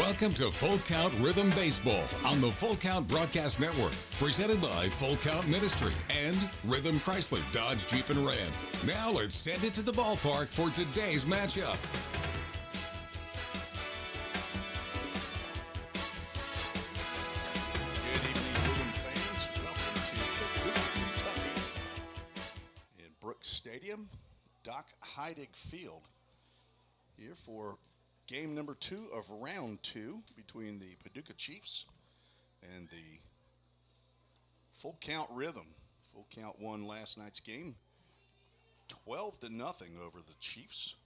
Welcome to Full Count Rhythm Baseball on the Full Count Broadcast Network, presented by Full Count Ministry and Rhythm Chrysler Dodge Jeep and Ram. Now let's send it to the ballpark for today's matchup. Good evening, Rhythm fans. Welcome to Paducah, Kentucky, in Brooks Stadium, Doc Heidig Field, here for game number 2 of round 2 between the Paducah Chiefs and the Full Count Rhythm. Full Count won last night's game 12-0 over the Chiefs.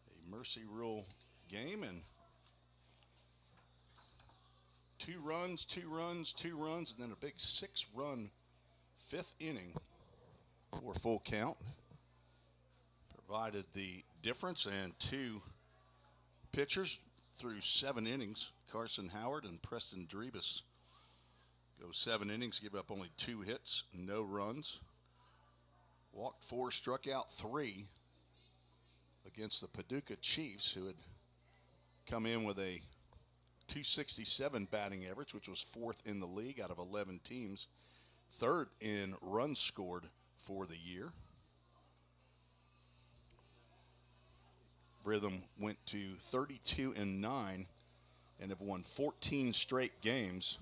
A mercy rule game, and 2 runs, and then a big 6-run 5th inning for Full Count. Provided the difference, and 2 pitchers through 7 innings. Carson Howard and Preston Drebus go 7 innings, give up only 2 hits, no runs. Walked 4, struck out 3 against the Paducah Chiefs, who had come in with a .267 batting average, which was 4th in the league out of 11 teams, 3rd in runs scored for the year. Rhythm went to 32-9 and have won 14 straight games.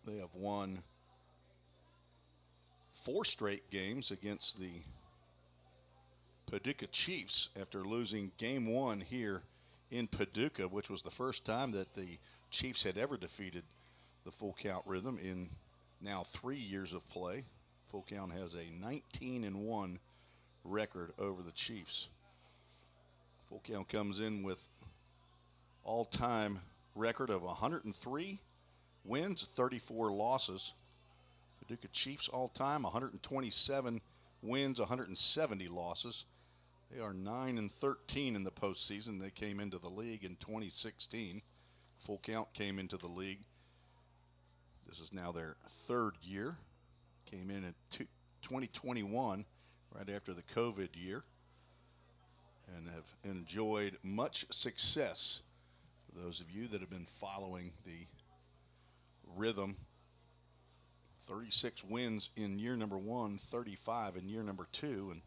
They have won 4 straight games against the Paducah Chiefs after losing game 1 here in Paducah, which was the first time that the Chiefs had ever defeated the Full Count Rhythm in now 3 years of play. Full Count has a 19-1 record over the Chiefs. Full Count comes in with all-time record of 103 wins, 34 losses. Paducah Chiefs all-time 127 wins, 170 losses. They are 9-13 in the postseason. They came into the league in 2016. Full Count came into the league. This is now their 3rd year. Came in 2021, right after the COVID year, and have enjoyed much success. For those of you that have been following the Rhythm, 36 wins in year number 1, 35 in year number 2, and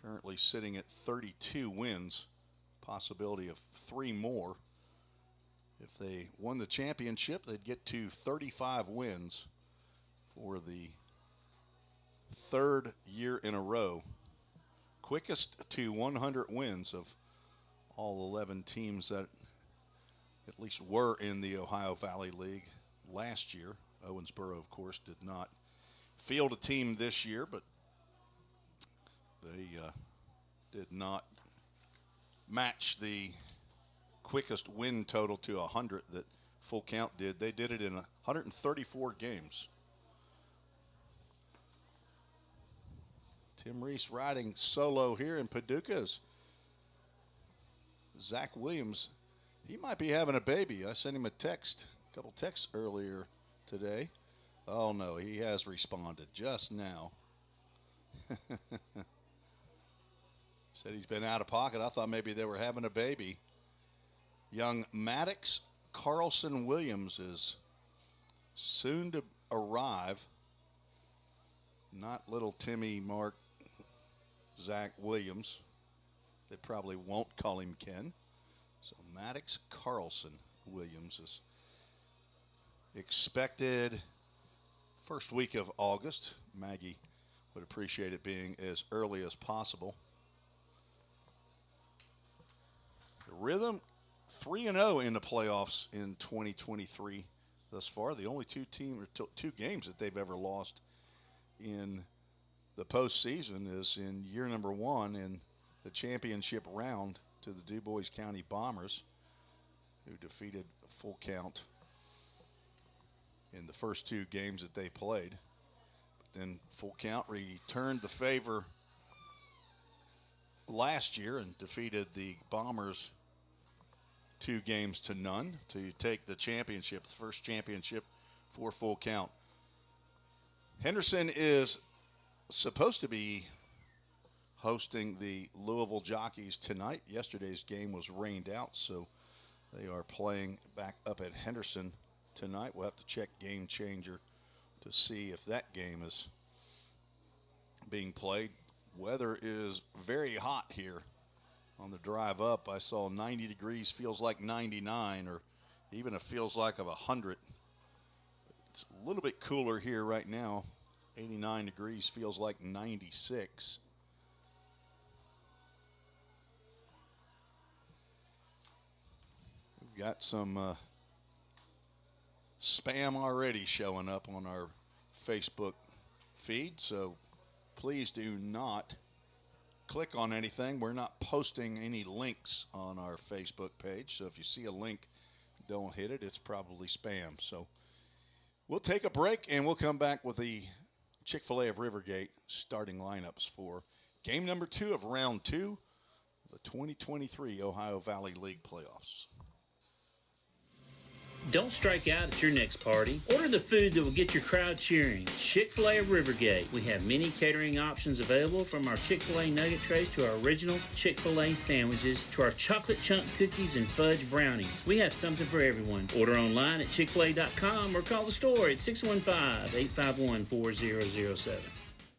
currently sitting at 32 wins, possibility of 3 more. If they won the championship, they'd get to 35 wins for the 3rd year in a row. Quickest to 100 wins of all 11 teams that at least were in the Ohio Valley League last year. Owensboro, of course, did not field a team this year, but they did not match the quickest win total to 100 that Full Count did. They did it in 134 games. Tim Reese riding solo here in Paducah's. Zach Williams, he might be having a baby. I sent him a couple texts earlier today. Oh no, he has responded just now. Said he's been out of pocket. I thought maybe they were having a baby. Young Maddox Carlson Williams is soon to arrive. Not little Timmy Mark Zach Williams. They probably won't call him Ken. So Maddox Carlson Williams is expected first week of August. Maggie would appreciate it being as early as possible. The Rhythm 3-0 in the playoffs in 2023 thus far. The only 2 games that they've ever lost in the postseason is in year number 1 in the championship round to the DuBois County Bombers, who defeated Full Count in the first 2 games that they played. But then Full Count returned the favor last year and defeated the Bombers 2-0 to take the championship, the first championship for Full Count. Henderson is supposed to be hosting the Louisville Jockeys tonight. Yesterday's game was rained out, so they are playing back up at Henderson tonight. We'll have to check Game Changer to see if that game is being played. Weather is very hot here. On the drive up, I saw 90 degrees feels like 99, or even it feels like of 100. It's a little bit cooler here right now. 89 degrees feels like 96. We've got some spam already showing up on our Facebook feed, so please do not click on anything. We're not posting any links on our Facebook page, so if you see a link, don't hit it. It's probably spam. So we'll take a break, and we'll come back with the Chick-fil-A of Rivergate starting lineups for game number 2 of round 2 of the 2023 Ohio Valley League playoffs. Don't strike out at your next party. Order the food that will get your crowd cheering. Chick-fil-A of Rivergate. We have many catering options available, from our Chick-fil-A nugget trays to our original Chick-fil-A sandwiches to our chocolate chunk cookies and fudge brownies. We have something for everyone. Order online at chickfil-a.com or call the store at 615-851-4007.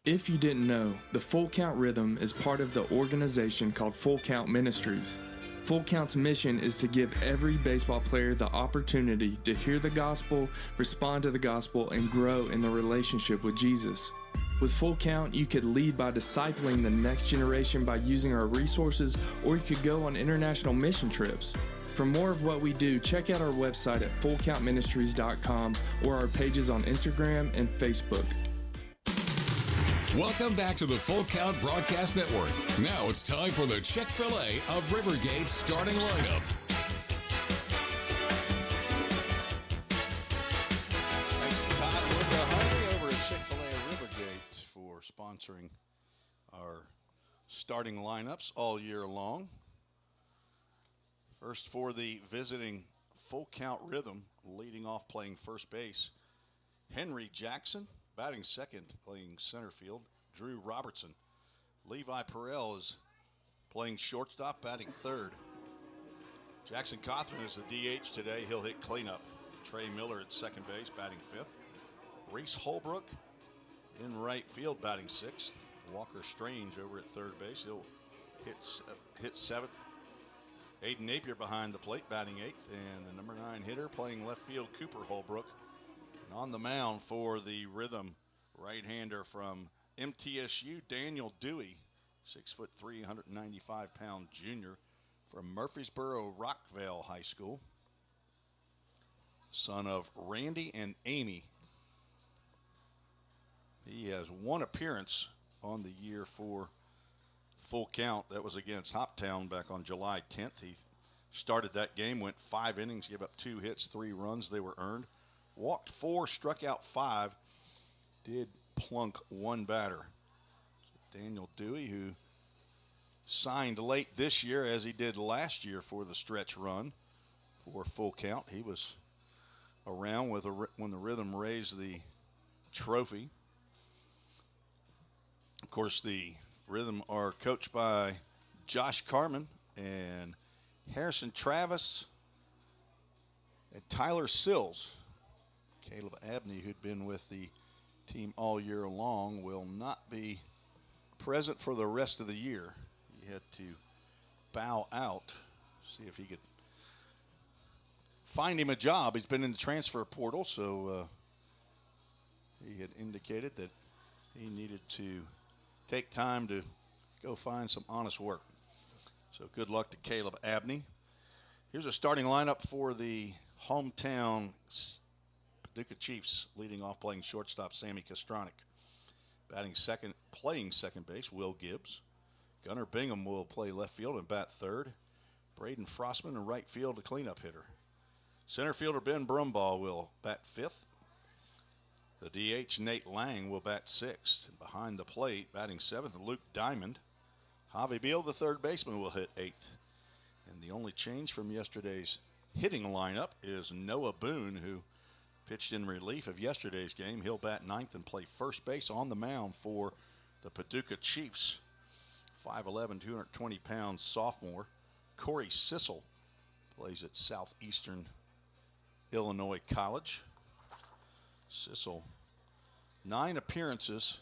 If you didn't know, the Full Count Rhythm is part of the organization called Full Count Ministries. Full Count's mission is to give every baseball player the opportunity to hear the gospel, respond to the gospel, and grow in the relationship with Jesus. With Full Count, you could lead by discipling the next generation by using our resources, or you could go on international mission trips. For more of what we do, check out our website at fullcountministries.com or our pages on Instagram and Facebook. Welcome back to the Full Count Broadcast Network. Now it's time for the Chick-fil-A of Rivergate starting lineup. Thanks to Todd and Linda Huntley over at Chick-fil-A of Rivergate for sponsoring our starting lineups all year long. First for the visiting Full Count Rhythm, leading off playing first base, Henry Jackson. Batting second, playing center field, Drew Robertson. Levi Perel is playing shortstop, batting third. Jackson Cothran is the DH today. He'll hit cleanup. Trey Miller at second base, batting fifth. Reese Holbrook in right field, batting sixth. Walker Strange over at third base. He'll hit seventh. Aiden Napier behind the plate, batting eighth. And the number 9 hitter playing left field, Cooper Holbrook. On the mound for the Rhythm, right-hander from MTSU, Daniel Dewey, 6'3", 195-pound junior from Murfreesboro Rockvale High School. Son of Randy and Amy. He has one appearance on the year for Full Count. That was against Hoptown back on July 10th. He started that game, went 5 innings, gave up 2 hits, 3 runs. They were earned. Walked 4, struck out 5, did plunk 1 batter. So Daniel Dewey, who signed late this year as he did last year for the stretch run for Full Count. He was around with when the Rhythm raised the trophy. Of course, the Rhythm are coached by Josh Carman and Harrison Travis and Tyler Sills. Caleb Abney, who'd been with the team all year long, will not be present for the rest of the year. He had to bow out, see if he could find him a job. He's been in the transfer portal, so he had indicated that he needed to take time to go find some honest work. So good luck to Caleb Abney. Here's a starting lineup for the hometown Paducah Chiefs. Leading off playing shortstop, Sammy Kastronic. Batting second, playing second base, Will Gibbs. Gunnar Bingham will play left field and bat third. Braden Frostman in right field, a cleanup hitter. Center fielder Ben Brumbaugh will bat fifth. The DH Nate Lang will bat sixth. And behind the plate, batting seventh, Luke Diamond. Javi Beal, the third baseman, will hit eighth. And the only change from yesterday's hitting lineup is Noah Boone, who pitched in relief of yesterday's game. He'll bat ninth and play first base on the mound for the Paducah Chiefs. 5'11", 220-pound sophomore. Corey Sissel plays at Southeastern Illinois College. Sissel, 9 appearances,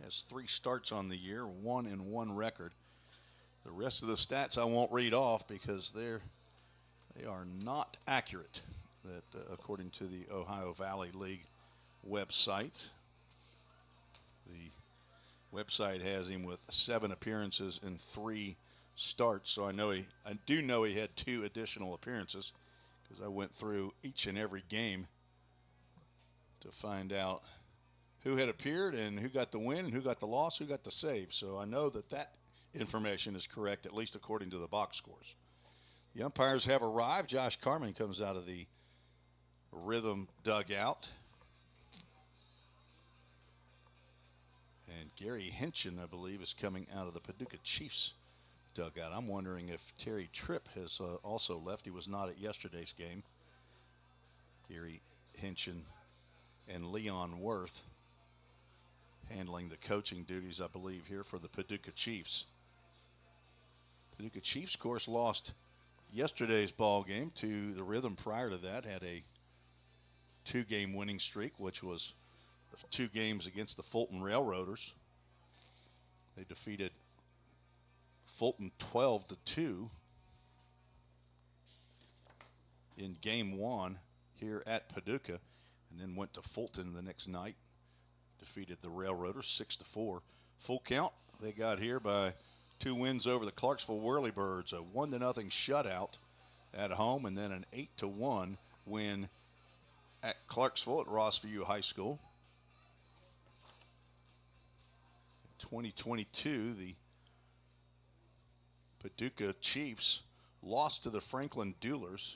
has 3 starts on the year, 1-1 record. The rest of the stats I won't read off because they are not accurate, that according to the Ohio Valley League website. The website has him with 7 appearances and 3 starts, so I do know he had 2 additional appearances because I went through each and every game to find out who had appeared and who got the win and who got the loss, who got the save. So I know that information is correct, at least according to the box scores. The umpires have arrived. Josh Carmen comes out of the Rhythm dugout. And Gary Henson, I believe, is coming out of the Paducah Chiefs dugout. I'm wondering if Terry Tripp has also left. He was not at yesterday's game. Gary Henson and Leon Worth handling the coaching duties, I believe, here for the Paducah Chiefs. Paducah Chiefs, of course, lost yesterday's ball game to the Rhythm. Prior to that, had a 2-game winning streak, which was the 2 games against the Fulton Railroaders. They defeated Fulton 12-2 in game 1 here at Paducah, and then went to Fulton the next night, defeated the Railroaders 6-4. Full count, they got here by 2 wins over the Clarksville Whirlybirds, a 1-0 shutout at home, and then an 8-1 win at Clarksville at Rossview High School. In 2022, the Paducah Chiefs lost to the Franklin Duelers,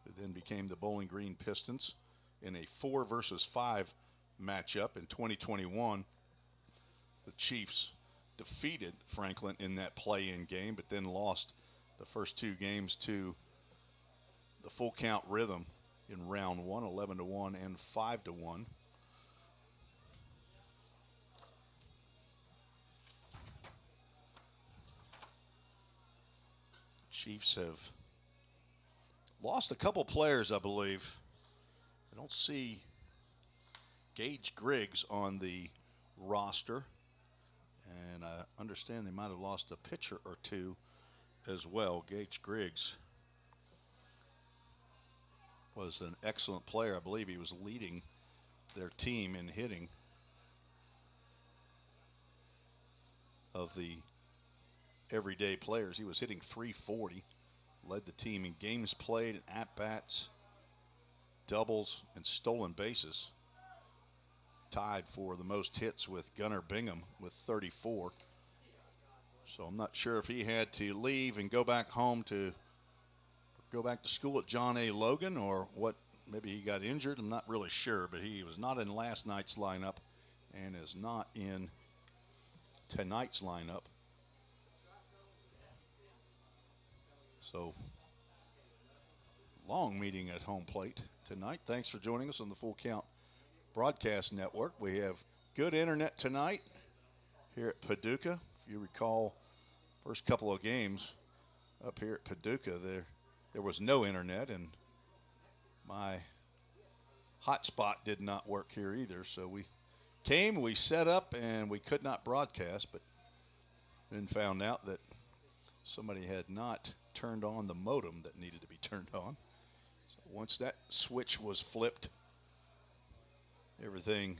who then became the Bowling Green Pistons, in a 4-versus-5 matchup. In 2021, the Chiefs defeated Franklin in that play-in game, but then lost the first 2 games to the Full Count Rhythm in round 1, 11-1 and 5-1. Chiefs have lost a couple players, I believe. I don't see Gage Griggs on the roster, and I understand they might have lost a pitcher or 2 as well. Gage Griggs was an excellent player. I believe he was leading their team in hitting of the everyday players. He was hitting .340, led the team in games played, at-bats, doubles, and stolen bases. Tied for the most hits with Gunnar Bingham with 34. So I'm not sure if he had to leave and go back to school at John A. Logan, or what. Maybe he got injured. I'm not really sure, but he was not in last night's lineup and is not in tonight's lineup. So, long meeting at home plate tonight. Thanks for joining us on the Full Count Broadcast Network. We have good internet tonight here at Paducah. If you recall, first couple of games up here at Paducah, there was no internet, and my hotspot did not work here either. So we set up, and we could not broadcast, but then found out that somebody had not turned on the modem that needed to be turned on. So once that switch was flipped, everything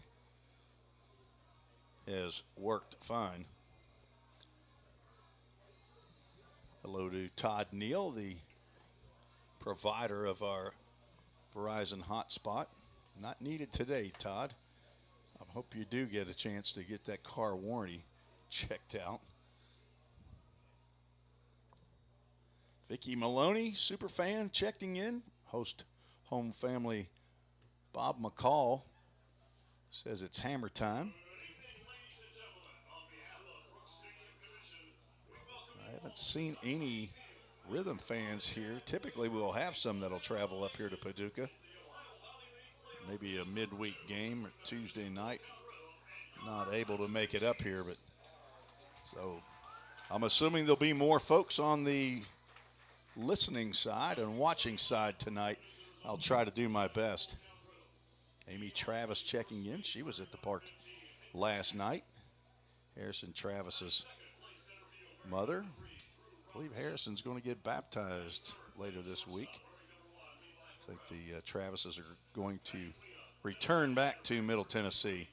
has worked fine. Hello to Todd Neal, the provider of our Verizon hotspot. Not needed today, Todd. I hope you do get a chance to get that car warranty checked out. Vicky Maloney, super fan, checking in. Host home family Bob McCall says it's hammer time. I haven't seen any Rhythm fans here. Typically we'll have some that'll travel up here to Paducah. Maybe a midweek game or Tuesday night. Not able to make it up here, but so I'm assuming there'll be more folks on the listening side and watching side tonight. I'll try to do my best. Amy Travis checking in. She was at the park last night. Harrison Travis's mother. I believe Harrison's going to get baptized later this week. I think the Travises are going to return back to Middle Tennessee.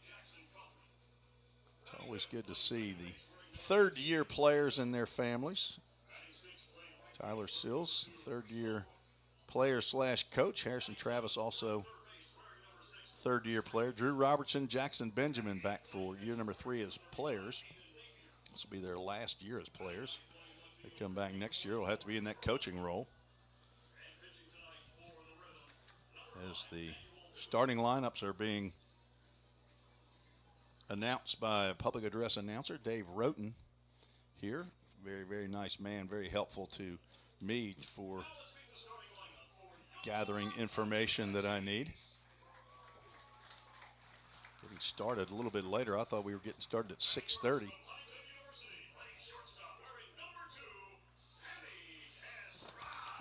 It's always good to see the third-year players and their families. Tyler Sills, third-year player/coach. Harrison Travis also third-year player. Drew Robertson, Jackson Benjamin back for year number 3 as players. This will be their last year as players. They come back next year, will have to be in that coaching role. As the starting lineups are being announced by a public address announcer, Dave Roten here. Very, very nice man, very helpful to me for gathering information that I need. Getting started a little bit later. I thought we were getting started at 6:30.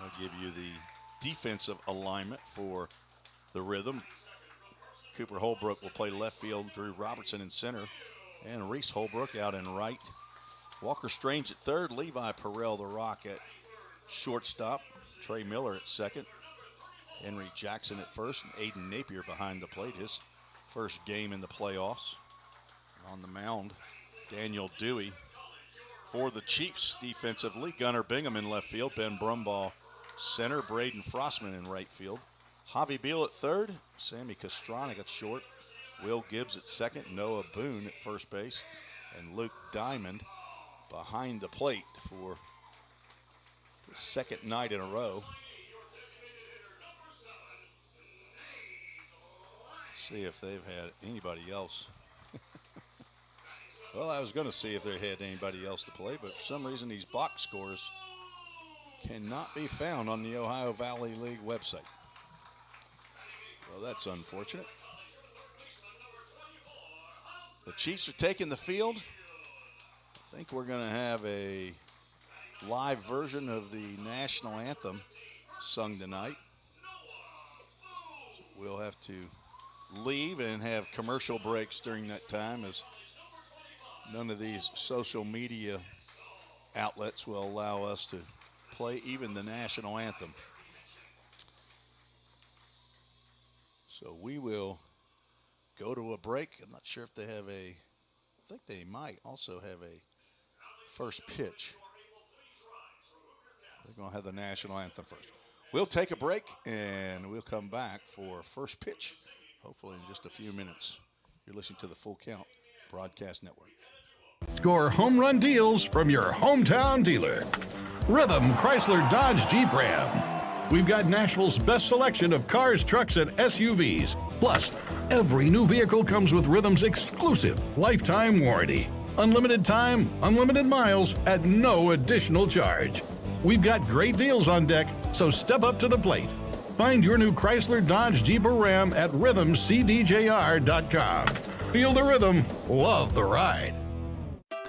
I'll give you the defensive alignment for the Rhythm. Cooper Holbrook will play left field, Drew Robertson in center, and Reese Holbrook out in right. Walker Strange at third, Levi Perrell the Rock at shortstop, Trey Miller at second, Henry Jackson at first, and Aiden Napier behind the plate, his first game in the playoffs. On the mound, Daniel Dewey. For the Chiefs defensively, Gunnar Bingham in left field, Ben Brumbaugh center, Braden Frostman in right field. Javi Beal at third, Sammy Kostronic at short, Will Gibbs at second, Noah Boone at first base, and Luke Diamond behind the plate for the second night in a row. See if they've had anybody else. Well, I was going to see if they had anybody else to play, but for some reason these box scores cannot be found on the Ohio Valley League website. Well, that's unfortunate. The Chiefs are taking the field. I think we're going to have a live version of the national anthem sung tonight. We'll have to leave and have commercial breaks during that time, as none of these social media outlets will allow us to play even the national anthem. So we will go to a break. I'm not sure if they have I think they might also have a first pitch. They're going to have the national anthem first. We'll take a break and we'll come back for first pitch, hopefully in just a few minutes. You're listening to the Full Count Broadcast Network. Score home run deals from your hometown dealer. Rhythm Chrysler Dodge Jeep Ram. We've got Nashville's best selection of cars, trucks, and SUVs. Plus, every new vehicle comes with Rhythm's exclusive lifetime warranty. Unlimited time, unlimited miles at no additional charge. We've got great deals on deck, so step up to the plate. Find your new Chrysler Dodge Jeep or Ram at rhythmcdjr.com. Feel the rhythm, love the ride.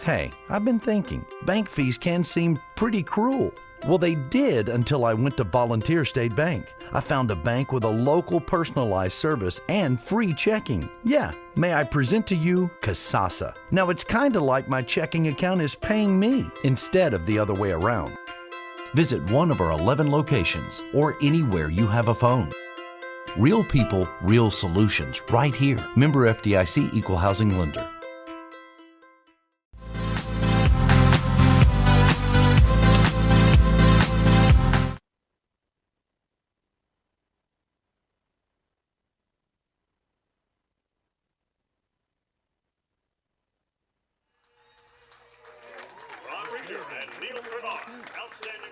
Hey, I've been thinking, bank fees can seem pretty cruel. Well, they did until I went to Volunteer State Bank. I found a bank with a local personalized service and free checking. Yeah, may I present to you Kasasa. Now it's kind of like my checking account is paying me instead of the other way around. Visit one of our 11 locations or anywhere you have a phone. Real people, real solutions right here. Member FDIC Equal Housing Lender.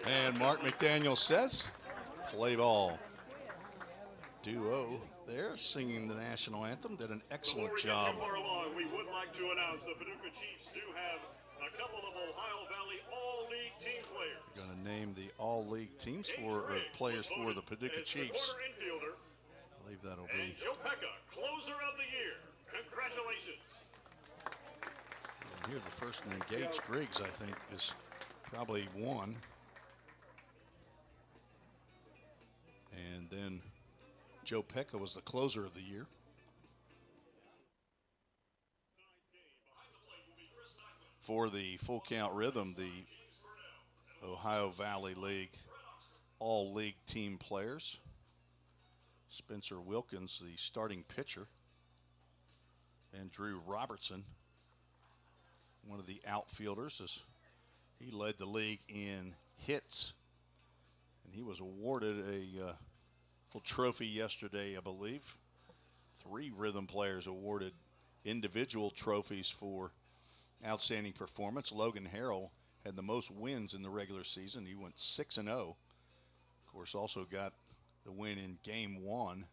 And Mark McDaniel says, play ball. Duo there singing the national anthem did an excellent job. We would like to announce the Paducah Chiefs do have a couple of Ohio Valley All-League team players. We're going to name the All-League teams players for the Paducah Chiefs. I believe that'll be Joe Pecca, closer of the year. Congratulations. And here the first one, Gage Griggs, I think, is probably one. And then Joe Pecca was the closer of the year. For the full count rhythm, the Ohio Valley League all-league team players. Spencer Wilkins, the starting pitcher, and Drew Robertson, one of the outfielders, as he led the league in hits, and he was awarded a little trophy yesterday, I believe. 3 rhythm players awarded individual trophies for outstanding performance. Logan Harrell had the most wins in the regular season. He went 6-0. Of course, also got the win in game 1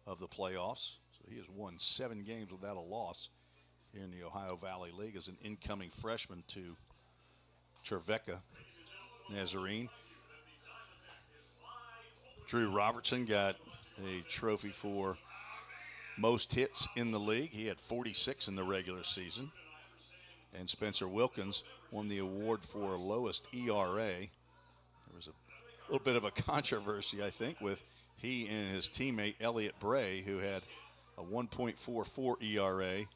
of the playoffs. So he has won 7 games without a loss here in the Ohio Valley League as an incoming freshman to Trevecca Nazarene. Drew Robertson got a trophy for most hits in the league. He had 46 in the regular season. And Spencer Wilkins won the award for lowest ERA. There was a little bit of a controversy, I think, with he and his teammate Elliott Bray, who had a 1.44 ERA,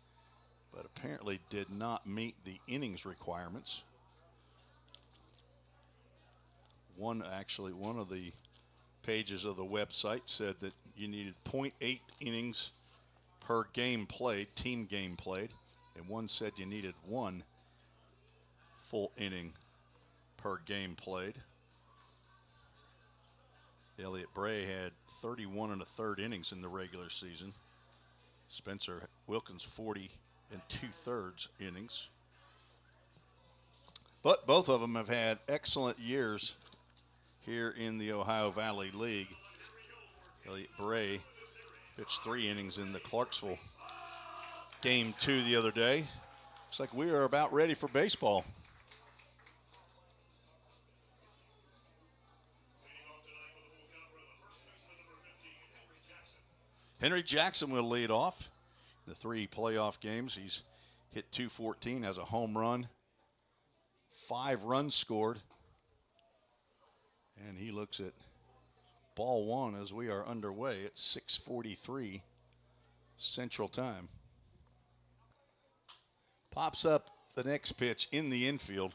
but apparently did not meet the innings requirements. One of the pages of the website said that you needed 0.8 innings per game played, team game played, and one said you needed 1 full inning per game played. Elliott Bray had 31 1/3 innings in the regular season. Spencer Wilkins 40 2/3 innings. But both of them have had excellent years here in the Ohio Valley League. Elliott Bray pitched 3 innings in the Clarksville game 2 the other day. Looks like we are about ready for baseball. Henry Jackson will lead off the 3 playoff games. He's hit .214, has a home run, 5 runs scored, and he looks at ball 1 as we are underway at 6:43 Central Time. Pops up the next pitch in the infield.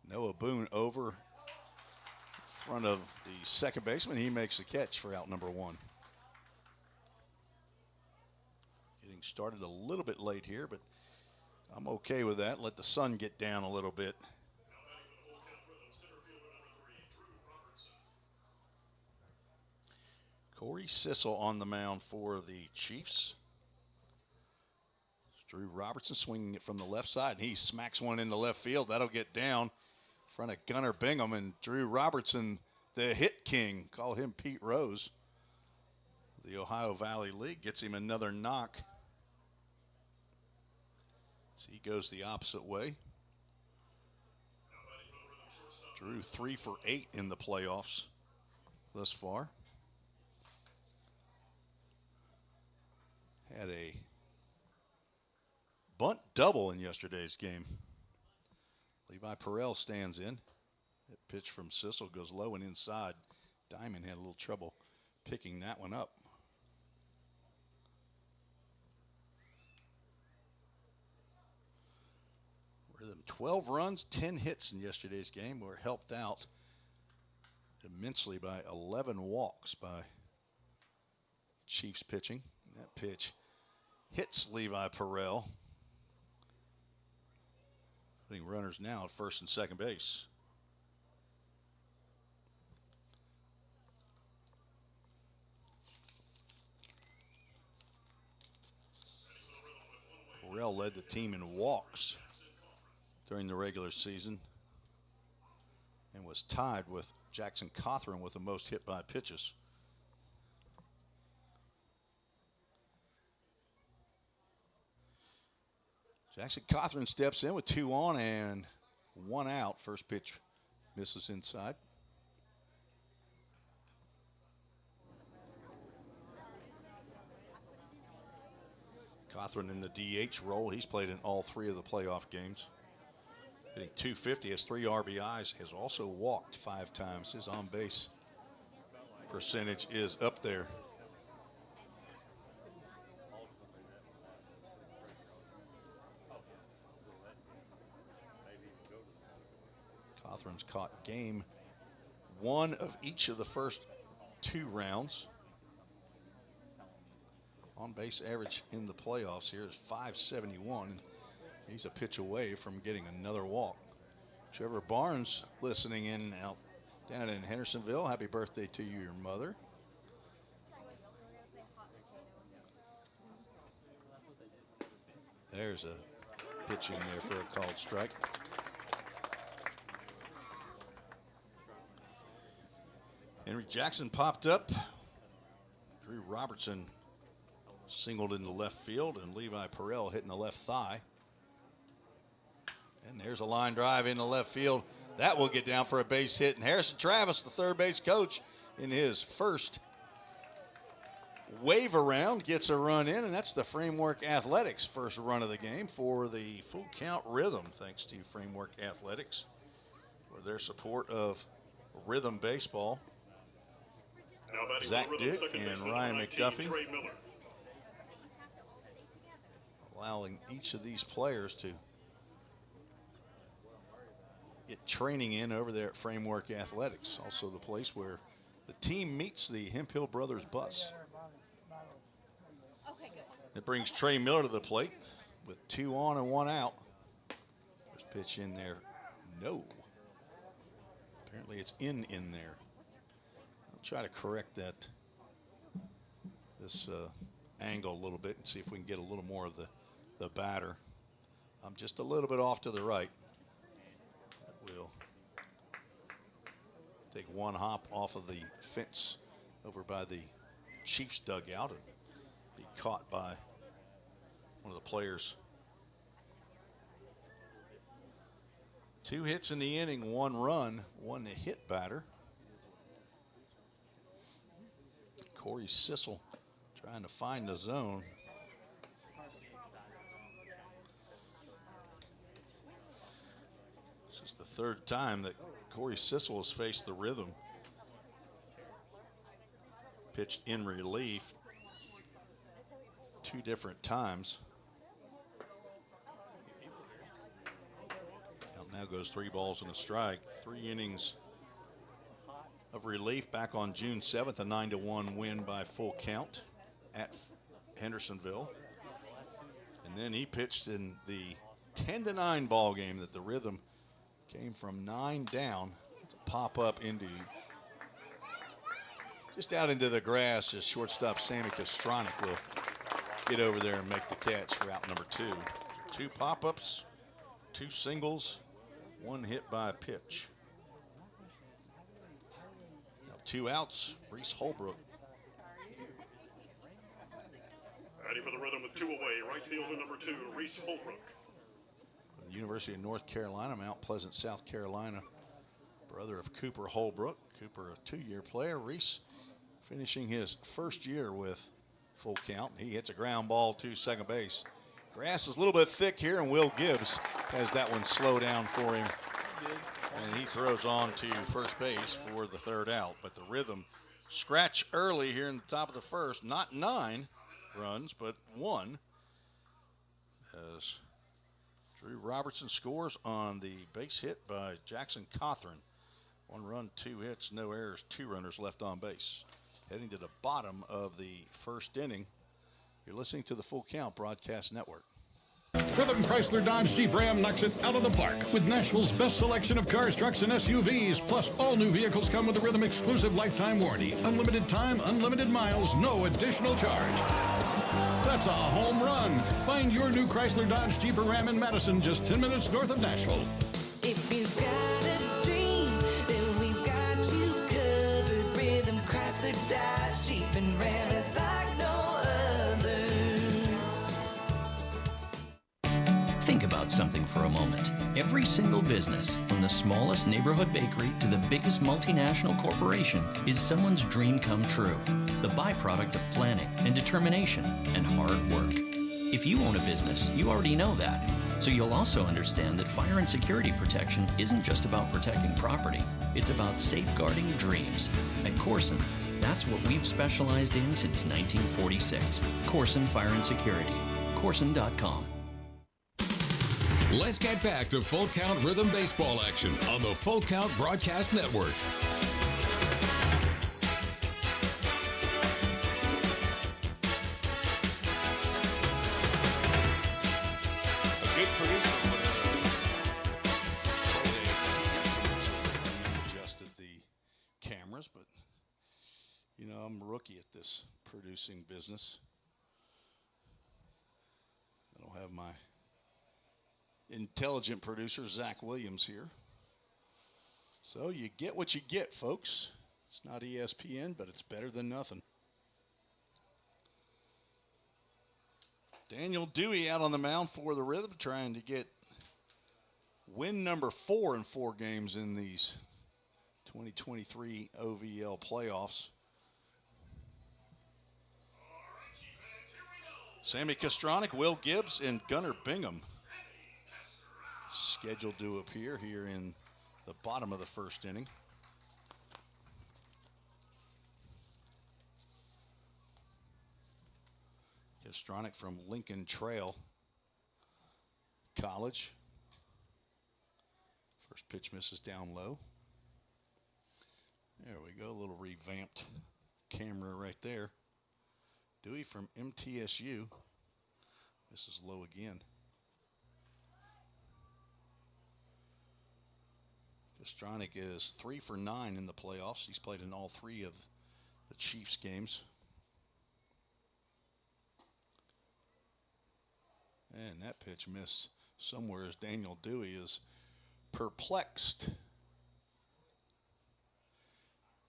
Noah Boone over in front of the second baseman. He makes the catch for out number 1. Getting started a little bit late here, but I'm okay with that. Let the sun get down a little bit. Corey Sissel on the mound for the Chiefs. Drew Robertson swinging it from the left side, and he smacks one into left field. That'll get down in front of Gunnar Bingham, and Drew Robertson, the hit king, call him Pete Rose. The Ohio Valley League gets him another knock. So he goes the opposite way. Drew 3 for 8 in the playoffs thus far. Had a bunt double in yesterday's game. Levi Perrell stands in. That pitch from Sissel goes low and inside. Diamond had a little trouble picking that one up. Rhythm 12 runs, 10 hits in yesterday's game. Were helped out immensely by 11 walks by Chiefs pitching. That pitch hits Levi Perrell, putting runners now at first and second base. Perrell led the team in walks during the regular season and was tied with Jackson Cothran with the most hit by pitches. Jackson Cothran steps in with 2 on and 1 out. First pitch misses inside. Cothran in the DH role. He's played in all 3 of the playoff games. hitting .250, has 3 RBIs, has also walked 5 times. His on-base percentage is up there. Cothran's caught game 1 of each of the first 2 rounds. On-base average in the playoffs here is .571. He's a pitch away from getting another walk. Trevor Barnes listening in out down in Hendersonville. Happy birthday to you, your mother. There's a pitch in there for a called strike. Henry Jackson popped up. Drew Robertson singled into left field, and Levi Perrell hitting the left thigh. And there's a line drive into left field. That will get down for a base hit. And Harrison Travis, the third base coach, in his first wave around, gets a run in. And that's the Framework Athletics first run of the game for the Full Count Rhythm, thanks to Framework Athletics for their support of Rhythm Baseball. Zach Dick and Ryan McDuffie allowing each of these players to get training in over there at Framework Athletics, also the place where the team meets the Hemphill Brothers bus. It brings Trey Miller to the plate with 2 on and 1 out. First pitch in there, no. Apparently it's in there. I'll try to correct this angle a little bit and see if we can get a little more of the batter. I'm just a little bit off to the right. We'll take 1 hop off of the fence over by the Chiefs dugout and be caught by one of the players. 2 hits in the inning, 1 run, 1 hit batter. Corey Sissel trying to find the zone. This is the 3rd time that Corey Sissel has faced the Rhythm. Pitched in relief 2 different times. Count now goes 3 balls and a strike. 3 innings of relief back on June 7th, a 9-1 win by Full Count at Hendersonville. And then he pitched in the 10-9 ball game that the Rhythm came from 9 down to pop up into just out into the grass. As shortstop Sammy Kostronic will get over there and make the catch for out number 2. 2 pop-ups, 2 singles, 1 hit by pitch. 2 outs, Reese Holbrook. Ready for the Rhythm with 2 away, right fielder number 2, Reese Holbrook. From the University of North Carolina, Mount Pleasant, South Carolina. Brother of Cooper Holbrook. Cooper, a 2-year player. Reese finishing his first year with Full Count. He hits a ground ball to second base. Grass is a little bit thick here, and Will Gibbs has that one slow down for him. And he throws on to first base for the 3rd out. But the Rhythm scratch early here in the top of the 1st. Not 9 runs, but 1. As Drew Robertson scores on the base hit by Jackson Cothran. 1 run, 2 hits, no errors, 2 runners left on base. Heading to the bottom of the 1st inning. You're listening to the Full Count Broadcast Network. Rhythm Chrysler Dodge Jeep Ram knocks it out of the park with Nashville's best selection of cars, trucks, and SUVs. Plus, all new vehicles come with a Rhythm exclusive lifetime warranty. Unlimited time, unlimited miles, no additional charge. That's a home run. Find your new Chrysler Dodge Jeep or Ram in Madison, just 10 minutes north of Nashville. If you've got a dream, then we've got you covered. Rhythm Chrysler Dodge Jeep and Ram is like no other. Think about something for a moment. Every single business, from the smallest neighborhood bakery to the biggest multinational corporation, is someone's dream come true. The byproduct of planning and determination and hard work. If you own a business, you already know that. So you'll also understand that fire and security protection isn't just about protecting property, it's about safeguarding dreams. At Corson, that's what we've specialized in since 1946. Corson Fire and Security. Corson.com. Let's get back to Full Count Rhythm Baseball action on the Full Count Broadcast Network. A good producer would have played a TV commercial and then adjusted the cameras, but you know, I'm a rookie at this producing business. I don't have my intelligent producer, Zach Williams, here. So you get what you get, folks. It's not ESPN, but it's better than nothing. Daniel Dewey out on the mound for the Rhythm, trying to get win number 4 in 4 games in these 2023 OVL playoffs. Sammy Kastronic, Will Gibbs, and Gunnar Bingham scheduled to appear here in the bottom of the first inning. Kastronic from Lincoln Trail College. First pitch misses down low. There we go, a little revamped camera right there. Dewey from MTSU. This is low again. Kastronic is 3 for 9 in the playoffs. He's played in all 3 of the Chiefs games. And that pitch missed somewhere as Daniel Dewey is perplexed.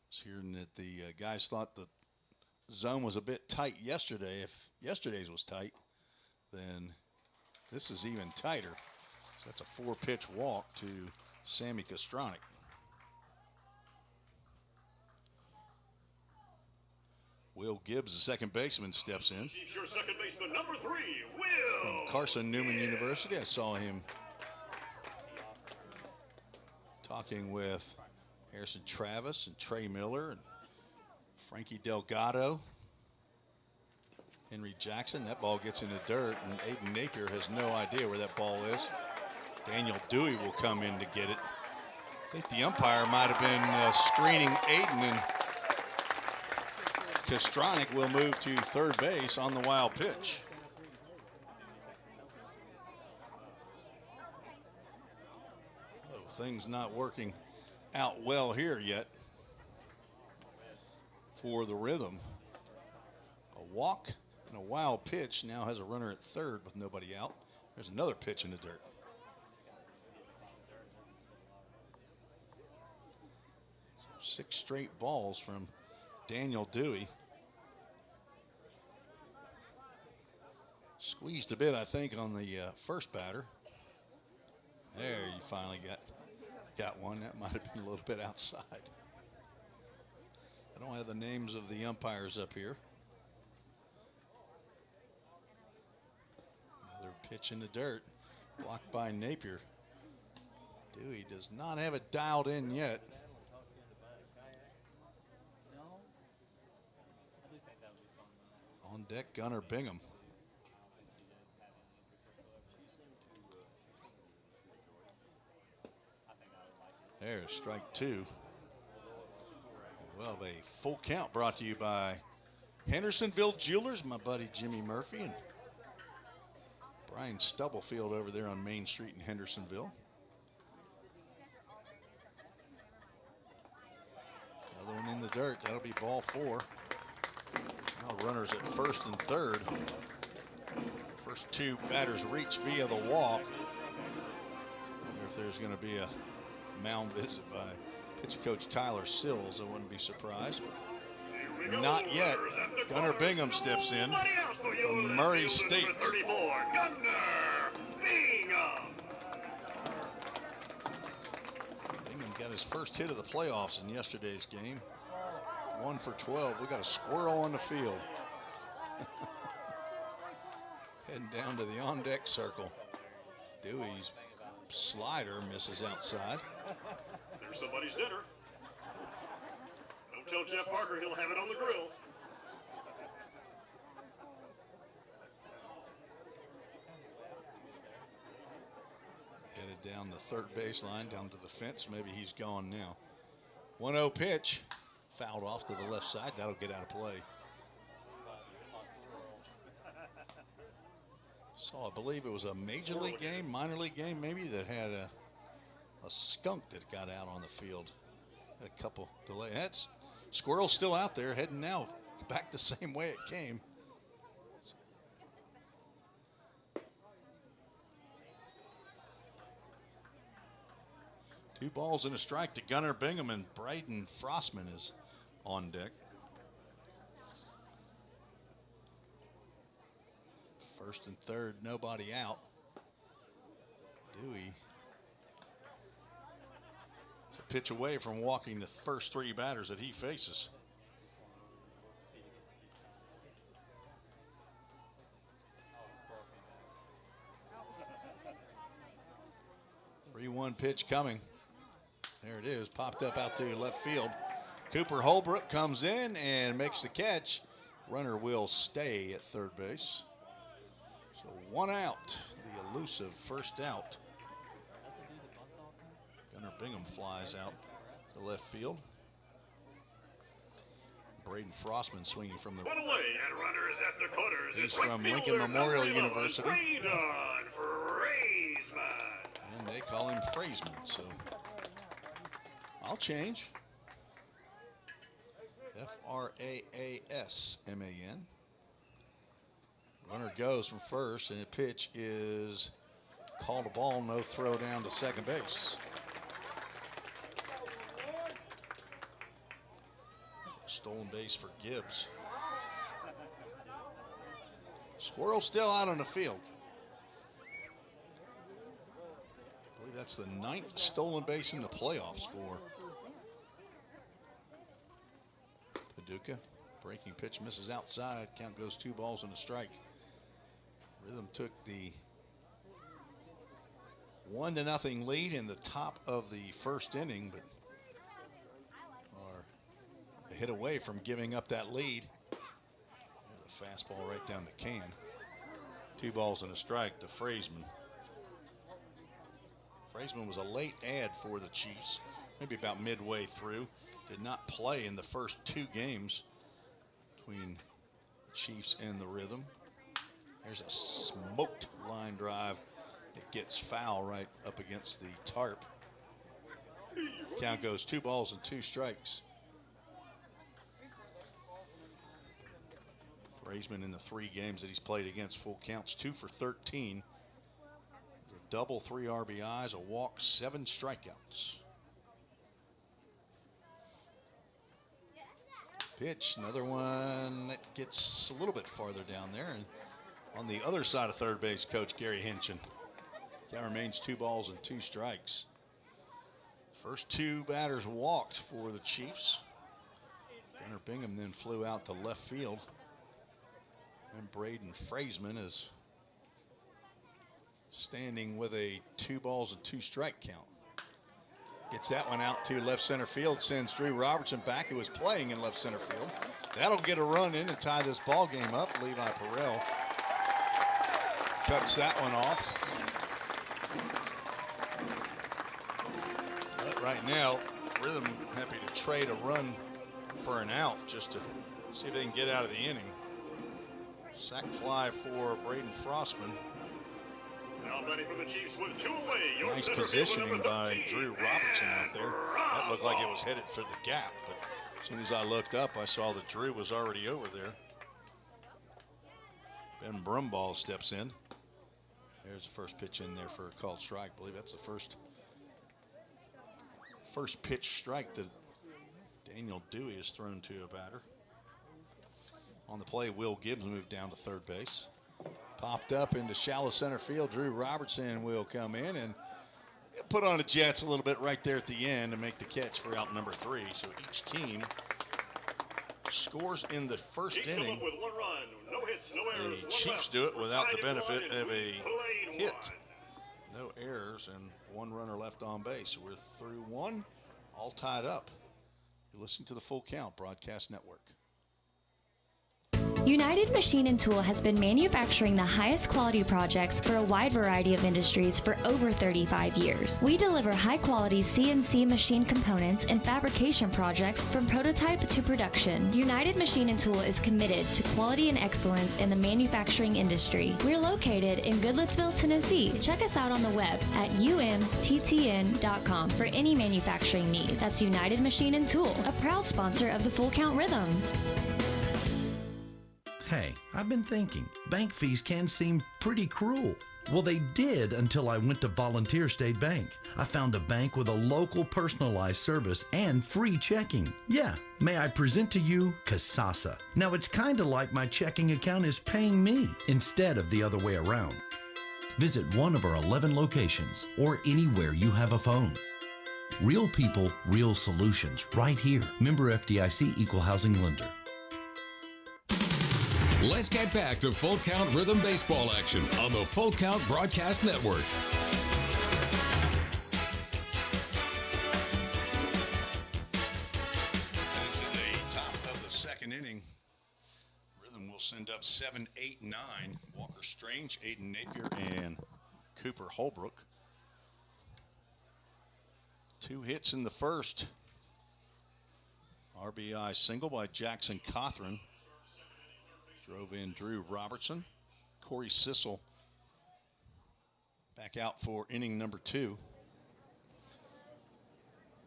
It's hearing that the guys thought the zone was a bit tight yesterday. If yesterday's was tight, then this is even tighter. So that's a 4-pitch walk to Sammy Kastronic. Will Gibbs, the second baseman, steps in. Your second baseman, number 3, Will. From Carson Newman University. I saw him talking with Harrison Travis and Trey Miller and Frankie Delgado, Henry Jackson. That ball gets in the dirt, and Aiden Napier has no idea where that ball is. Daniel Dewey will come in to get it. I think the umpire might have been screening Aiden, and Kastronic will move to third base on the wild pitch. Oh, things not working out well here yet for the Rhythm. A walk and a wild pitch. Now has a runner at third with nobody out. There's another pitch in the dirt. So 6 straight balls from Daniel Dewey. Squeezed a bit, I think, on the first batter. There, you finally got one. That might have been a little bit outside. I don't have the names of the umpires up here. Another pitch in the dirt, blocked by Napier. Dewey does not have it dialed in yet. On deck, Gunnar Bingham. There's strike 2. Well, a full count brought to you by Hendersonville Jewelers, my buddy Jimmy Murphy, and Brian Stubblefield over there on Main Street in Hendersonville. Another one in the dirt. That'll be ball 4. Now runners at first and third. First 2 batters reach via the walk. Wonder if there's going to be a mound visit by pitching coach Tyler Sills. I wouldn't be surprised. Not yet. Gunnar Bingham steps in from Murray State. 34, Gunnar Bingham. Bingham got his first hit of the playoffs in yesterday's game. 1 for 12. We got a squirrel on the field. Heading down to the on-deck circle. Dewey's slider misses outside. There's somebody's dinner. Don't tell Jeff Parker he'll have it on the grill. Headed down the third baseline, down to the fence. Maybe he's gone now. 1-0 pitch. Fouled off to the left side. That'll get out of play. Saw, I believe it was a major league game, minor league game maybe, that had a skunk that got out on the field. Had a couple delays. That's squirrel's still out there, heading now back the same way it came. Two balls and a strike to Gunnar Bingham, and Braden Frostman is on deck. First and third, nobody out. Dewey is a pitch away from walking the first three batters that he faces. The 3-1 pitch coming. There it is, popped up out to left field. Cooper Holbrook comes in and makes the catch. Runner will stay at third base. So one out, the elusive first out. Gunnar Bingham flies out to left field. Braden Frostman swinging from the... One away, and runner is at the corners. He's from Lincoln Memorial University. Braden Fraisman. And they call him Fraisman, so I'll change. Fraasman. Runner goes from first, and the pitch is called a ball, no throw down to second base. Stolen base for Gibbs. Squirrel still out on the field. I believe that's the 9th stolen base in the playoffs for Paducah. Breaking pitch misses outside. Count goes 2 balls and a strike. Rhythm took the 1-0 lead in the top of the first inning, but are a hit away from giving up that lead. There's a fastball right down the can. 2 balls and a strike to Fraisman. Fraisman was a late add for the Chiefs, maybe about midway through. Did not play in the first 2 games between the Chiefs and the Rhythm. There's a smoked line drive. It gets foul right up against the tarp. Count goes 2 balls and 2 strikes. Fraisman in the 3 games that he's played against, full counts, 2 for 13. A double, 3 RBIs, a walk, 7 strikeouts. Pitch, another one that gets a little bit farther down there. And on the other side of third base, Coach Gary Hinchin. Count remains 2 balls and 2 strikes. First 2 batters walked for the Chiefs. Gunnar Bingham then flew out to left field. And Braden Fraisman is standing with a 2 balls and 2 strike count. Gets that one out to left center field, sends Drew Robertson back, who was playing in left center field. That'll get a run in and tie this ball game up. Levi Perrell cuts that one off. But right now, Rhythm happy to trade a run for an out just to see if they can get out of the inning. Sac fly for Braden Frostman. Now batting for the Chiefs with 2 away. Nice positioning by Drew Robertson out there. That looked like it was headed for the gap, but as soon as I looked up, I saw that Drew was already over there. Ben Brumball steps in. There's the first pitch in there for a called strike. I believe that's the first pitch strike that Daniel Dewey has thrown to a batter. On the play, Will Gibbs moved down to third base. Popped up into shallow center field. Drew Robertson will come in and put on the Jets a little bit right there at the end to make the catch for out number 3. So each team scores in the first inning. With 1 run, no hits, no errors, the Chiefs do it without the benefit of a hit. No errors and one runner left on base. We're through one, all tied up. You're listening to the Full Count Broadcast Network. United Machine and Tool has been manufacturing the highest quality projects for a wide variety of industries for over 35 years. We deliver high-quality CNC machine components and fabrication projects from prototype to production. United Machine and Tool is committed to quality and excellence in the manufacturing industry. We're located in Goodlettsville, Tennessee. Check us out on the web at umttn.com for any manufacturing need. That's United Machine and Tool, a proud sponsor of the Full Count Rhythm. Hey, I've been thinking, bank fees can seem pretty cruel. Well, they did until I went to Volunteer State Bank. I found a bank with a local personalized service and free checking. Yeah, may I present to you Kasasa. Now, it's kind of like my checking account is paying me instead of the other way around. Visit one of our 11 locations or anywhere you have a phone. Real people, real solutions, right here. Member FDIC Equal Housing Lender. Let's get back to Full Count Rhythm Baseball action on the Full Count Broadcast Network. And to the top of the second inning, Rhythm will send up 7, 8, 9. Walker Strange, Aiden Napier, and Cooper Holbrook. 2 hits in the first. RBI single by Jackson Cothran. Drove in Drew Robertson. Corey Sissel back out for inning number 2.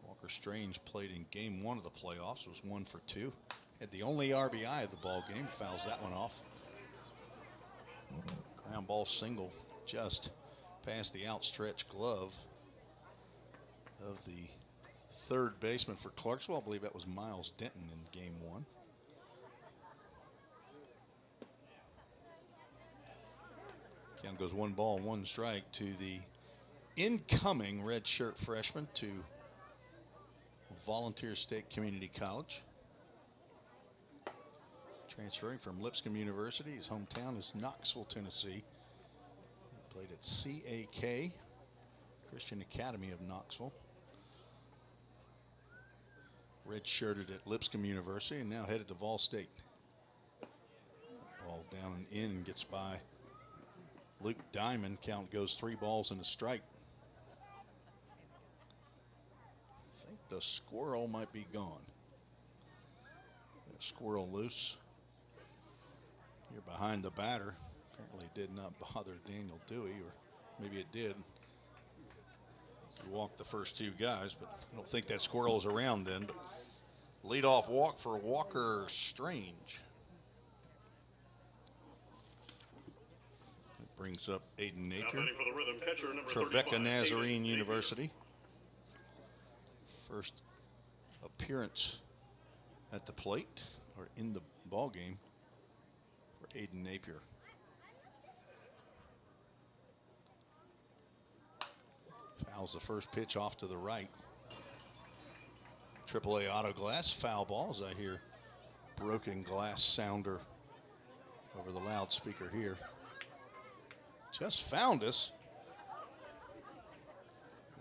Walker Strange played in game 1 of the playoffs, was 1 for 2. Had the only RBI of the ball game, fouls that one off. Ground ball single just past the outstretched glove of the third baseman for Clarksville. I believe that was Miles Denton in game 1. Count goes 1 ball, 1 strike to the incoming redshirt freshman to Volunteer State Community College. Transferring from Lipscomb University. His hometown is Knoxville, Tennessee. He played at CAK, Christian Academy of Knoxville. Redshirted at Lipscomb University and now headed to Vol State. Ball down and in and gets by Luke Diamond. Count goes 3 balls and a strike. I think the squirrel might be gone. Squirrel loose. Here behind the batter. Apparently did not bother Daniel Dewey, or maybe it did. He walked the first 2 guys, but I don't think that squirrel is around then. But leadoff walk for Walker Strange. Brings up Aiden Napier, Trevecca Nazarene University. First appearance at the plate or in the ball game for Aiden Napier. Fouls the first pitch off to the right. AAA Auto Glass foul balls. I hear broken glass sounder over the loudspeaker here. Just found us.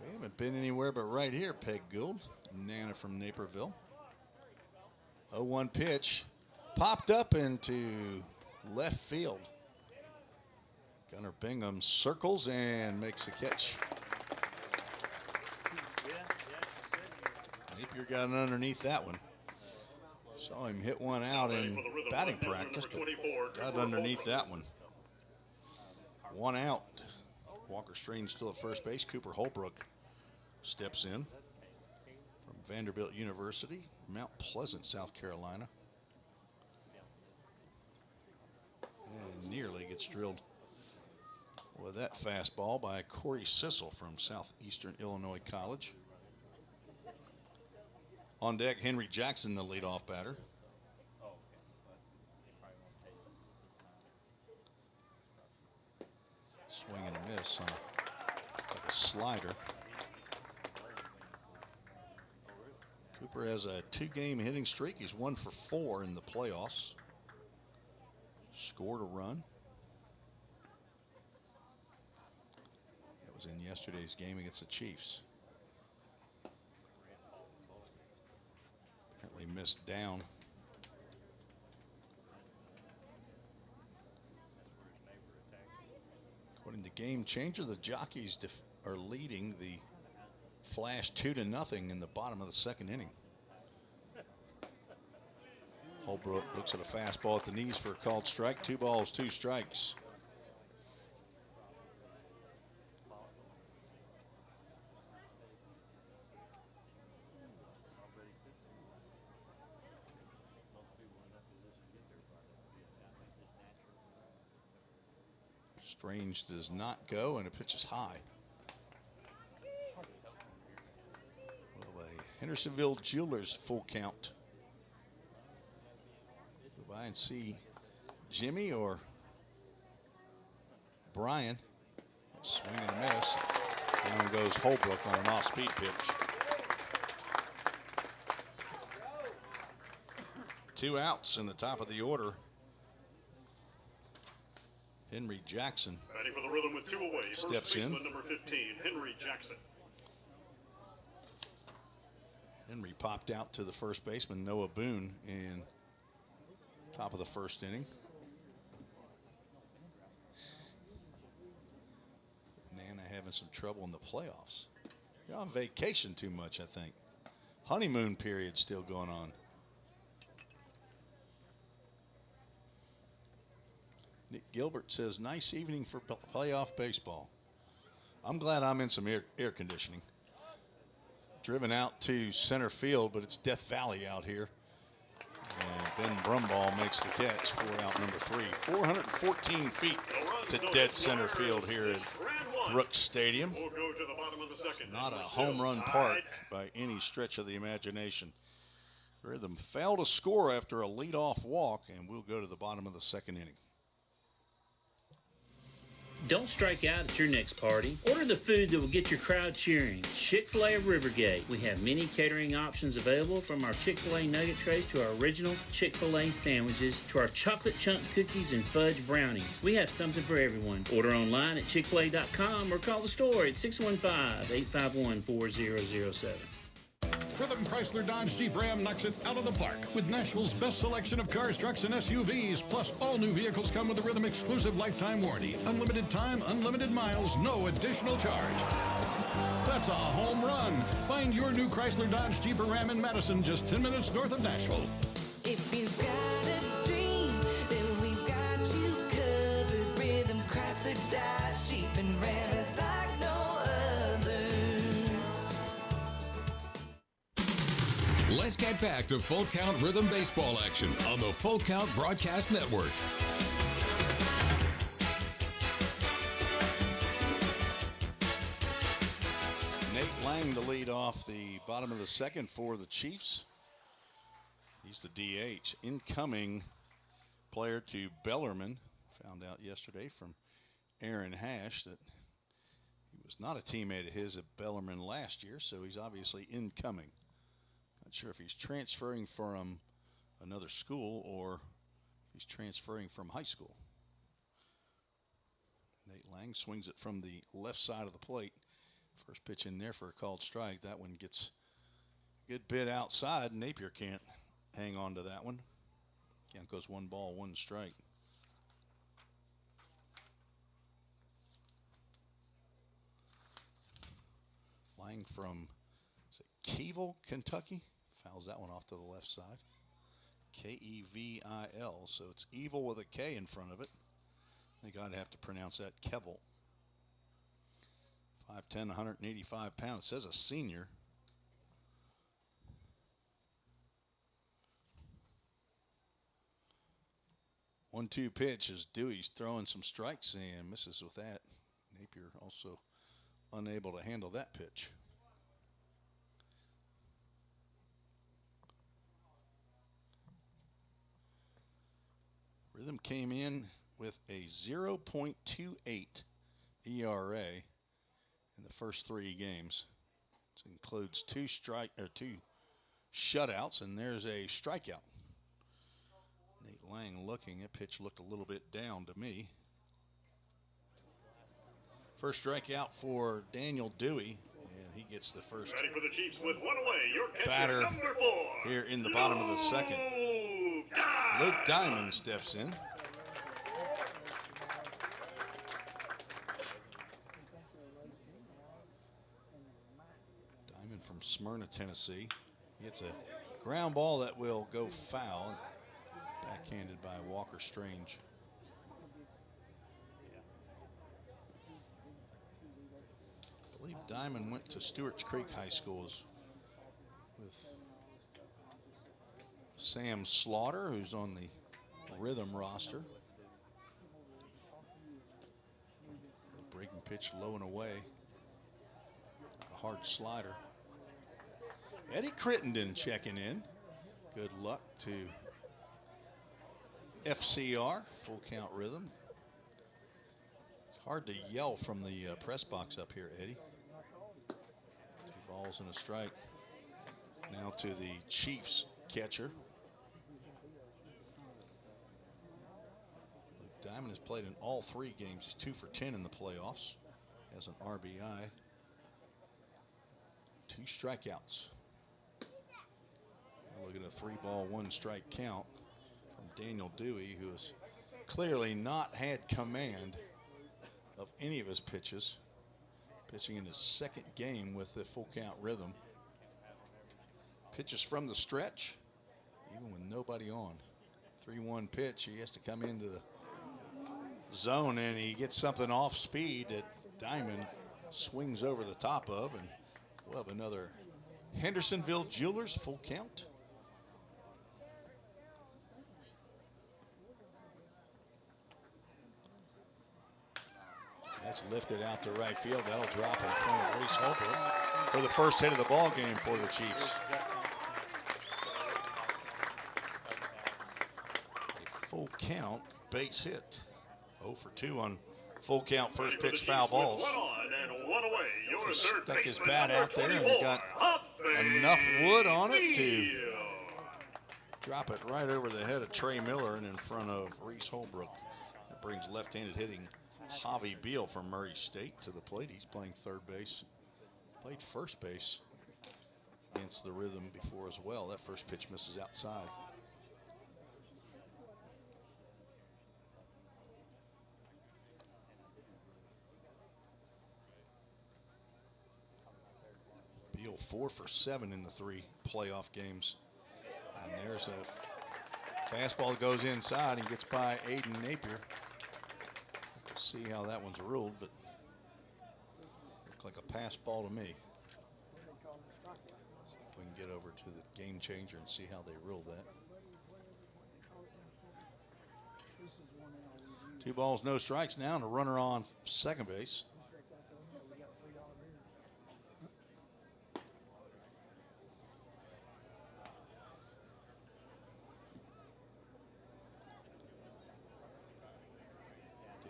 We haven't been anywhere but right here, Peg Gould. Nana from Naperville. 0-1 pitch. Popped up into left field. Gunnar Bingham circles and makes a catch. Napier got it underneath that one. Saw him hit one out in batting practice, but got underneath that one. 1 out. Walker Strange still at first base. Cooper Holbrook steps in from Vanderbilt University, Mount Pleasant, South Carolina. And nearly gets drilled with that fastball by Corey Sissel from Southeastern Illinois College. On deck, Henry Jackson, the leadoff batter. Swing and a miss on a slider. Cooper has a 2-game hitting streak. He's 1 for 4 in the playoffs. Scored a run. It was was in yesterday's game against the Chiefs. Apparently missed down. According to Game Changer, the Jockeys are leading the Flash 2-0 in the bottom of the second inning. Holbrook looks at a fastball at the knees for a called strike. 2 balls, 2 strikes. Strange does not go, and it pitches high. Well, a Hendersonville Jewelers full count. Go by and see Jimmy or Brian. Swing and a miss. Down goes Holbrook on an off-speed pitch. 2 outs in the top of the order. Henry Jackson batting for the Rhythm with 2 away. Steps First baseman in. number 15, Henry Jackson. Henry popped out to the first baseman, Noah Boone, in top of the first inning. Nana having some trouble in the playoffs. You're on vacation too much, I think. Honeymoon period still going on. Nick Gilbert says, nice evening for playoff baseball. I'm glad I'm in some air conditioning. Driven out to center field, but it's Death Valley out here. And Ben Brumball makes the catch for out number 3. 414 feet to dead center field here at Brooks Stadium. We'll go to the bottom of the second. Not a home run park by any stretch of the imagination. Rhythm failed to score after a leadoff walk, and we'll go to the bottom of the second inning. Don't strike out at your next party. Order the food that will get your crowd cheering. Chick-fil-A of Rivergate. We have many catering options available, from our Chick-fil-A nugget trays to our original Chick-fil-A sandwiches to our chocolate chunk cookies and fudge brownies. We have something for everyone. Order online at chickfil-a.com or call the store at 615-851-4007. Rhythm Chrysler Dodge Jeep Ram knocks it out of the park with Nashville's best selection of cars, trucks, and SUVs. Plus, all new vehicles come with a Rhythm exclusive lifetime warranty. Unlimited time, unlimited miles, no additional charge. That's a home run. Find your new Chrysler Dodge Jeep or Ram in Madison, just 10 minutes north of Nashville. If you've got a dream, then we've got you covered. Rhythm, Chrysler, Dodge, Jeep, and Ram is like no other. Let's get back to Full Count Rhythm baseball action on the Full Count Broadcast Network. Nate Lang to lead off the bottom of the second for the Chiefs. He's the DH. Incoming player to Bellarmine. Found out yesterday from Aaron Hash that he was not a teammate of his at Bellarmine last year, so he's obviously incoming. Not sure if he's transferring from another school or if he's transferring from high school. Nate Lang swings it from the left side of the plate. First pitch in there for a called strike. That one gets a good bit outside. Napier can't hang on to that one. Count goes 1 ball, 1 strike. Lang from Keville, Kentucky. Fouls that one off to the left side. K-E-V-I-L. So it's evil with a K in front of it. I think I'd have to pronounce that Keville. 5'10", 185 pounds. It says a senior. One-two pitch as Dewey's throwing some strikes and misses with that. Napier also unable to handle that pitch. Rhythm came in with a 0.28 ERA in the first 3 games. This includes 2 shutouts, and there's a strikeout. Nate Lang looking. That pitch looked a little bit down to me. First strikeout for Daniel Dewey, and he gets the first Ready for the Chiefs with one away. Your catcher, batter number 4. here in the bottom of the second. Luke Diamond steps in. Diamond from Smyrna, Tennessee. He gets a ground ball that will go foul, backhanded by Walker Strange. I believe Diamond went to Stewart's Creek High Schools with Sam Slaughter, who's on the Rhythm roster. The breaking pitch low and away. A hard slider. Eddie Crittenden checking in. Good luck to FCR, Full Count Rhythm. It's hard to yell from the press box up here, Eddie. 2 balls and a strike. Now to the Chiefs catcher. Luke Diamond has played in all 3 games. He's 2 for 10 in the playoffs. Has an RBI. 2 strikeouts. Now look at a 3-ball, 1-strike count from Daniel Dewey, who has clearly not had command of any of his pitches. Pitching in his 2nd game with the Full Count Rhythm. Pitches from the stretch, even with nobody on. 3-1 pitch. He has to come into the zone, and he gets something off speed that Diamond swings over the top of, and we'll have another Hendersonville Jewelers full count. That's lifted out to right field. That'll drop in front of Reese Holbrook for the first hit of the ball game for the Chiefs. A full count base hit. 0 for 2 on full count first pitch foul balls. One on and one away. Your Just third stuck his baseman, bat number out there and 24, got Humphrey enough wood on it to Beal. drop it right over the head of Trey Miller and in front of Reese Holbrook. That brings left-handed hitting Javi Beal from Murray State to the plate. He's playing third base. Played first base against the Rhythm before as well. That first pitch misses outside. Beal 4 for 7 in the 3 playoff games. And there's a fastball that goes inside and gets by Aiden Napier. We'll see how that one's ruled, but looked like a pass ball to me. See if we can get over to the game changer and see how they ruled that. 2 balls, no strikes now, and a runner on second base.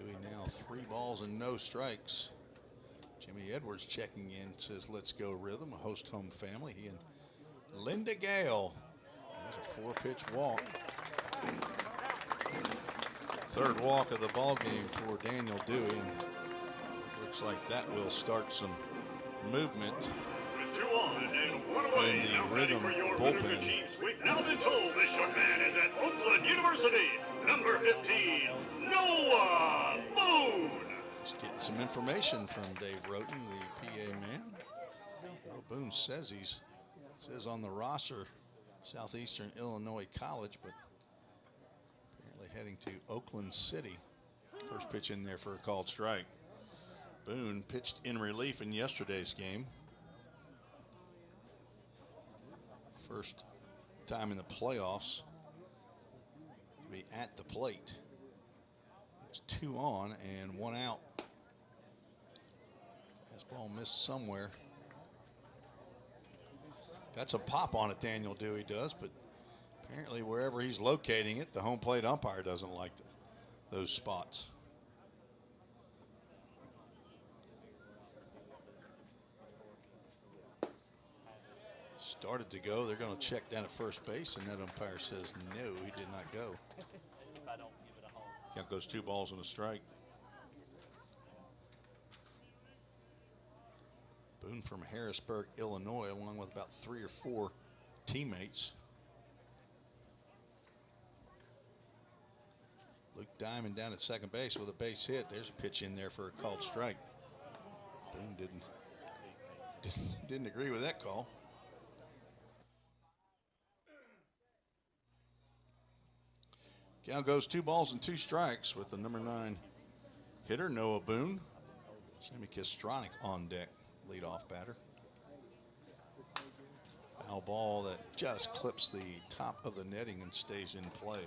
Dewey now 3 balls and no strikes. Jimmy Edwards checking in, says let's go Rhythm, a host home family. He and Linda Gale. There's a 4-pitch walk. 3rd walk of the ball game for Daniel Dewey. And looks like that will start some movement With 2 on and 1 away. in the Now ready Rhythm for your Paducah bullpen. Chiefs. We've now been told this young man is at Oakland University. Number 15, Noah Boone. Just getting some information from Dave Roten, the PA man. Well, Boone says says on the roster, Southeastern Illinois College, but apparently heading to Oakland City. First pitch in there for a called strike. Boone pitched in relief in yesterday's game. First time in the playoffs to be at the plate. It's 2 on and 1 out. Ball missed somewhere. Got some pop on it, Daniel Dewey does, but apparently wherever he's locating it, the home plate umpire doesn't like those spots. Started to go. They're going to check down at first base, and that umpire says no, he did not go. Count goes 2 balls and a strike. Boone from Harrisburg, Illinois, along with about 3 or 4 teammates. Luke Diamond down at second base with a base hit. There's a pitch in there for a called strike. Boone didn't agree with that call. Count goes 2 balls and 2 strikes with the number 9 hitter, Noah Boone. Sammy Kistronic on deck, leadoff batter. Foul ball that just clips the top of the netting and stays in play.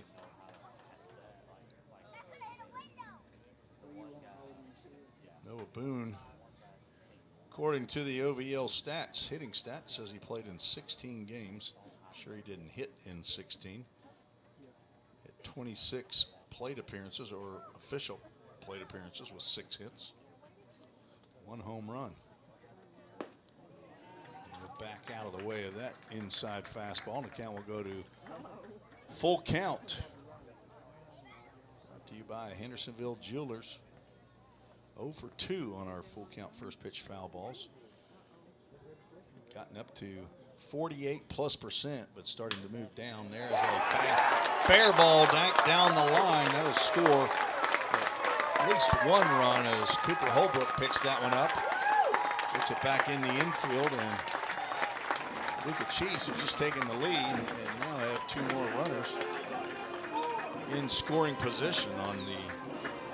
Noah Boone, according to the OVL stats, hitting stats, says he played in 16 games. I'm sure he didn't hit in 16. Hit 26 plate appearances, or official plate appearances, with 6 hits. 1 home run. We'll back out of the way of that inside fastball, and the count will go to full count. Brought to you by Hendersonville Jewelers. 0 for 2 on our full count first pitch foul balls. Gotten up to 48+%, but starting to move down. There's a fair ball down the line. That'll score at least 1 run as Cooper Holbrook picks that one up. Gets it back in the infield, and Paducah Chiefs have just taken the lead and now have 2 more runners in scoring position on the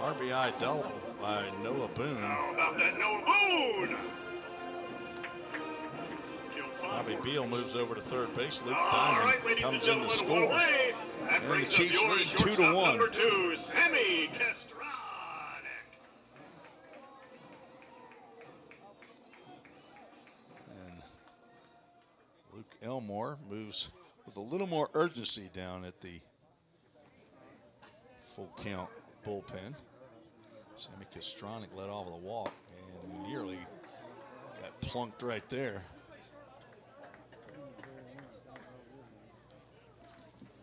RBI double by Noah Boone. How about that Noah Boone? Bobby Beal moves over to third base. Luke All Diamond right, ladies and comes in to gentlemen, score. one away. That And the brings up Chiefs your lead shortstop 2-1. number 2, Sammy Kistronic. And Luke Elmore moves with a little more urgency down at the full count bullpen. Sammy Kistronic led off with a walk and nearly got plunked right there.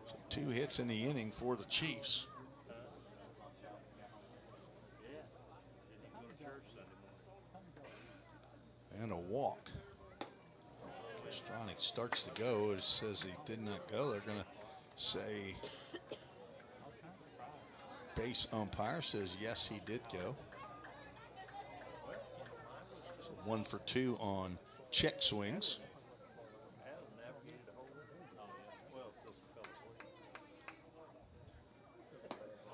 So 2 hits in the inning for the Chiefs. And a walk. Kistronic starts to go. It says he did not go. They're going to say base umpire says yes, he did go. So 1 for 2 on check swings.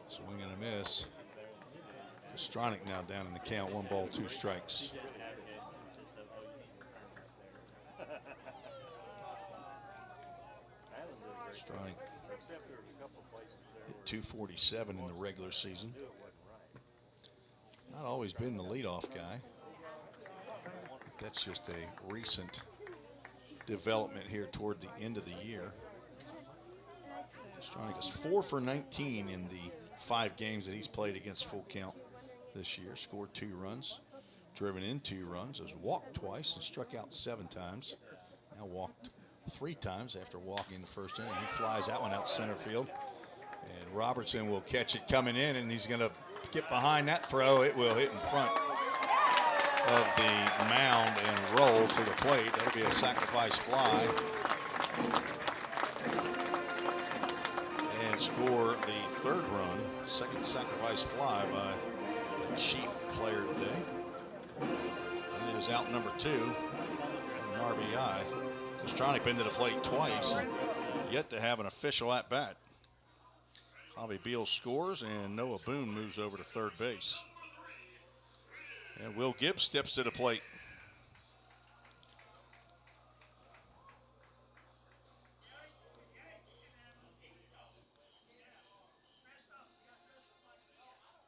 Swing and a miss. Kistronic now down in the count. 1 ball, 2 strikes. Kistronic hit 247 in the regular season. Not always been the leadoff guy. That's just a recent development here toward the end of the year. Kistronic is 4 for 19 in the 5 games that he's played against full count this year. Scored 2 runs, driven in 2 runs, has walked twice and struck out 7 times. Now walked 3 times after walking the first inning. He flies that one out center field. And Robertson will catch it coming in, and he's going to get behind that throw. It will hit in front of the mound and roll to the plate. That'll be a sacrifice fly. And score the 3rd run. 2nd sacrifice fly by the Chief player today. And it is out number 2, an RBI. Kistronic been to the plate twice and yet to have an official at bat. Javi Beal scores and Noah Boone moves over to third base. And Will Gibbs steps to the plate.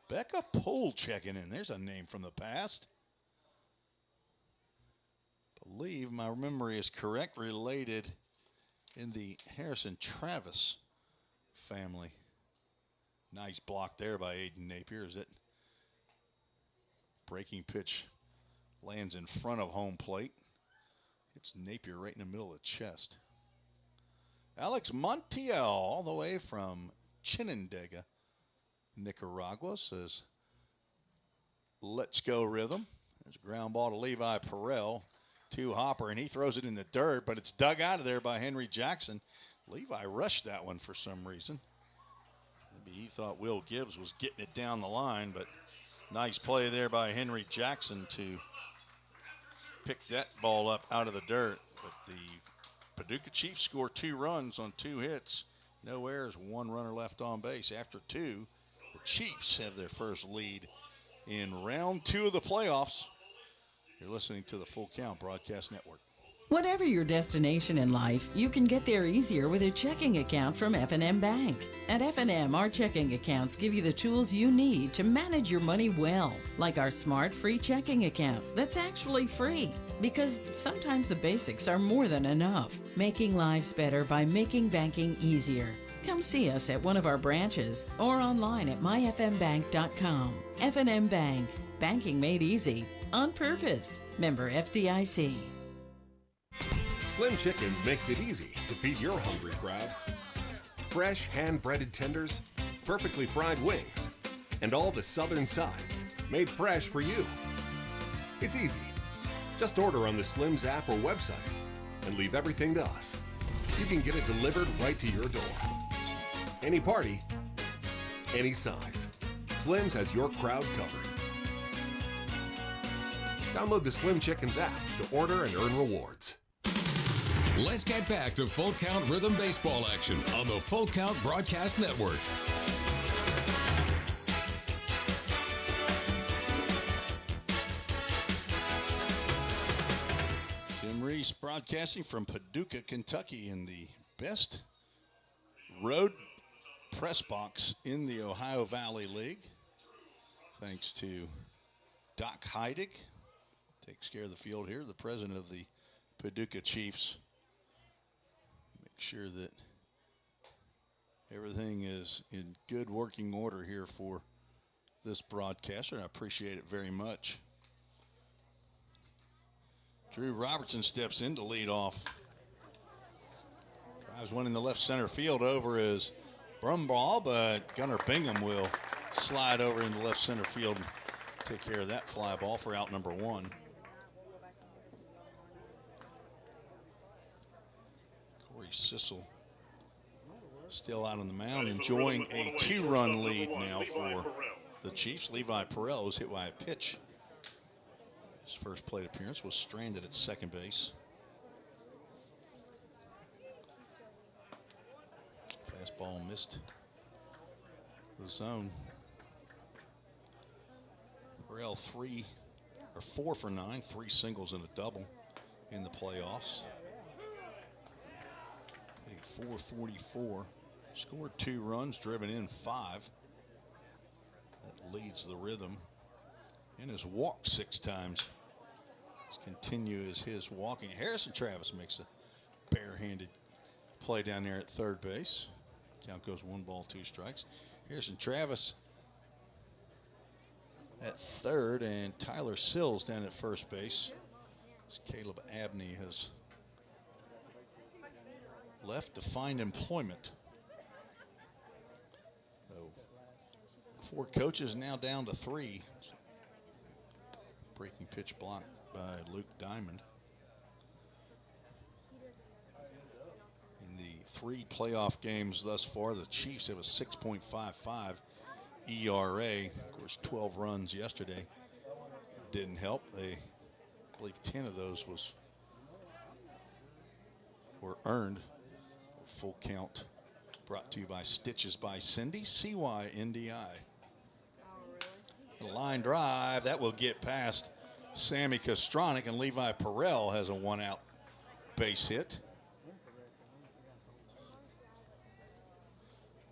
Becca Poole checking in. There's a name from the past. Believe my memory is correct, related in the Harrison Travis family. Nice block there by Aiden Napier as it breaking pitch lands in front of home plate. Hits Napier right in the middle of the chest. Alex Montiel, all the way from Chinandega, Nicaragua, says, "Let's go, Rhythm." There's a ground ball to Levi Perel. to Hopper, and he throws it in the dirt, but it's dug out of there by Henry Jackson. Levi rushed that one for some reason. Maybe he thought Will Gibbs was getting it down the line, but nice play there by Henry Jackson to pick that ball up out of the dirt. But the Paducah Chiefs score 2 runs on 2 hits. No errors, 1 runner left on base. After 2, the Chiefs have their first lead in round 2 of the playoffs. You're listening to the Full Count Broadcast Network. Whatever your destination in life, you can get there easier with a checking account from F&M Bank. At F&M, our checking accounts give you the tools you need to manage your money well, like our smart free checking account that's actually free, because sometimes the basics are more than enough. Making lives better by making banking easier. Come see us at one of our branches or online at myfmbank.com. F&M Bank. Banking made easy. On purpose. Member FDIC. Slim Chickens makes it easy to feed your hungry crowd. Fresh hand-breaded tenders, perfectly fried wings, and all the southern sides made fresh for you. It's easy. Just order on the Slim's app or website and leave everything to us. You can get it delivered right to your door. Any party, any size. Slim's has your crowd covered. Download the Slim Chickens app to order and earn rewards. Let's get back to Full Count Rhythm Baseball action on the Full Count Broadcast Network. Tim Reese broadcasting from Paducah, Kentucky, in the best road press box in the Ohio Valley League. Thanks to Doc Heidig, takes care of the field here, the president of the Paducah Chiefs. Make sure that everything is in good working order here for this broadcaster, and I appreciate it very much. Drew Robertson steps in to lead off. Drives one in the left center field over his Brumball, but Gunnar Bingham will slide over into left center field and take care of that fly ball for out number 1. Corey Sissel still out on the mound, enjoying a 2-run lead now for the Chiefs. Levi Perrell was hit by a pitch. His first plate appearance was stranded at second base. Fastball missed the zone. Perrell 4 for 9, 3 singles and a double in the playoffs. Hitting .444, scored 2 runs, driven in 5. That leads the Rhythm, and has walked 6 times. Let's continue as his walking. Harrison Travis makes a barehanded play down there at third base. Count goes 1 ball, 2 strikes. Harrison Travis at third, and Tyler Sills down at first base. As Caleb Abney has left to find employment. So 4 coaches now down to 3. Breaking pitch blocked by Luke Diamond. In the 3 playoff games thus far, the Chiefs have a 6.55 ERA. Of course, 12 runs yesterday didn't help. I believe 10 of those were earned. Full Count brought to you by Stitches by Cindy, CYNDI. A line drive that will get past Sammy Kostronic, and Levi Perrell has a 1-out base hit.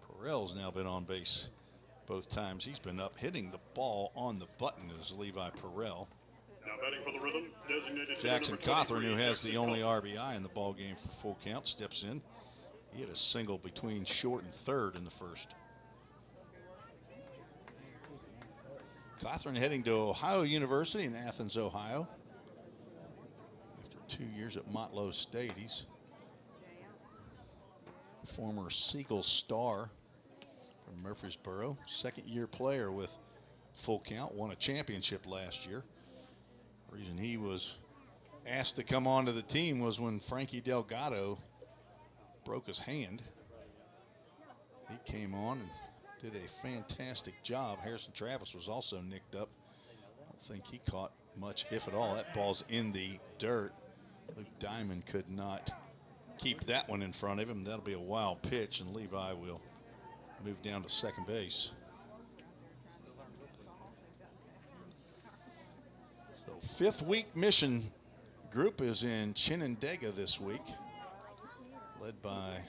Perrell's now been on base both times he's been up, hitting the ball on the button is Levi Perrell. Now batting for the Rhythm, designated Jackson Cawthorn, who has the only RBI in the ball game for Full Count, steps in. He had a single between short and third in the first. Cawthorn heading to Ohio University in Athens, Ohio. After 2 years at Motlow State, he's a former Siegel star from Murfreesboro. Second-year player with Full Count, won a championship last year. The reason he was asked to come onto the team was when Frankie Delgado broke his hand. He came on and did a fantastic job. Harrison Travis was also nicked up. I don't think he caught much, if at all. That ball's in the dirt. Luke Diamond could not keep that one in front of him. That'll be a wild pitch, and Levi will move down to second base. So fifth week mission group is in Chinandega this week, led by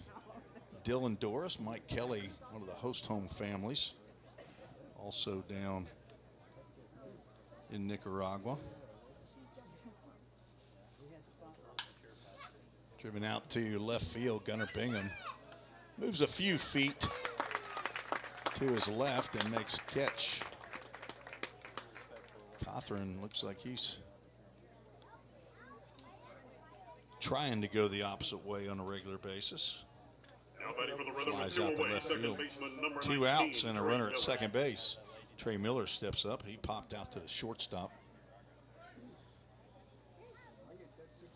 Dylan Doris, Mike Kelly, one of the host home families, also down in Nicaragua. Driven out to left field, Gunnar Bingham moves a few feet to his left and makes a catch. Cothran looks like he's trying to go the opposite way on a regular basis. Flies out to left field. 2 outs and a runner at second base. Trey Miller steps up. He popped out to the shortstop.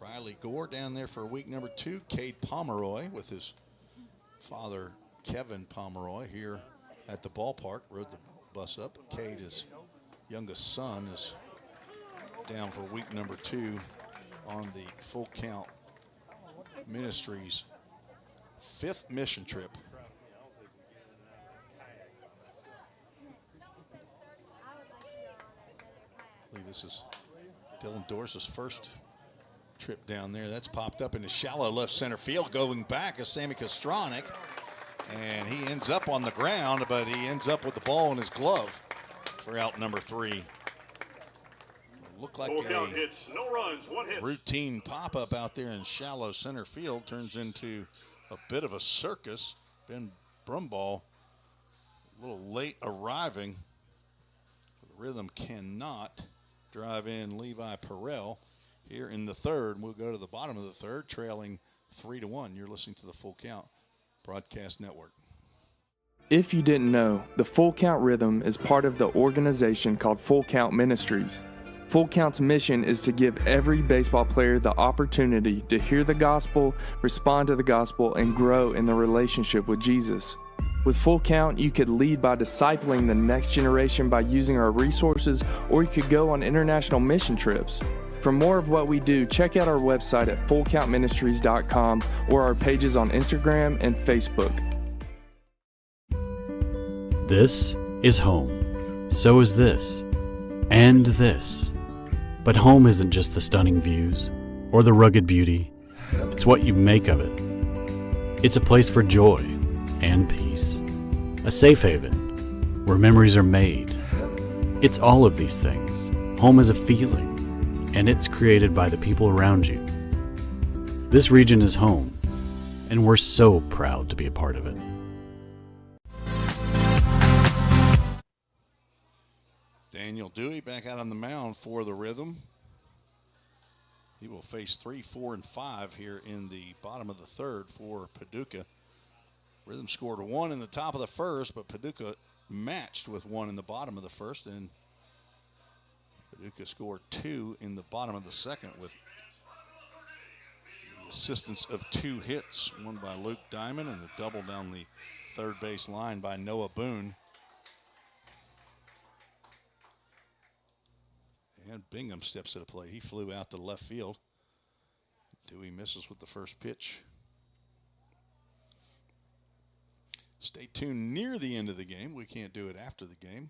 Riley Gore down there for week number 2. Cade Pomeroy with his father, Kevin Pomeroy, here at the ballpark. Rode the bus up. Cade, his youngest son, is down for week number 2 on the Full Count Ministries 5th mission trip. I believe this is Dylan Dors's first trip down there. That's popped up into shallow left center field. Going back is Sammy Kostronic, and he ends up on the ground, but he ends up with the ball in his glove for out number 3. Looked like a hits, no runs, 1 hit. Routine pop-up out there in shallow center field turns into a bit of a circus. Ben Brumball a little late arriving. The Rhythm cannot drive in Levi Perrell here in the third. We'll go to the bottom of the third, trailing 3-1. You're listening to the Full Count Broadcast Network. If you didn't know, the Full Count Rhythm is part of the organization called Full Count Ministries. Full Count's mission is to give every baseball player the opportunity to hear the gospel, respond to the gospel, and grow in the relationship with Jesus. With Full Count, you could lead by discipling the next generation by using our resources, or you could go on international mission trips. For more of what we do, check out our website at fullcountministries.com or our pages on Instagram and Facebook. This is home. So is this. And this. But home isn't just the stunning views or the rugged beauty. It's what you make of it. It's a place for joy and peace. A safe haven where memories are made. It's all of these things. Home is a feeling, and it's created by the people around you. This region is home, and we're so proud to be a part of it. Daniel Dewey back out on the mound for the Rhythm. He will face 3, 4, and 5 here in the bottom of the third for Paducah. Rhythm scored 1 in the top of the first, but Paducah matched with 1 in the bottom of the first, and Paducah scored 2 in the bottom of the second with the assistance of 2 hits, one by Luke Diamond and a double down the third base line by Noah Boone. And Bingham steps to the plate. He flew out to left field. Dewey misses with the first pitch. Stay tuned near the end of the game. We can't do it after the game,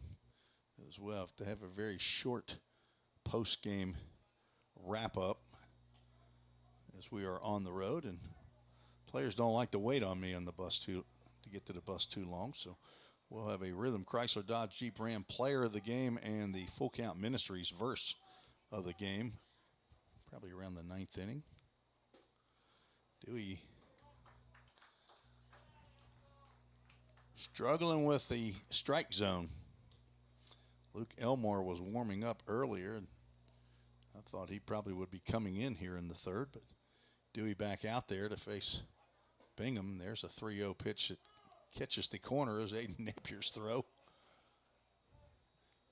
as we'll have to have a very short post-game wrap-up as we are on the road, and players don't like to wait on me on the bus to get to the bus too long, so we'll have a Rhythm Chrysler Dodge Jeep Ram player of the game and the Full Count Ministries verse of the game, probably around the 9th inning. Dewey struggling with the strike zone. Luke Elmore was warming up earlier, and I thought he probably would be coming in here in the third, but Dewey back out there to face Bingham. There's a 3-0 pitch that catches the corner as Aiden Napier's throw.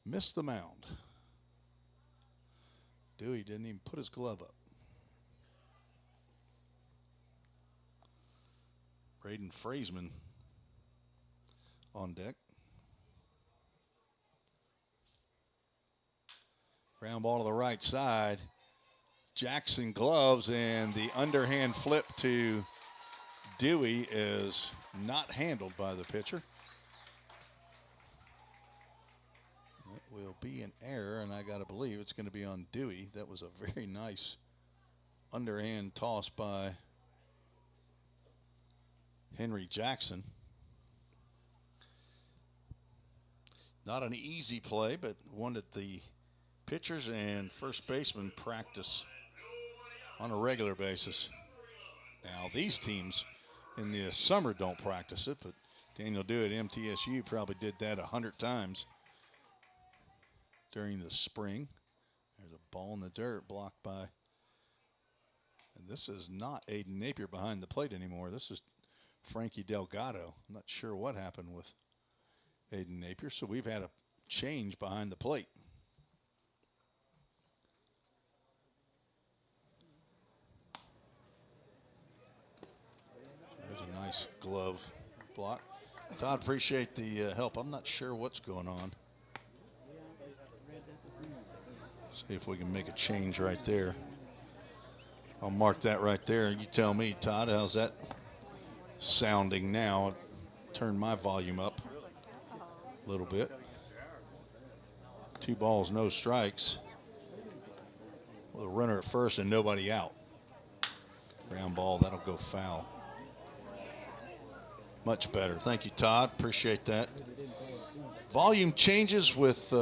Missed the mound. Dewey didn't even put his glove up. Braden Fraseman on deck. Ground ball to the right side. Jackson gloves, and the underhand flip to Dewey is not handled by the pitcher. That will be an error, and I got to believe it's going to be on Dewey. That was a very nice underhand toss by Henry Jackson. Not an easy play, but one that the pitchers and first baseman practice on a regular basis. Now, these teams in the summer don't practice it, but Daniel Dewey at MTSU probably did that 100 times during the spring. There's a ball in the dirt blocked by, and this is not Aiden Napier behind the plate anymore. This is Frankie Delgado. I'm not sure what happened with Aiden Napier, so we've had a change behind the plate. There's a nice glove block. Todd, appreciate the help. I'm not sure what's going on. See if we can make a change right there. I'll mark that right there. You tell me, Todd, how's that sounding now? I'll turn my volume up a little bit. 2 balls, no strikes. With a runner at first and nobody out. Ground ball, that'll go foul. Much better. Thank you, Todd. Appreciate that. Volume changes with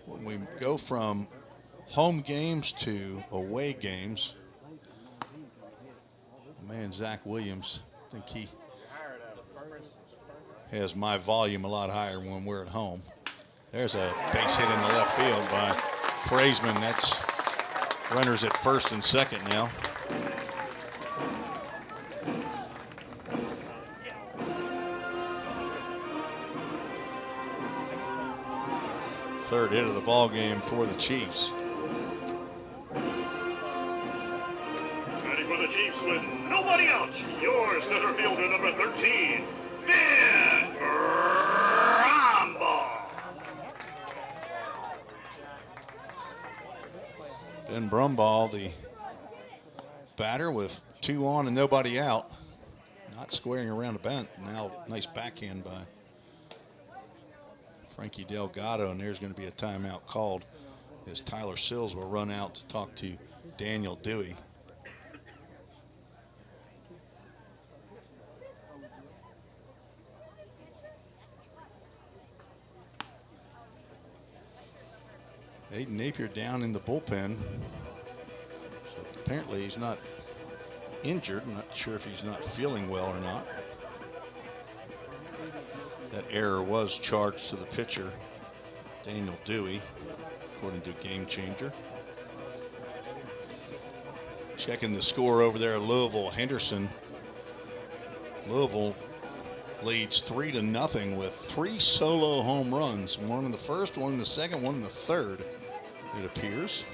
when we go from home games to away games. Man, Zach Williams, I think he has my volume a lot higher when we're at home. There's a base hit in the left field by Fraseman. That's runners at first and second now. Third hit of the ball game for the Chiefs. Ready for the Chiefs with nobody out. Your center fielder, number 13, Ben Brumbaugh. Ben Brumbaugh, the batter, with 2 on and nobody out. Not squaring around the bent. Now, nice backhand by Frankie Delgado, and there's going to be a timeout called as Tyler Sills will run out to talk to Daniel Dewey. Aiden Napier down in the bullpen. So apparently he's not injured. I'm not sure if he's not feeling well or not. That error was charged to the pitcher, Daniel Dewey, according to Game Changer. Checking the score over there at Louisville, Henderson. Louisville leads 3-0 with 3 solo home runs. One in the first, one in the second, one in the third, it appears.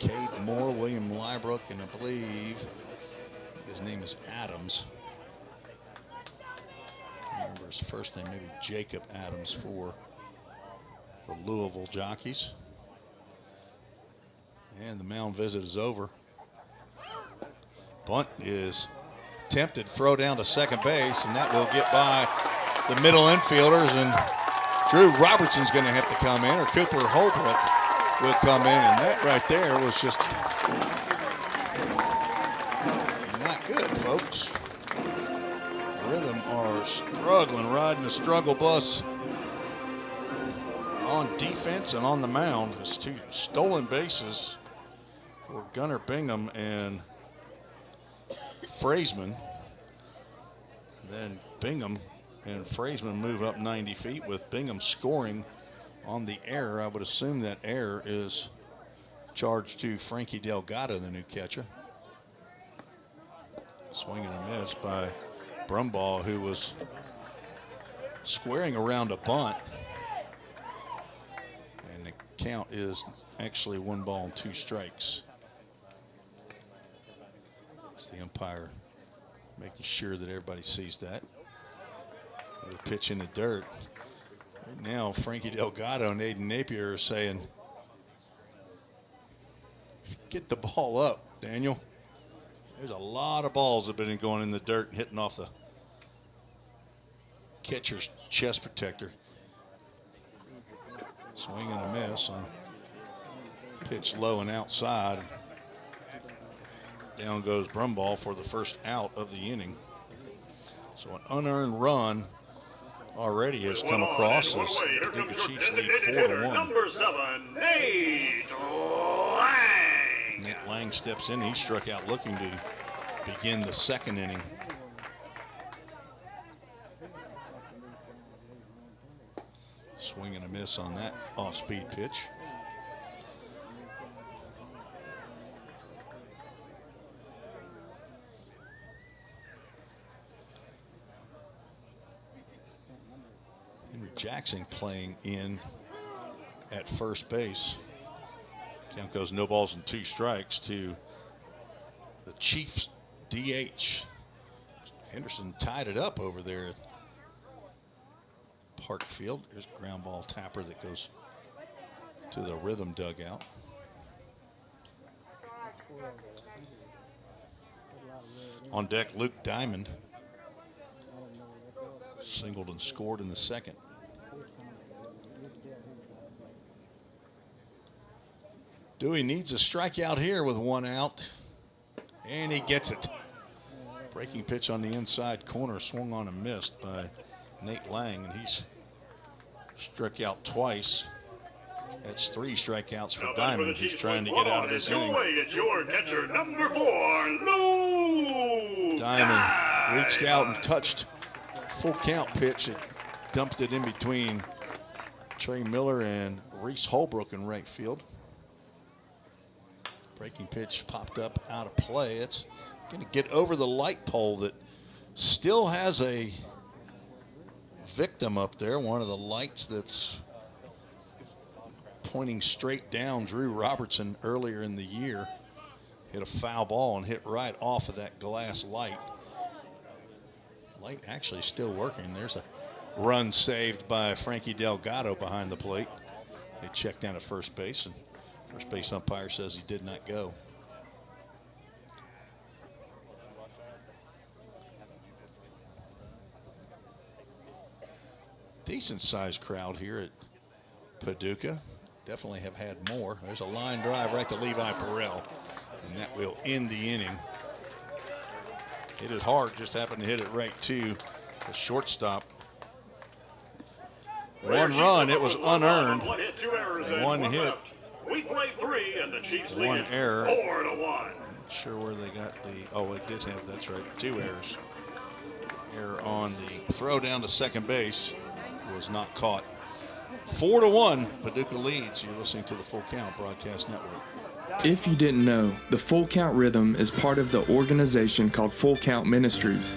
Cade Moore, William Lybrook, and I believe his name is Adams. I remember his first name, maybe Jacob Adams, for the Louisville Jockeys. And the mound visit is over. Bunt is attempted, throw down to second base, and that will get by the middle infielders, and Drew Robertson's going to have to come in, or Cooper Holbrook will come in, and that right there was just not good, folks. Rhythm are struggling, riding the struggle bus on defense and on the mound. It's 2 stolen bases for Gunnar Bingham and Fraseman. Then Bingham and Fraseman move up 90 feet with Bingham scoring on the error. I would assume that error is charged to Frankie Delgado, the new catcher. Swing and a miss by Brumbaugh, who was squaring around a bunt. And the count is actually 1 ball and 2 strikes. As the umpire making sure that everybody sees that. The pitch in the dirt. Right now, Frankie Delgado and Aiden Napier are saying, get the ball up, Daniel. There's a lot of balls that have been going in the dirt and hitting off the catcher's chest protector. Swing and a miss on pitch low and outside. Down goes Brumball for the first out of the inning. So an unearned run already has come across as the Chiefs lead 4-1. Number 7, Nate Lang. Nate Lang steps in. He struck out looking to begin the second inning. Swing and a miss on that off-speed pitch. Henry Jackson playing in at first base. Count goes no balls and 2 strikes to the Chiefs DH. Henderson tied it up over there at Park Field. There's a ground ball tapper that goes to the rhythm dugout. On deck, Luke Diamond singled and scored in the second. Dewey needs a strikeout here with 1 out, and he gets it. Breaking pitch on the inside corner, swung on and missed by Nate Lang, and he's struck out twice. That's 3 strikeouts for Diamond. He's trying to get out of this inning. It's your catcher, number 4, Lou. Diamond reached out and touched full count pitch. It dumped it in between Trey Miller and Reese Holbrook in right field. Breaking pitch popped up out of play. It's going to get over the light pole that still has a victim up there. One of the lights that's pointing straight down. Drew Robertson earlier in the year hit a foul ball and hit right off of that glass light. Light actually still working. There's a run saved by Frankie Delgado behind the plate. They checked down at first base, and first base umpire says he did not go. Decent sized crowd here at Paducah. Definitely have had more. There's a line drive right to Levi Perrell, and that will end the inning. Hit it hard, just happened to hit it right to the shortstop. 1 run, it was unearned. 1 hit, 2 errors, and 1 1 hit. left. We play 3, and the Chiefs lead 1 it error. 4-1. Not sure where they got the, oh, it did have, that's right, 2 errors. Error on the throw down to second base was not caught. 4-1, Paducah leads. You're listening to the Full Count Broadcast Network. If you didn't know, the Full Count Rhythm is part of the organization called Full Count Ministries.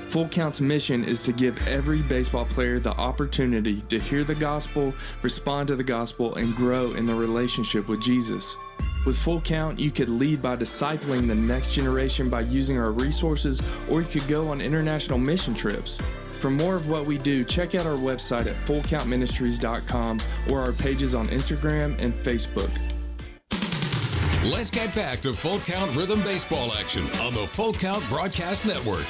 Full Count's mission is to give every baseball player the opportunity to hear the gospel, respond to the gospel, and grow in the relationship with Jesus. With Full Count, you could lead by discipling the next generation by using our resources, or you could go on international mission trips. For more of what we do, check out our website at fullcountministries.com or our pages on Instagram and Facebook. Let's get back to Full Count Rhythm Baseball action on the Full Count Broadcast Network.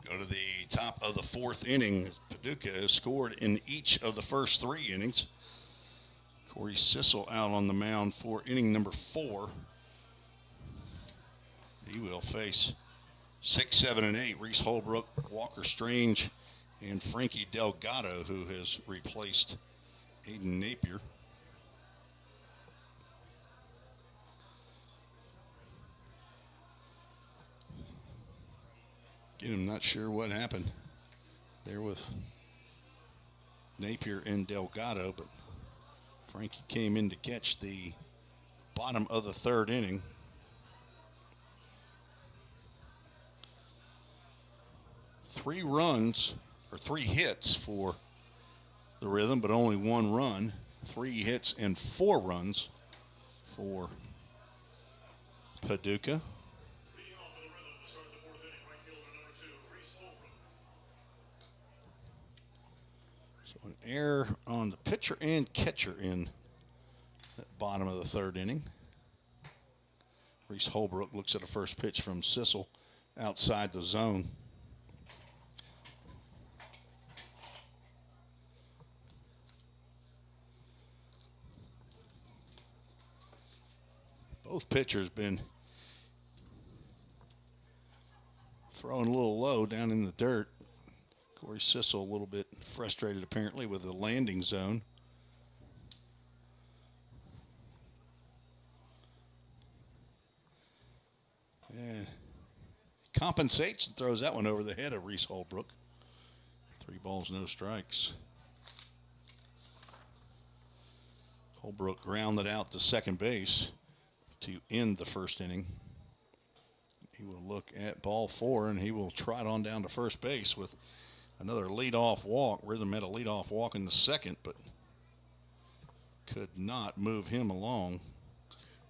Go to the top of the 4th inning. Paducah has scored in each of the first 3 innings. Corey Sissel out on the mound for inning number 4. He will face 6, 7, and 8. Reese Holbrook, Walker Strange, and Frankie Delgado, who has replaced Aiden Napier. Again, I'm not sure what happened there with Napier and Delgado, but Frankie came in to catch the bottom of the 3rd inning. Three runs, or 3 hits for the Rhythm, but only 1 run. 3 hits and 4 runs for Paducah. So an error on the pitcher and catcher in the bottom of the 3rd inning. Reese Holbrook looks at a first pitch from Sissel outside the zone. Both pitchers been throwing a little low down in the dirt. Corey Sissel a little bit frustrated apparently with the landing zone. And compensates and throws that one over the head of Reese Holbrook. 3 balls, no strikes. Holbrook grounded out to second base to end the 1st inning. He will look at ball 4, and he will trot on down to first base with another leadoff walk. Rhythm had a leadoff walk in the 2nd, but could not move him along.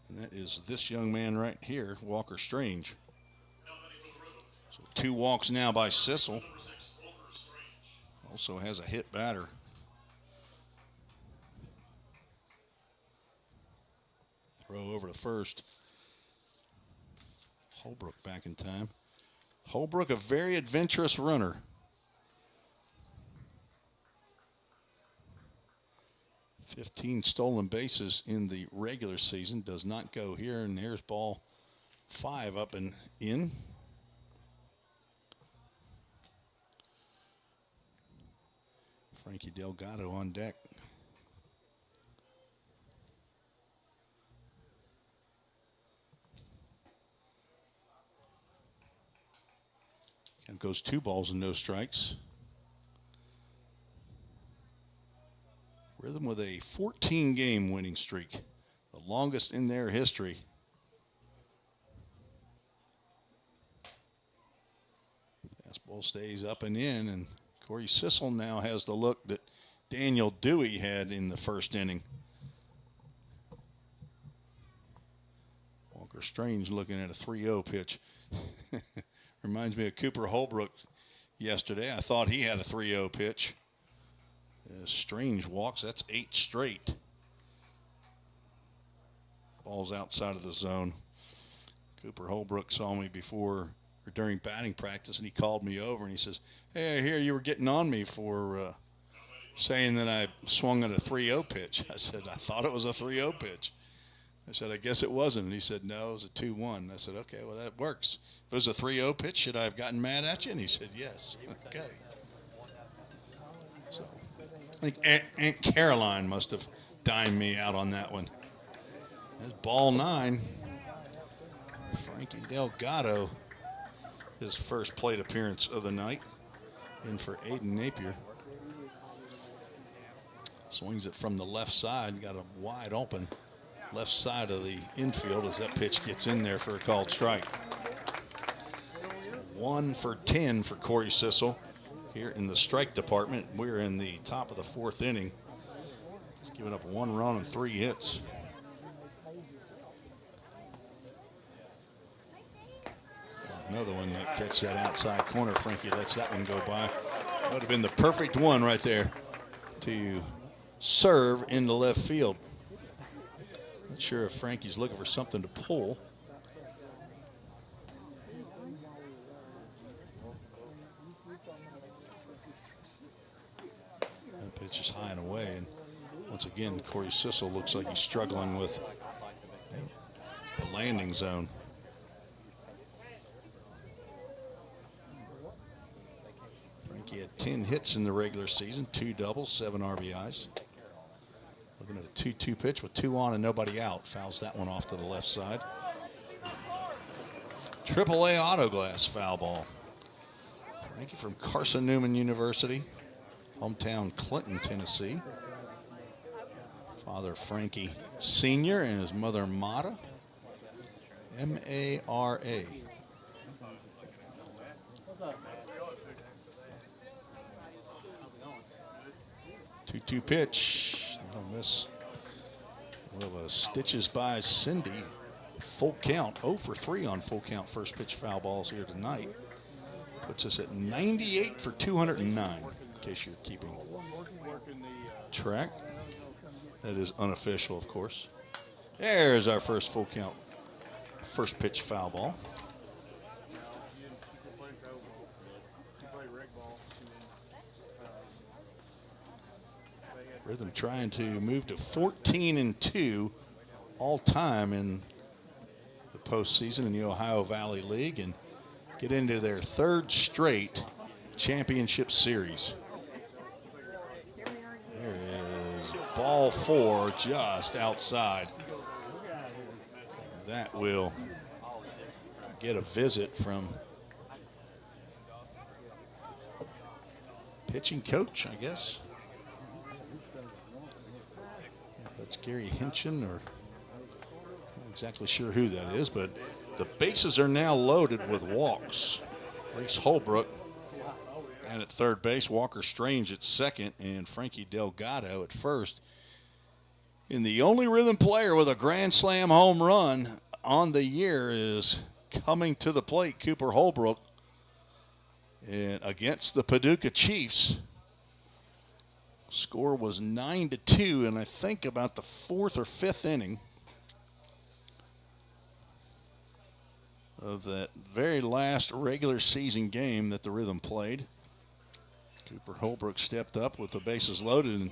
And that is this young man right here, Walker Strange. So 2 walks now by Sissel. Also has a hit batter. Throw over to first. Holbrook back in time. Holbrook, a very adventurous runner. "15 stolen bases in the regular season. Does not go here, and there's ball 5 up and in. Frankie Delgado on deck. And goes 2 balls and no strikes. Rhythm with a 14-game winning streak, the longest in their history. Fastball stays up and in, and Corey Sissel now has the look that Daniel Dewey had in the 1st inning. Walker Strange looking at a 3-0 pitch. Reminds me of Cooper Holbrook yesterday. I thought he had a 3-0 pitch. Strange walks. That's 8 straight. Ball's outside of the zone. Cooper Holbrook saw me before or during batting practice, and he called me over and he says, "Hey, I hear you were getting on me for saying that I swung at a 3-0 pitch." I said, "I thought it was a 3-0 pitch." I said, "I guess it wasn't." And he said, "No, it was a 2-1. I said, "Okay, well, that works. If it was a 3-0 pitch, should I have gotten mad at you?" And he said, "Yes." Okay. So I think Aunt Caroline must have dimed me out on that one. That's ball 9. Frankie Delgado, his first plate appearance of the night, in for Aiden Napier. Swings it from the left side, got a wide open left side of the infield as that pitch gets in there for a called strike. 1 for 10 for Corey Sissel here in the strike department. We're in the top of the 4th inning. He's given up 1 run and 3 hits. Another one that catches that outside corner. Frankie lets that one go by. That would have been the perfect one right there to serve into left field. Not sure if Frankie's looking for something to pull. That pitch is high and away, and once again, Corey Sissel looks like he's struggling with the landing zone. Frankie had 10 hits in the regular season, 2 doubles, 7 RBIs. Looking at a 2-2 pitch with 2 on and nobody out. Fouls that one off to the left side. AAA auto glass foul ball. Frankie from Carson Newman University, hometown Clinton, Tennessee. Father Frankie Sr. and his mother Mara, M-A-R-A. 2-2 pitch. That'll miss. Well, stitches by Cindy. Full count, 0 for 3 on full count first pitch foul balls here tonight. Puts us at 98 for 209, in case you're keeping track. That is unofficial, of course. There's our first full count first pitch foul ball. Rhythm trying to move to 14-2 all time in the postseason in the Ohio Valley League and get into their third straight championship series. There is ball 4 just outside. That will get a visit from pitching coach, I guess. That's Gary Hinchin, or not exactly sure who that is, but the bases are now loaded with walks. Reese Holbrook and at third base, Walker Strange at second, and Frankie Delgado at first. And the only Rhythm player with a grand slam home run on the year is coming to the plate, Cooper Holbrook, and against the Paducah Chiefs. Score was 9-2, and I think about the 4th or 5th inning of that very last regular season game that the Rhythm played. Cooper Holbrook stepped up with the bases loaded and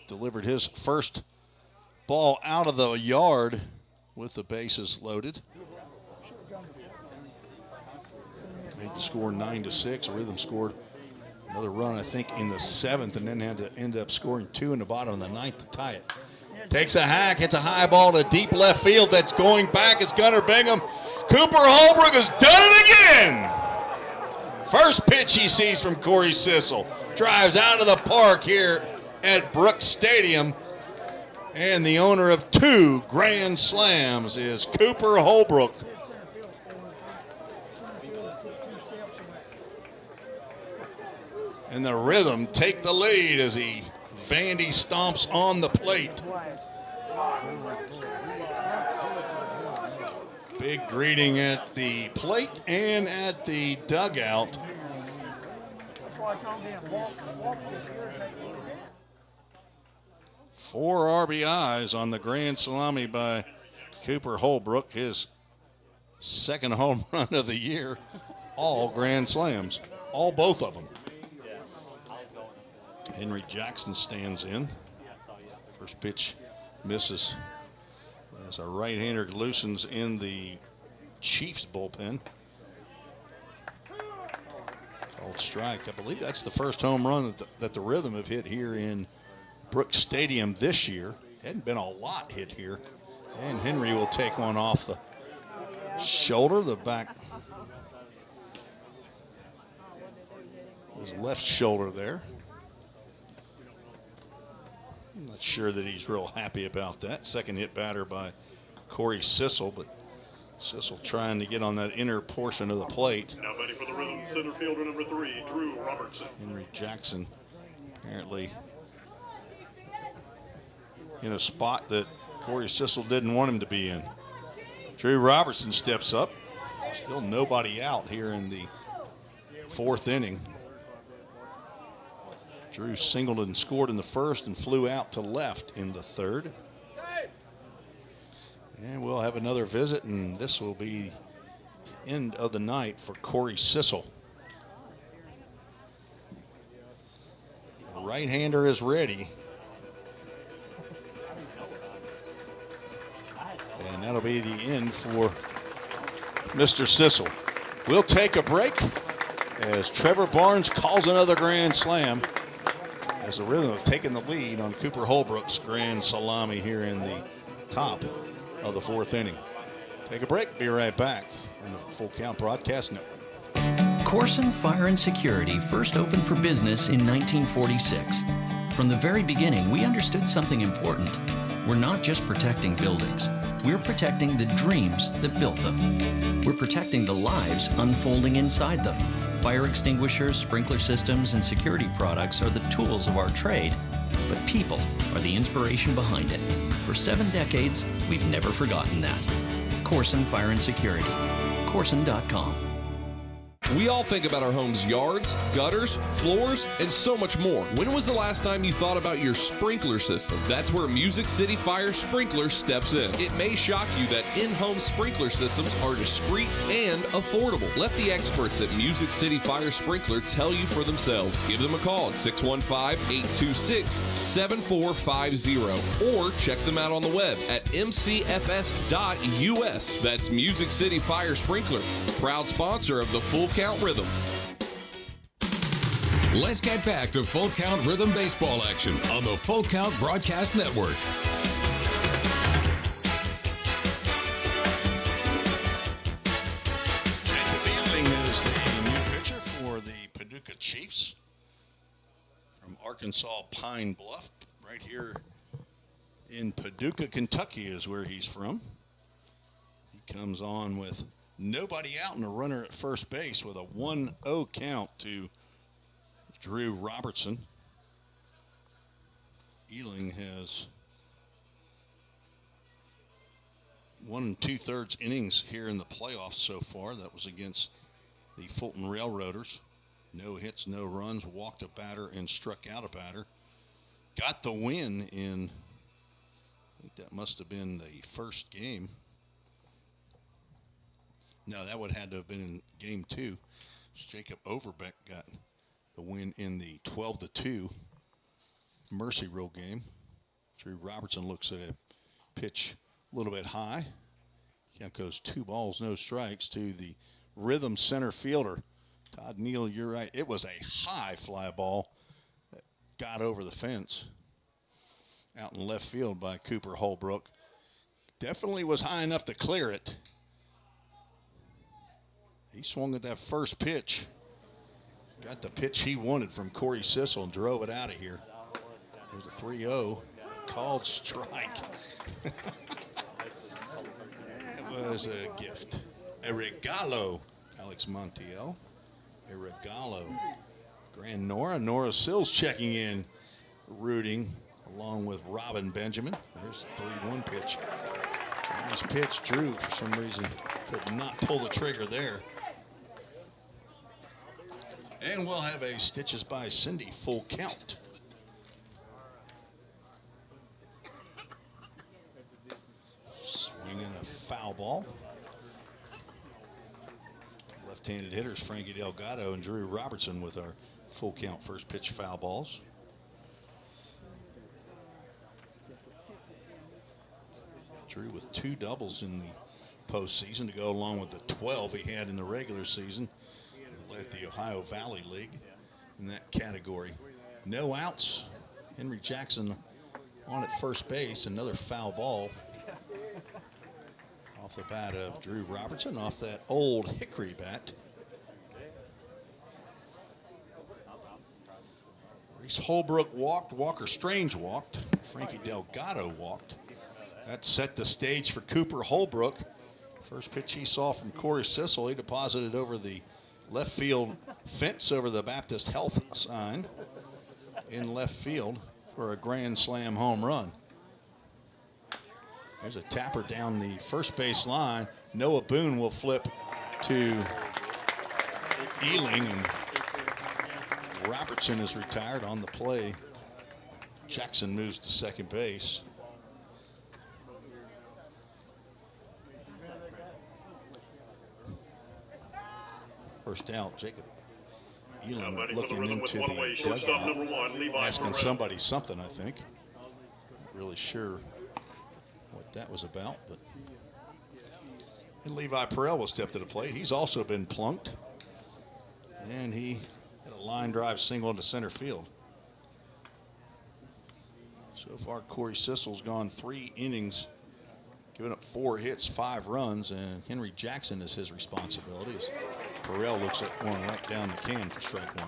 delivered his first ball out of the yard with the bases loaded. Made the score 9-6. The Rhythm scored another run, I think, in the 7th, and then had to end up scoring 2 in the bottom of the 9th to tie it. Takes a hack, hits a high ball to deep left field. That's going back. It's Gunnar Bingham. Cooper Holbrook has done it again. First pitch he sees from Corey Sissel. Drives out of the park here at Brooks Stadium. And the owner of 2 grand slams is Cooper Holbrook. And the Rhythm take the lead as Vandy stomps on the plate. Big greeting at the plate and at the dugout. Four RBIs on the grand salami by Cooper Holbrook, his second home run of the year. All grand slams, both of them. Henry Jackson stands in. First pitch misses as a right-hander loosens in the Chiefs bullpen. Called strike. I believe that's the first home run that the Rhythm have hit here in Brooks Stadium this year. Hadn't been a lot hit here. And Henry will take one off the shoulder, the back, his left shoulder there. I'm not sure that he's real happy about that. Second hit batter by Corey Sissel, but Sissel trying to get on that inner portion of the plate. Now batting for the Rhythm, center fielder number 3, Drew Robertson. Henry Jackson apparently in a spot that Corey Sissel didn't want him to be in. Drew Robertson steps up. Still nobody out here in the 4th inning. Drew singled and scored in the 1st and flew out to left in the 3rd. And we'll have another visit, and this will be the end of the night for Corey Sissel. The right-hander is ready. And that'll be the end for Mr. Sissel. We'll take a break as Trevor Barnes calls another grand slam, as the Rhythm have taken the lead on Cooper Holbrook's grand salami here in the top of the 4th inning. Take a break, be right back on the Full Count Broadcast Network. Corson Fire and Security first opened for business in 1946. From the very beginning, we understood something important. We're not just protecting buildings. We're protecting the dreams that built them. We're protecting the lives unfolding inside them. Fire extinguishers, sprinkler systems, and security products are the tools of our trade, but people are the inspiration behind it. For 7 decades, we've never forgotten that. Corson Fire and Security. Corson.com. We all think about our home's yards, gutters, floors, and so much more. When was the last time you thought about your sprinkler system? That's where Music City Fire Sprinkler steps in. It may shock you that in-home sprinkler systems are discreet and affordable. Let the experts at Music City Fire Sprinkler tell you for themselves. Give them a call at 615-826-7450 or check them out on the web at mcfs.us. That's Music City Fire Sprinkler, proud sponsor of the Full Count Rhythm. Let's get back to Full Count Rhythm baseball action on the Full Count Broadcast Network. Jacob Ealing is the new pitcher for the Paducah Chiefs from Arkansas Pine Bluff, right here in Paducah, Kentucky is where he's from. He comes on with nobody out and a runner at first base with a 1-0 count to Drew Robertson. Ealing has 1 2/3 innings here in the playoffs so far. That was against the Fulton Railroaders. No hits, no runs, walked a batter and struck out a batter. Got the win in, I think that must have been the first game. No, that would have had to have been in game 2. Jacob Overbeck got the win in the 12-2 Mercy Rule game. Drew Robertson looks at a pitch a little bit high. Count goes 2 balls, no strikes to the Rhythm center fielder. Todd Neal, you're right. It was a high fly ball that got over the fence out in left field by Cooper Holbrook. Definitely was high enough to clear it. He swung at that first pitch. Got the pitch he wanted from Corey Sissel and drove it out of here. There's a 3-0 called strike. That was a gift. A regalo, Alex Montiel. A regalo. Grand Nora Sills checking in, rooting along with Robin Benjamin. There's the 3-1 pitch. Nice pitch. Drew, for some reason, could not pull the trigger there. And we'll have a Stitches by Cindy full count. Swinging a foul ball. Left-handed hitters Frankie Delgado and Drew Robertson with our full count first pitch foul balls. Drew with 2 doubles in the postseason to go along with the 12 he had in the regular season. Led the Ohio Valley League in that category. No outs. Henry Jackson on at first base. Another foul ball off the bat of Drew Robertson, off that old Hickory bat. Reese Holbrook walked. Walker Strange walked. Frankie Delgado walked. That set the stage for Cooper Holbrook. First pitch he saw from Corey Sissel, he deposited over the left field fence over the Baptist Health sign in left field for a grand slam home run. There's a tapper down the first base line. Noah Boone will flip to Ealing, and Robertson is retired on the play. Jackson moves to second base. First out, Jacob Ealing looking into the dugout, asking somebody something, I think. Not really sure what that was about, but and Levi Perel will step to the plate. He's also been plunked, and he had a line drive single into center field. So far, Corey Sissel's gone 3 innings, giving up 4 hits, 5 runs, and Henry Jackson is his responsibility. Perel looks at one right down the can for strike 1.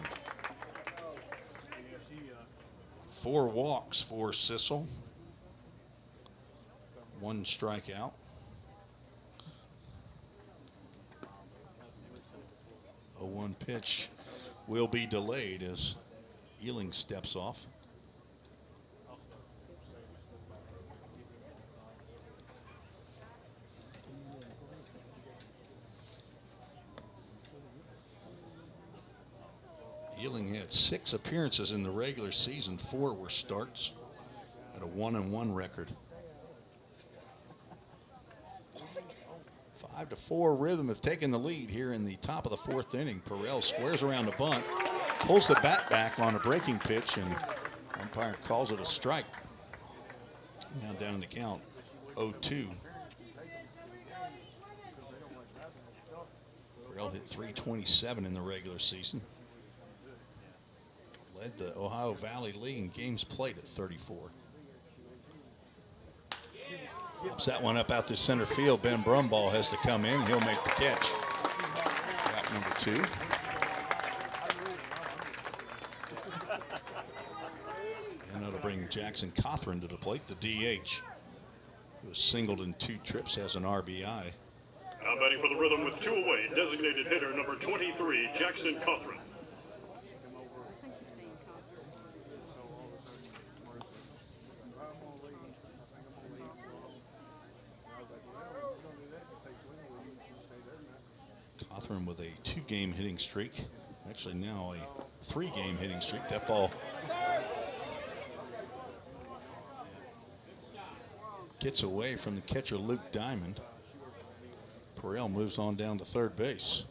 4 walks for Sissel. 1 strikeout. A 1 pitch will be delayed as Ealing steps off. 6 appearances in the regular season. 4 were starts at a 1-1 record. 5-4, Rhythm have taken the lead here in the top of the 4th inning. Perrell squares around the bunt, pulls the bat back on a breaking pitch, and umpire calls it a strike. Now down in the count, 0-2. Perrell hit .327 in the regular season. Led the Ohio Valley League in games played at 34. Pops that one up out to center field. Ben Brumball has to come in. He'll make the catch. Out number 2. And that'll bring Jackson Cothran to the plate, the DH, who was singled in 2 trips as an RBI. Now batting for the Rhythm with 2 away, designated hitter number 23, Jackson Cothran. Cothran with a 2-game hitting streak. Actually now a 3-game hitting streak. That ball gets away from the catcher Luke Diamond. Perrell moves on down to third base.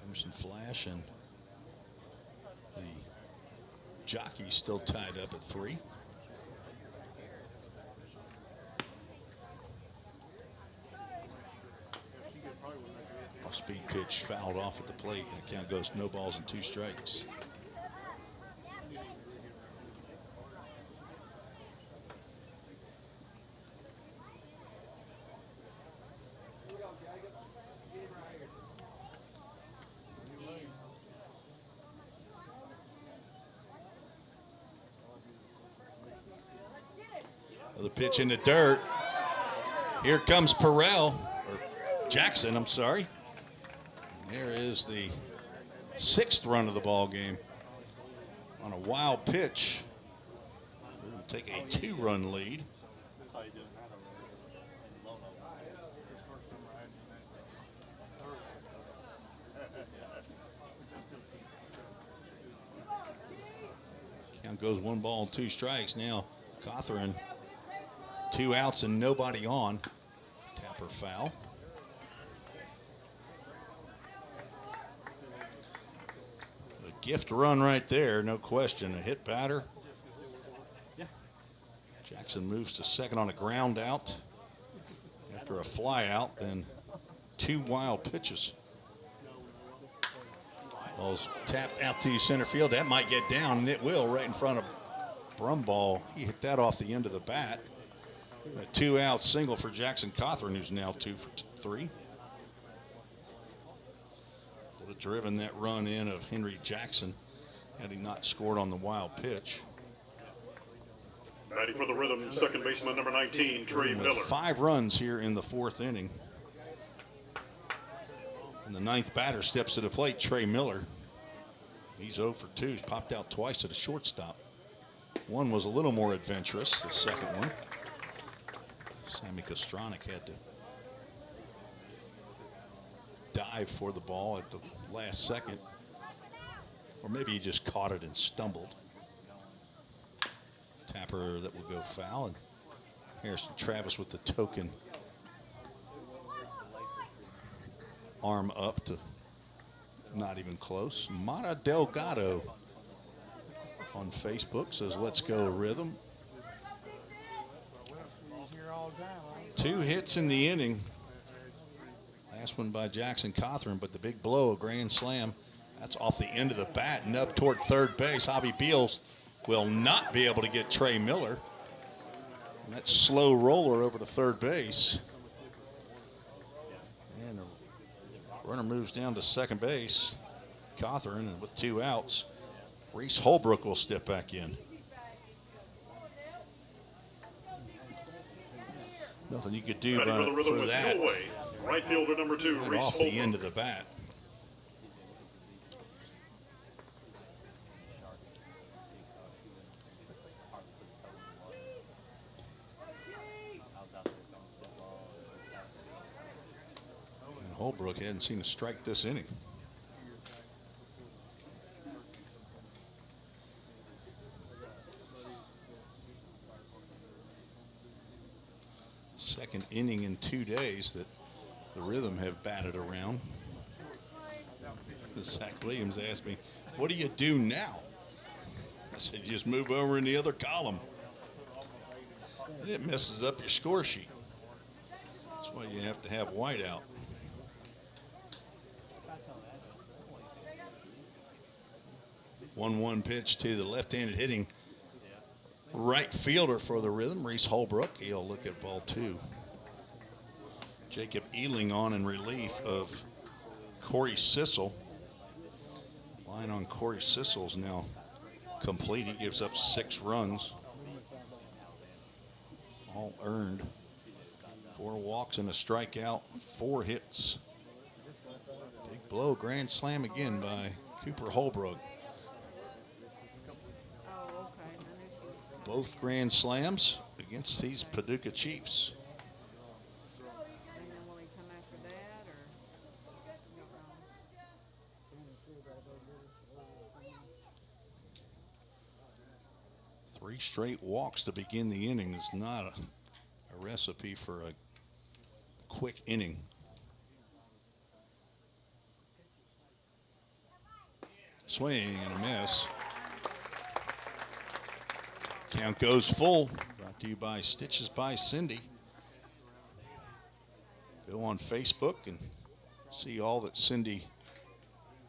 Emerson Flash and the jockey still tied up at 3. Off-speed pitch fouled off at the plate. That count goes no balls and 2 strikes. The pitch in the dirt. Here comes Perrell, or Jackson, I'm sorry. And there is the 6th run of the ball game on a wild pitch. We'll take a 2-run lead. Count goes 1 ball and 2 strikes. Now Cothran, 2 outs and nobody on. Tapper foul. The gift run right there, no question. A hit batter. Jackson moves to second on a ground out after a fly out, then 2 wild pitches. Ball's tapped out to center field. That might get down, and it will, right in front of Brumball. He hit that off the end of the bat. A 2-out single for Jackson Cothran, who's now 2 for 3. Would have driven that run in of Henry Jackson had he not scored on the wild pitch. Batting for the Rhythm, second baseman number 19, Trey Miller. 5 runs here in the 4th inning. And the 9th batter steps to the plate, Trey Miller. He's 0 for 2. He's popped out twice to the shortstop. One was a little more adventurous, the second one. Sammy Kostronic had to dive for the ball at the last second. Or maybe he just caught it and stumbled. Tapper that will go foul, and Harrison Travis with the token arm up to not even close. Mata Delgado on Facebook says, "Let's go Rhythm." 2 hits in the inning. Last one by Jackson Cothran, but the big blow, a grand slam. That's off the end of the bat and up toward third base. Javi Beals will not be able to get Trey Miller. And that slow roller over to third base. And the runner moves down to second base. Cothran, and with 2 outs, Reese Holbrook will step back in. Nothing you could do for that. Right fielder number 2, Right Reese off Holbrook. the end of the bat. Holbrook hadn't seen a strike this inning. Second inning in 2 days that the Rhythm have batted around. Zach Williams asked me, what do you do now? I said, you just move over in the other column. And it messes up your score sheet. That's why you have to have white out. One pitch to the left-handed hitting right fielder for the Rhythm, Reese Holbrook. He'll look at ball 2. Jacob Ealing on in relief of Corey Sissel. Line on Corey Sissel's now complete. He gives up 6 runs, all earned. 4 walks and a strikeout, 4 hits. Big blow, grand slam again by Cooper Holbrook. Both grand slams against these Paducah Chiefs. Three straight walks to begin the inning is not a recipe for a quick inning. Swing and a miss. Count goes full. Brought to you by Stitches by Cindy. Go on Facebook and see all that Cindy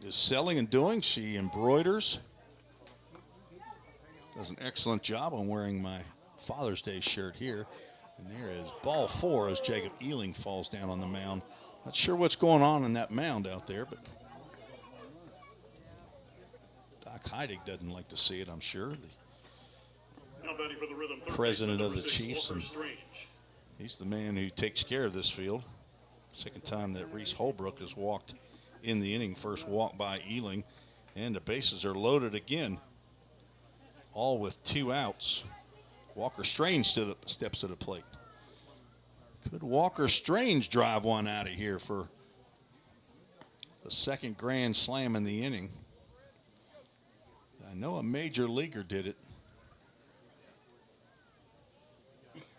is selling and doing. She embroiders. Does an excellent job on wearing my Father's Day shirt here. And there is ball 4 as Jacob Ealing falls down on the mound. Not sure what's going on in that mound out there, but Doc Heidig doesn't like to see it, I'm sure. Now batting for the Rhythm, President of the Chiefs, and he's the man who takes care of this field. Second time that Reese Holbrook has walked in the inning. First walk by Ealing, and the bases are loaded again. All with 2 outs. Walker Strange steps to the plate. Could Walker Strange drive one out of here for the second grand slam in the inning? I know a major leaguer did it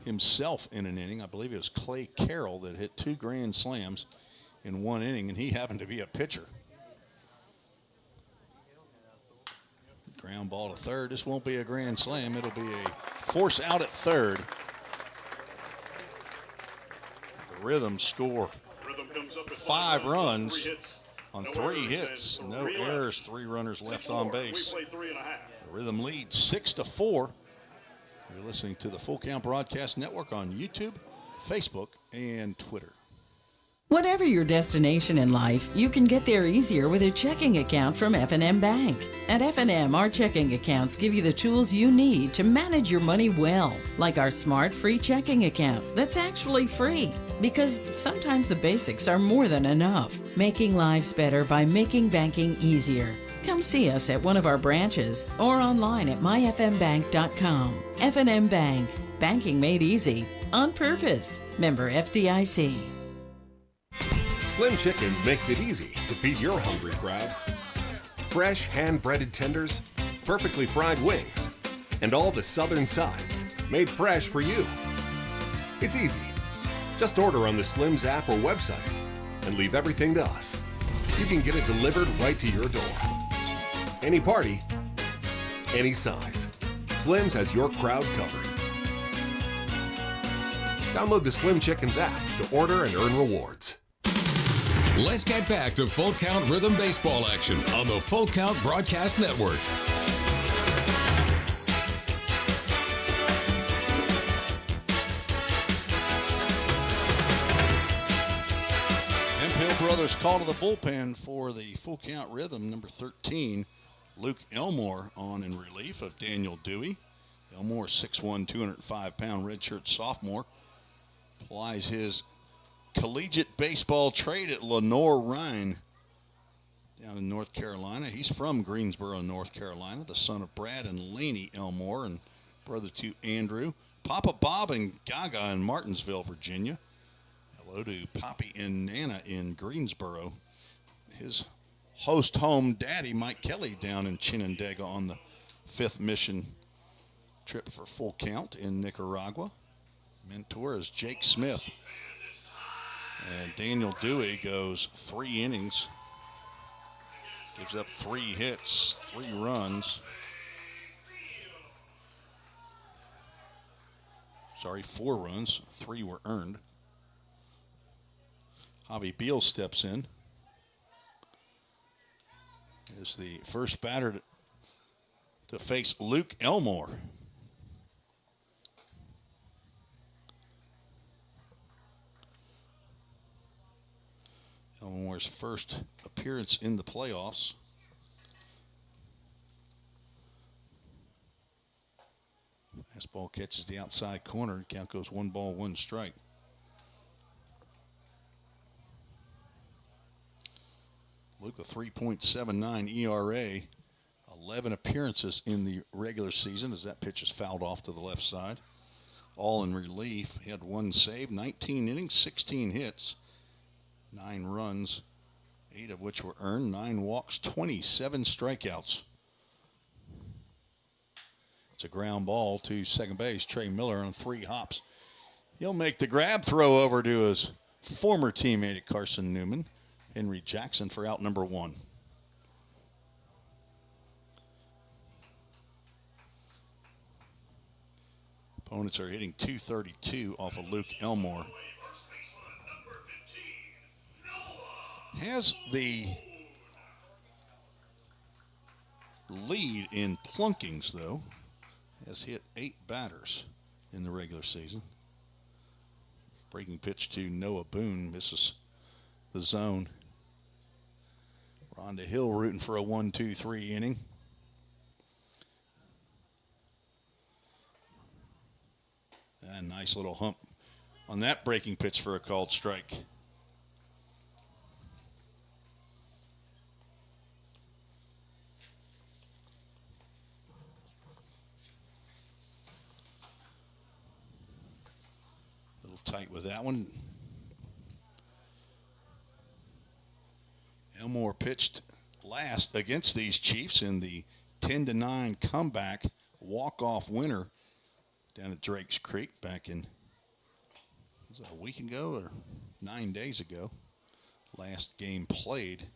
himself in an inning. I believe it was Clay Carroll that hit 2 grand slams in 1 inning, and he happened to be a pitcher. Ground ball to third. This won't be a grand slam. It'll be a force out at third. The Rhythm score 5 runs on 3 hits. No errors, 3 runners left on base. The Rhythm leads 6-4. You're listening to the Full Count Broadcast Network on YouTube, Facebook, and Twitter. Whatever your destination in life, you can get there easier with a checking account from F&M Bank. At F&M, our checking accounts give you the tools you need to manage your money well, like our smart free checking account that's actually free. Because sometimes the basics are more than enough. Making lives better by making banking easier. Come see us at one of our branches or online at myfmbank.com. F&M Bank. Banking made easy. On purpose. Member FDIC. Slim Chickens makes it easy to feed your hungry crowd. Fresh hand-breaded tenders, perfectly fried wings, and all the southern sides made fresh for you. It's easy. Just order on the Slim's app or website and leave everything to us. You can get it delivered right to your door. Any party, any size. Slim's has your crowd covered. Download the Slim Chickens app to order and earn rewards. Let's get back to Full Count Rhythm baseball action on the Full Count Broadcast Network. Hemphill brothers call to the bullpen for the Full Count Rhythm. Number 13, Luke Elmore on in relief of Daniel Dewey. Elmore, 6'1", 205-pound redshirt sophomore, applies his collegiate baseball trade at Lenore Rhine down in North Carolina. He's from Greensboro, North Carolina, the son of Brad and Laney Elmore and brother to Andrew. Papa Bob and Gaga in Martinsville, Virginia. Hello to Poppy and Nana in Greensboro. His host home daddy, Mike Kelly, down in Chinandega on the 5th mission trip for full count in Nicaragua. Mentor is Jake Smith. And Daniel Dewey goes 3 innings. Gives up 3 hits, 3 runs. Sorry, 4 runs. 3 were earned. Javi Beal steps in. Is the first batter to face Luke Elmore. Elmore's first appearance in the playoffs. Fastball catches the outside corner. Count goes 1 ball, 1 strike. Luke, a 3.79 ERA, 11 appearances in the regular season as that pitch is fouled off to the left side. All in relief. He had 1 save, 19 innings, 16 hits, 9 runs, 8 of which were earned, 9 walks, 27 strikeouts. It's a ground ball to second base. Trey Miller on 3 hops. He'll make the grab, throw over to his former teammate at Carson Newman, Henry Jackson, for out number 1. Opponents are hitting .232 off of Luke Elmore. Has the lead in plunkings, though. Has hit 8 batters in the regular season. Breaking pitch to Noah Boone misses the zone. Rhonda Hill rooting for a 1-2-3 inning. And nice little hump on that breaking pitch for a called strike. A little tight with that one. Elmore pitched last against these Chiefs in the 10-9 comeback walk-off winner down at Drake's Creek back in, was that a week ago or 9 days ago? Last game played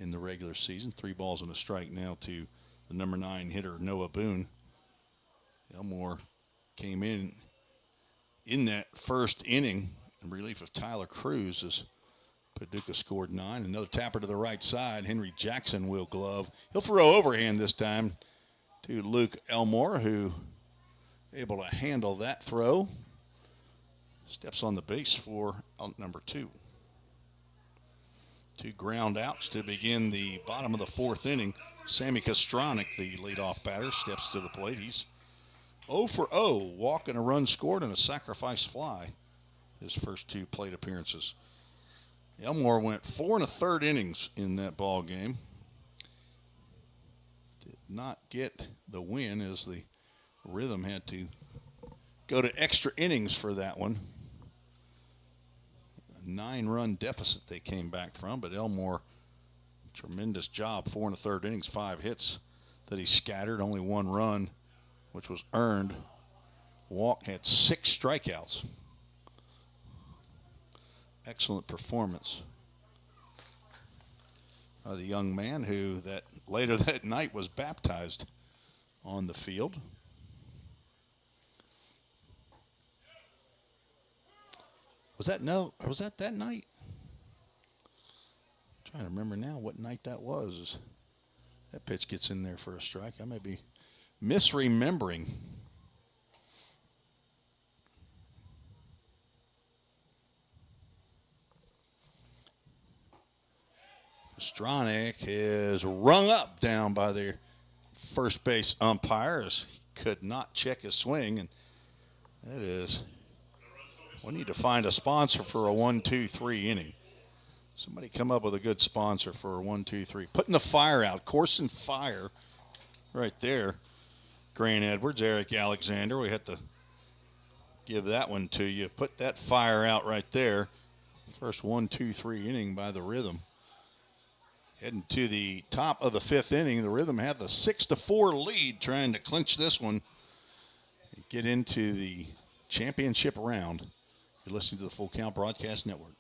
in the regular season. 3 balls and a strike now to the number 9 hitter, Noah Boone. Elmore came in that first inning in relief of Tyler Cruz as Paducah scored 9. Another tapper to the right side. Henry Jackson will glove. He'll throw overhand this time to Luke Elmore, who able to handle that throw. Steps on the base for out number 2. 2 ground outs to begin the bottom of the 4th inning. Sammy Kostronic, the leadoff batter, steps to the plate. He's 0 for 0, walk and a run scored and a sacrifice fly. His first 2 plate appearances. Elmore went 4 1/3 innings in that ball game. Did not get the win as the Rhythm had to go to extra innings for that one. A 9-run deficit they came back from, but Elmore, tremendous job. 4 1/3 innings, 5 hits that he scattered, only 1 run, which was earned. Walk had 6 strikeouts. Excellent performance by the young man who later that night was baptized on the field. Was that that night? I'm trying to remember now what night that was. That pitch gets in there for a strike. I may be misremembering. Kostronic is rung up down by the first base umpires. He could not check his swing, and that is, we need to find a sponsor for a 1-2-3 inning. Somebody come up with a good sponsor for a 1-2-3. Putting the fire out, Corson Fire, right there. Grant Edwards, Eric Alexander. We have to give that one to you. Put that fire out right there. First 1, 2, 3 inning by the Rhythm. Heading to the top of the 5th inning, the Rhythm have the 6-4 lead, trying to clinch this one and get into the championship round. You're listening to the Full Count Broadcast Network.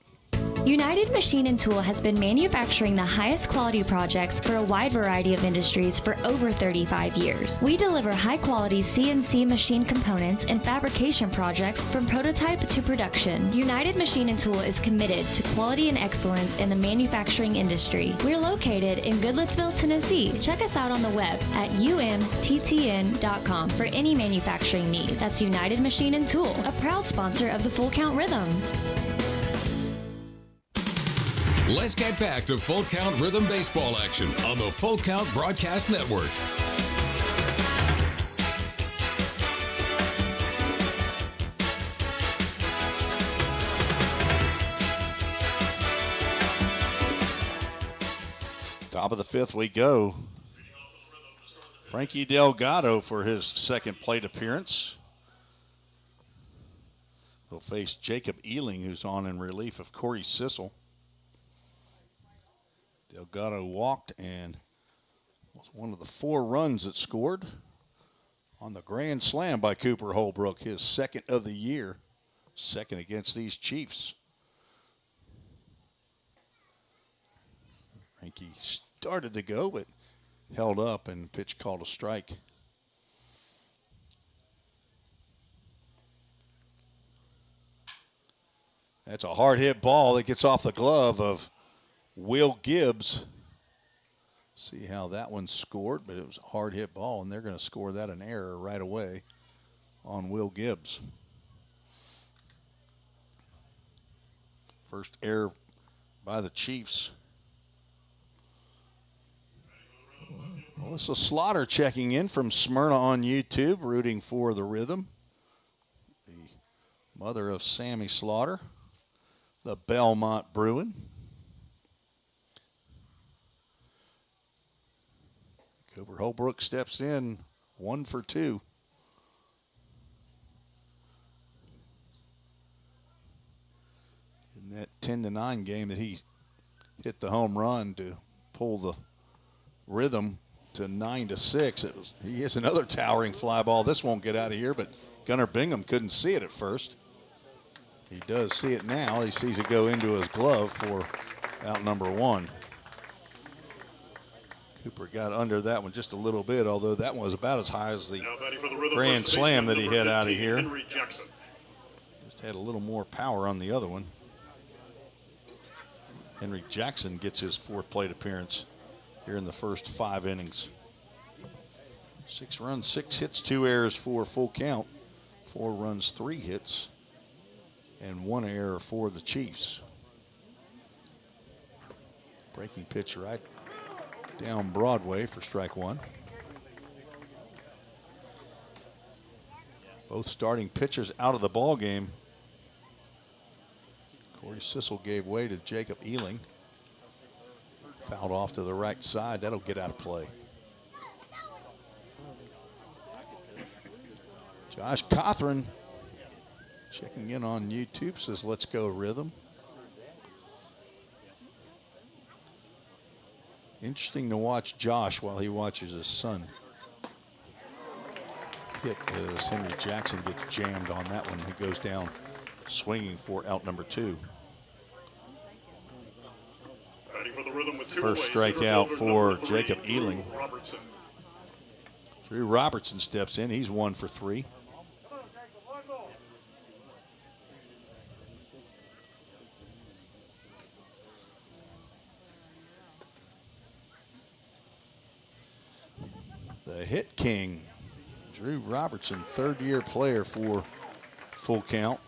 United Machine and Tool has been manufacturing the highest quality projects for a wide variety of industries for over 35 years. We deliver high quality CNC machine components and fabrication projects from prototype to production. United Machine and Tool is committed to quality and excellence in the manufacturing industry. We're located in Goodlettsville, Tennessee. Check us out on the web at umttn.com for any manufacturing need. That's United Machine and Tool, a proud sponsor of the Full Count Rhythm. Let's get back to Full Count Rhythm baseball action on the Full Count Broadcast Network. Top of the 5th we go. Frankie Delgado for his second plate appearance. He'll face Jacob Ealing, who's on in relief of Corey Sissel. Delgado walked and was one of the 4 runs that scored on the grand slam by Cooper Holbrook, his second of the year, second against these Chiefs. Frankie started to go, but held up and pitch called a strike. That's a hard hit ball that gets off the glove of Will Gibbs. See how that one scored, but it was a hard hit ball, and they're going to score that an error right away on Will Gibbs. First error by the Chiefs. Melissa Slaughter checking in from Smyrna on YouTube, rooting for the Rhythm. The mother of Sammy Slaughter, the Belmont Bruin. Cooper Holbrook steps in, 1 for 2. In that 10-9 game that he hit the home run to pull the Rhythm to 9-6. He has another towering fly ball. This won't get out of here, but Gunnar Bingham couldn't see it at first. He does see it now. He sees it go into his glove for out number 1. Cooper got under that one just a little bit, although that one was about as high as the grand slam that he hit out of here. Just had a little more power on the other one. Henry Jackson gets his 4th plate appearance here in the first 5 innings. 6 runs, 6 hits, 2 errors for Full Count. 4 runs, 3 hits, and 1 error for the Chiefs. Breaking pitch right down Broadway for strike 1. Both starting pitchers out of the ball game. Corey Sissel gave way to Jacob Ealing. Fouled off to the right side. That'll get out of play. Josh Cothran checking in on YouTube, says, "Let's go Rhythm." Interesting to watch Josh while he watches his son hit as Henry Jackson gets jammed on that one. He goes down swinging for out number 2. First strikeout for Jacob Ealing. Drew Robertson steps in. He's 1 for 3. The hit king, Drew Robertson, 3rd-year player for Full Count.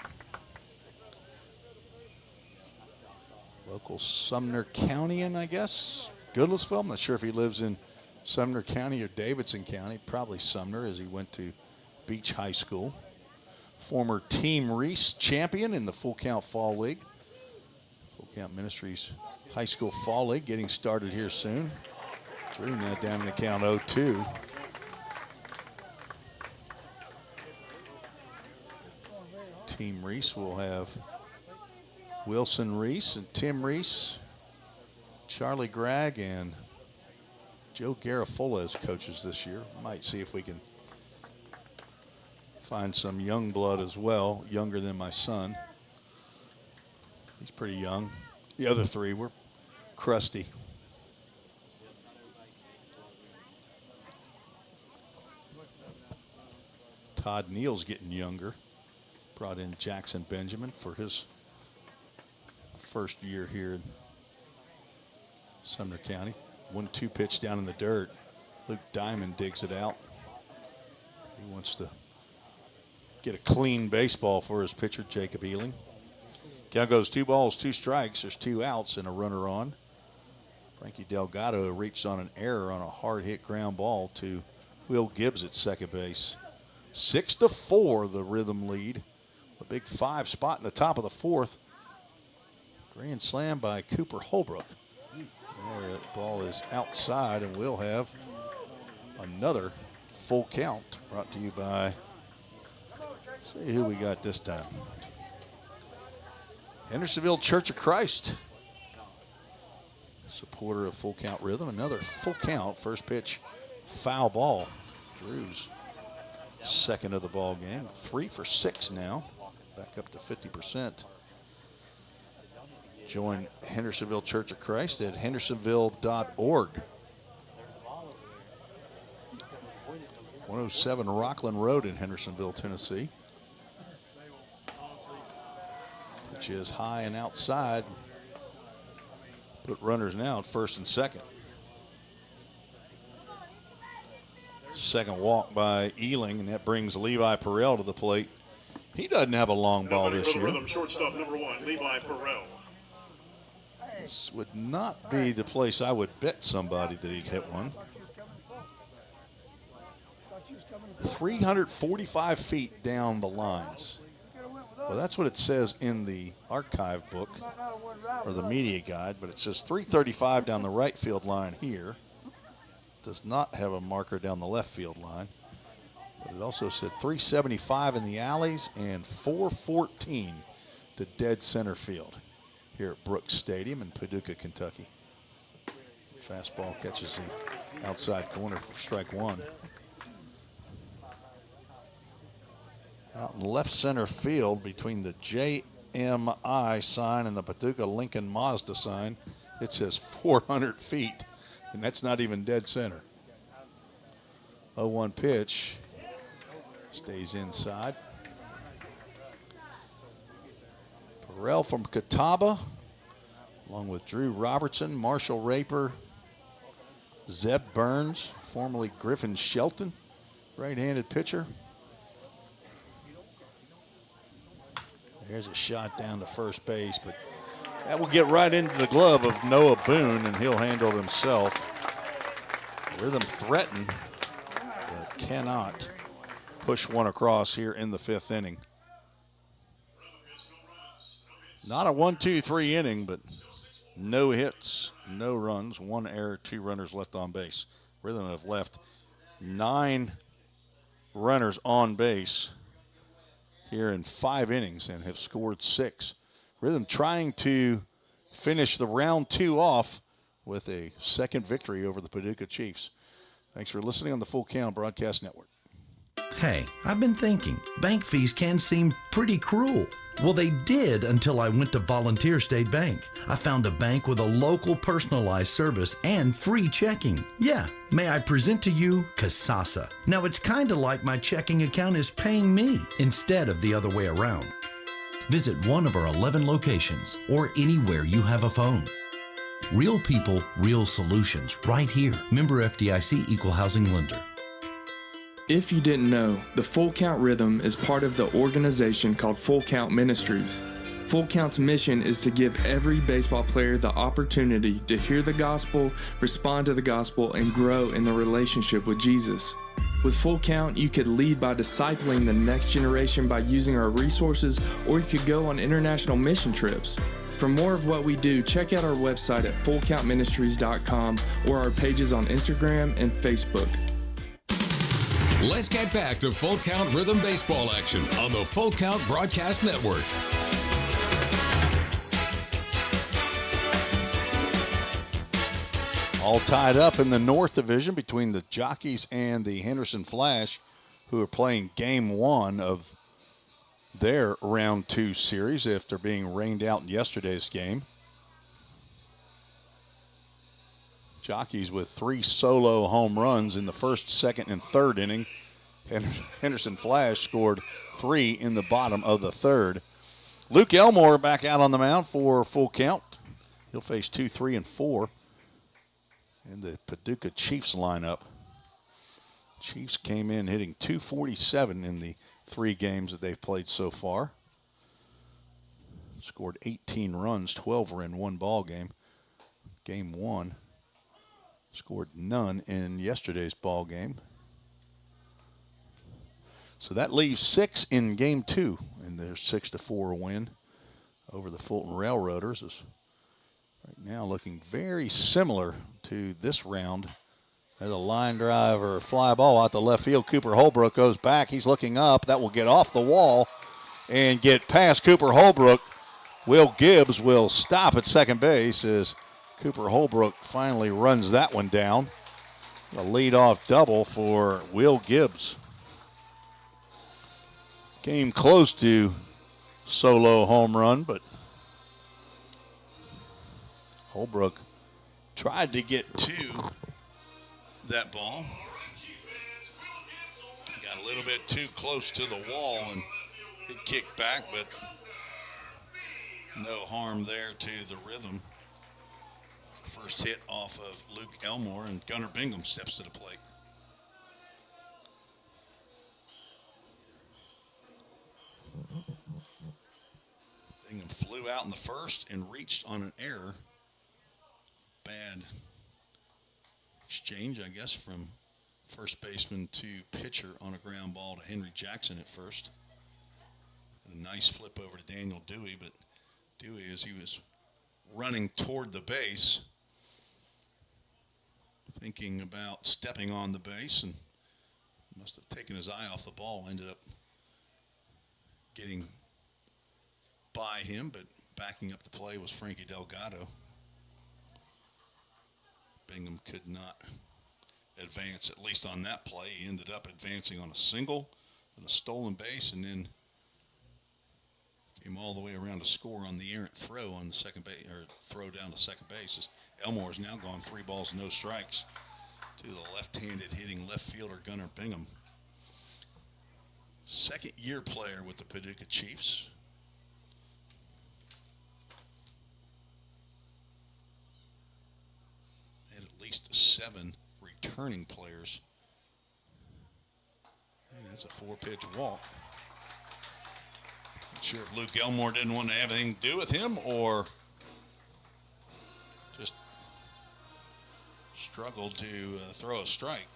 Local Sumner Countyan, I guess. Goodlettsville. I'm not sure if he lives in Sumner County or Davidson County. Probably Sumner, as he went to Beach High School. Former Team Reese champion in the Full Count Fall League. Full Count Ministries High School Fall League getting started here soon. Drew now down in the count 0-2. Team Reese will have Wilson Reese and Tim Reese, Charlie Gregg, and Joe Garafola as coaches this year. Might see if we can find some young blood as well, younger than my son. He's pretty young. The other three were crusty. Todd Neal's getting younger. Brought in Jackson Benjamin for his first year here in Sumner County. 1-2 pitch down in the dirt. Luke Diamond digs it out. He wants to get a clean baseball for his pitcher, Jacob Ealing. Count goes 2 balls, 2 strikes. There's 2 outs and a runner on. Frankie Delgado reached on an error on a hard hit ground ball to Will Gibbs at second base. 6-4 the Rhythm lead. The big 5 spot in the top of the 4th. Grand slam by Cooper Holbrook. The ball is outside, and we'll have another full count brought to you by, let's see who we got this time. Hendersonville Church of Christ, supporter of Full Count Rhythm. Another full count, first pitch, foul ball. Drew's second of the ball game. 3 for 6 now, back up to 50%. Join Hendersonville Church of Christ at hendersonville.org. 107 Rockland Road in Hendersonville, Tennessee. Which is high and outside. Put runners now at first and second. Second walk by Ealing, and that brings Levi Perrell to the plate. He doesn't have a long ball this year. Rhythm, shortstop number 1, Levi Perrell. This would not be the place I would bet somebody that he'd hit one. 345 feet down the lines. Well, that's what it says in the archive book or the media guide, but it says 335 down the right field line here. Does not have a marker down the left field line. But it also said 375 in the alleys and 414 to dead center field here at Brooks Stadium in Paducah, Kentucky. Fastball catches the outside corner for strike 1. Out in left center field between the JMI sign and the Paducah Lincoln Mazda sign, it says 400 feet, and that's not even dead center. 0-1 pitch, stays inside. Perrell from Catawba, along with Drew Robertson, Marshall Raper, Zeb Burns, formerly Griffin Shelton, right-handed pitcher. There's a shot down to first base, but that will get right into the glove of Noah Boone, and he'll handle it himself. Rhythm threatened, but cannot push one across here in the 5th inning. Not a 1-2-3 inning, but no hits, no runs, 1 error, 2 runners left on base. Rhythm have left 9 runners on base here in 5 innings and have scored 6. Rhythm trying to finish the round 2 off with a second victory over the Paducah Chiefs. Thanks for listening on the Full Count Broadcast Network. Hey, I've been thinking, bank fees can seem pretty cruel. Well, they did until I went to Volunteer State Bank. I found a bank with a local personalized service and free checking. Yeah, may I present to you Kasasa. Now, it's kind of like my checking account is paying me instead of the other way around. Visit one of our 11 locations or anywhere you have a phone. Real people, real solutions, right here. Member FDIC Equal Housing Lender. If you didn't know, the Full Count Rhythm is part of the organization called Full Count Ministries. Full Count's mission is to give every baseball player the opportunity to hear the gospel, respond to the gospel, and grow in the relationship with Jesus. With Full Count, you could lead by discipling the next generation by using our resources, or you could go on international mission trips. For more of what we do, check out our website at fullcountministries.com or our pages on Instagram and Facebook. Let's get back to Full Count Rhythm baseball action on the Full Count Broadcast Network. All tied up in the North Division between the Jockeys and the Henderson Flash, who are playing game 1 of their round 2 series after being rained out in yesterday's game. Jockeys with 3 solo home runs in the first, second, and third inning. Henderson Flash scored 3 in the bottom of the third. Luke Elmore back out on the mound for full count. He'll face 2, 3, and 4 in the Paducah Chiefs lineup. Chiefs came in hitting .247 in the 3 games that they've played so far. Scored 18 runs, 12 were in one ball game. Game 1. Scored none in yesterday's ball game. So that leaves 6 in game 2, and their 6-4 win over the Fulton Railroaders is right now looking very similar to this round. There's a line drive or fly ball out the left field. Cooper Holbrook goes back. He's looking up. That will get off the wall and get past Cooper Holbrook. Will Gibbs will stop at second base as Cooper Holbrook finally runs that one down. A leadoff double for Will Gibbs. Came close to solo home run, but Holbrook tried to get to that ball. Got a little bit too close to the wall and it kicked back, but no harm there to the rhythm. First hit off of Luke Elmore, and Gunnar Bingham steps to the plate. Bingham flew out in the first and reached on an error. Bad exchange, I guess, from first baseman to pitcher on a ground ball to Henry Jackson at first. And a nice flip over to Daniel Dewey, but Dewey, as he was running toward the base, thinking about stepping on the base, and must have taken his eye off the ball, ended up getting by him, but backing up the play was Frankie Delgado. Bingham could not advance, at least on that play. He ended up advancing on a single and a stolen base, and then came all the way around to score on the errant throw on the second base, or throw down to second base. As Elmore's now gone 3 balls, no strikes to the left-handed hitting left fielder Gunnar Bingham. Second-year player with the Paducah Chiefs. They had at least 7 returning players. And that's a 4-pitch walk. Not sure if Luke Elmore didn't want to have anything to do with him or just struggled to throw a strike.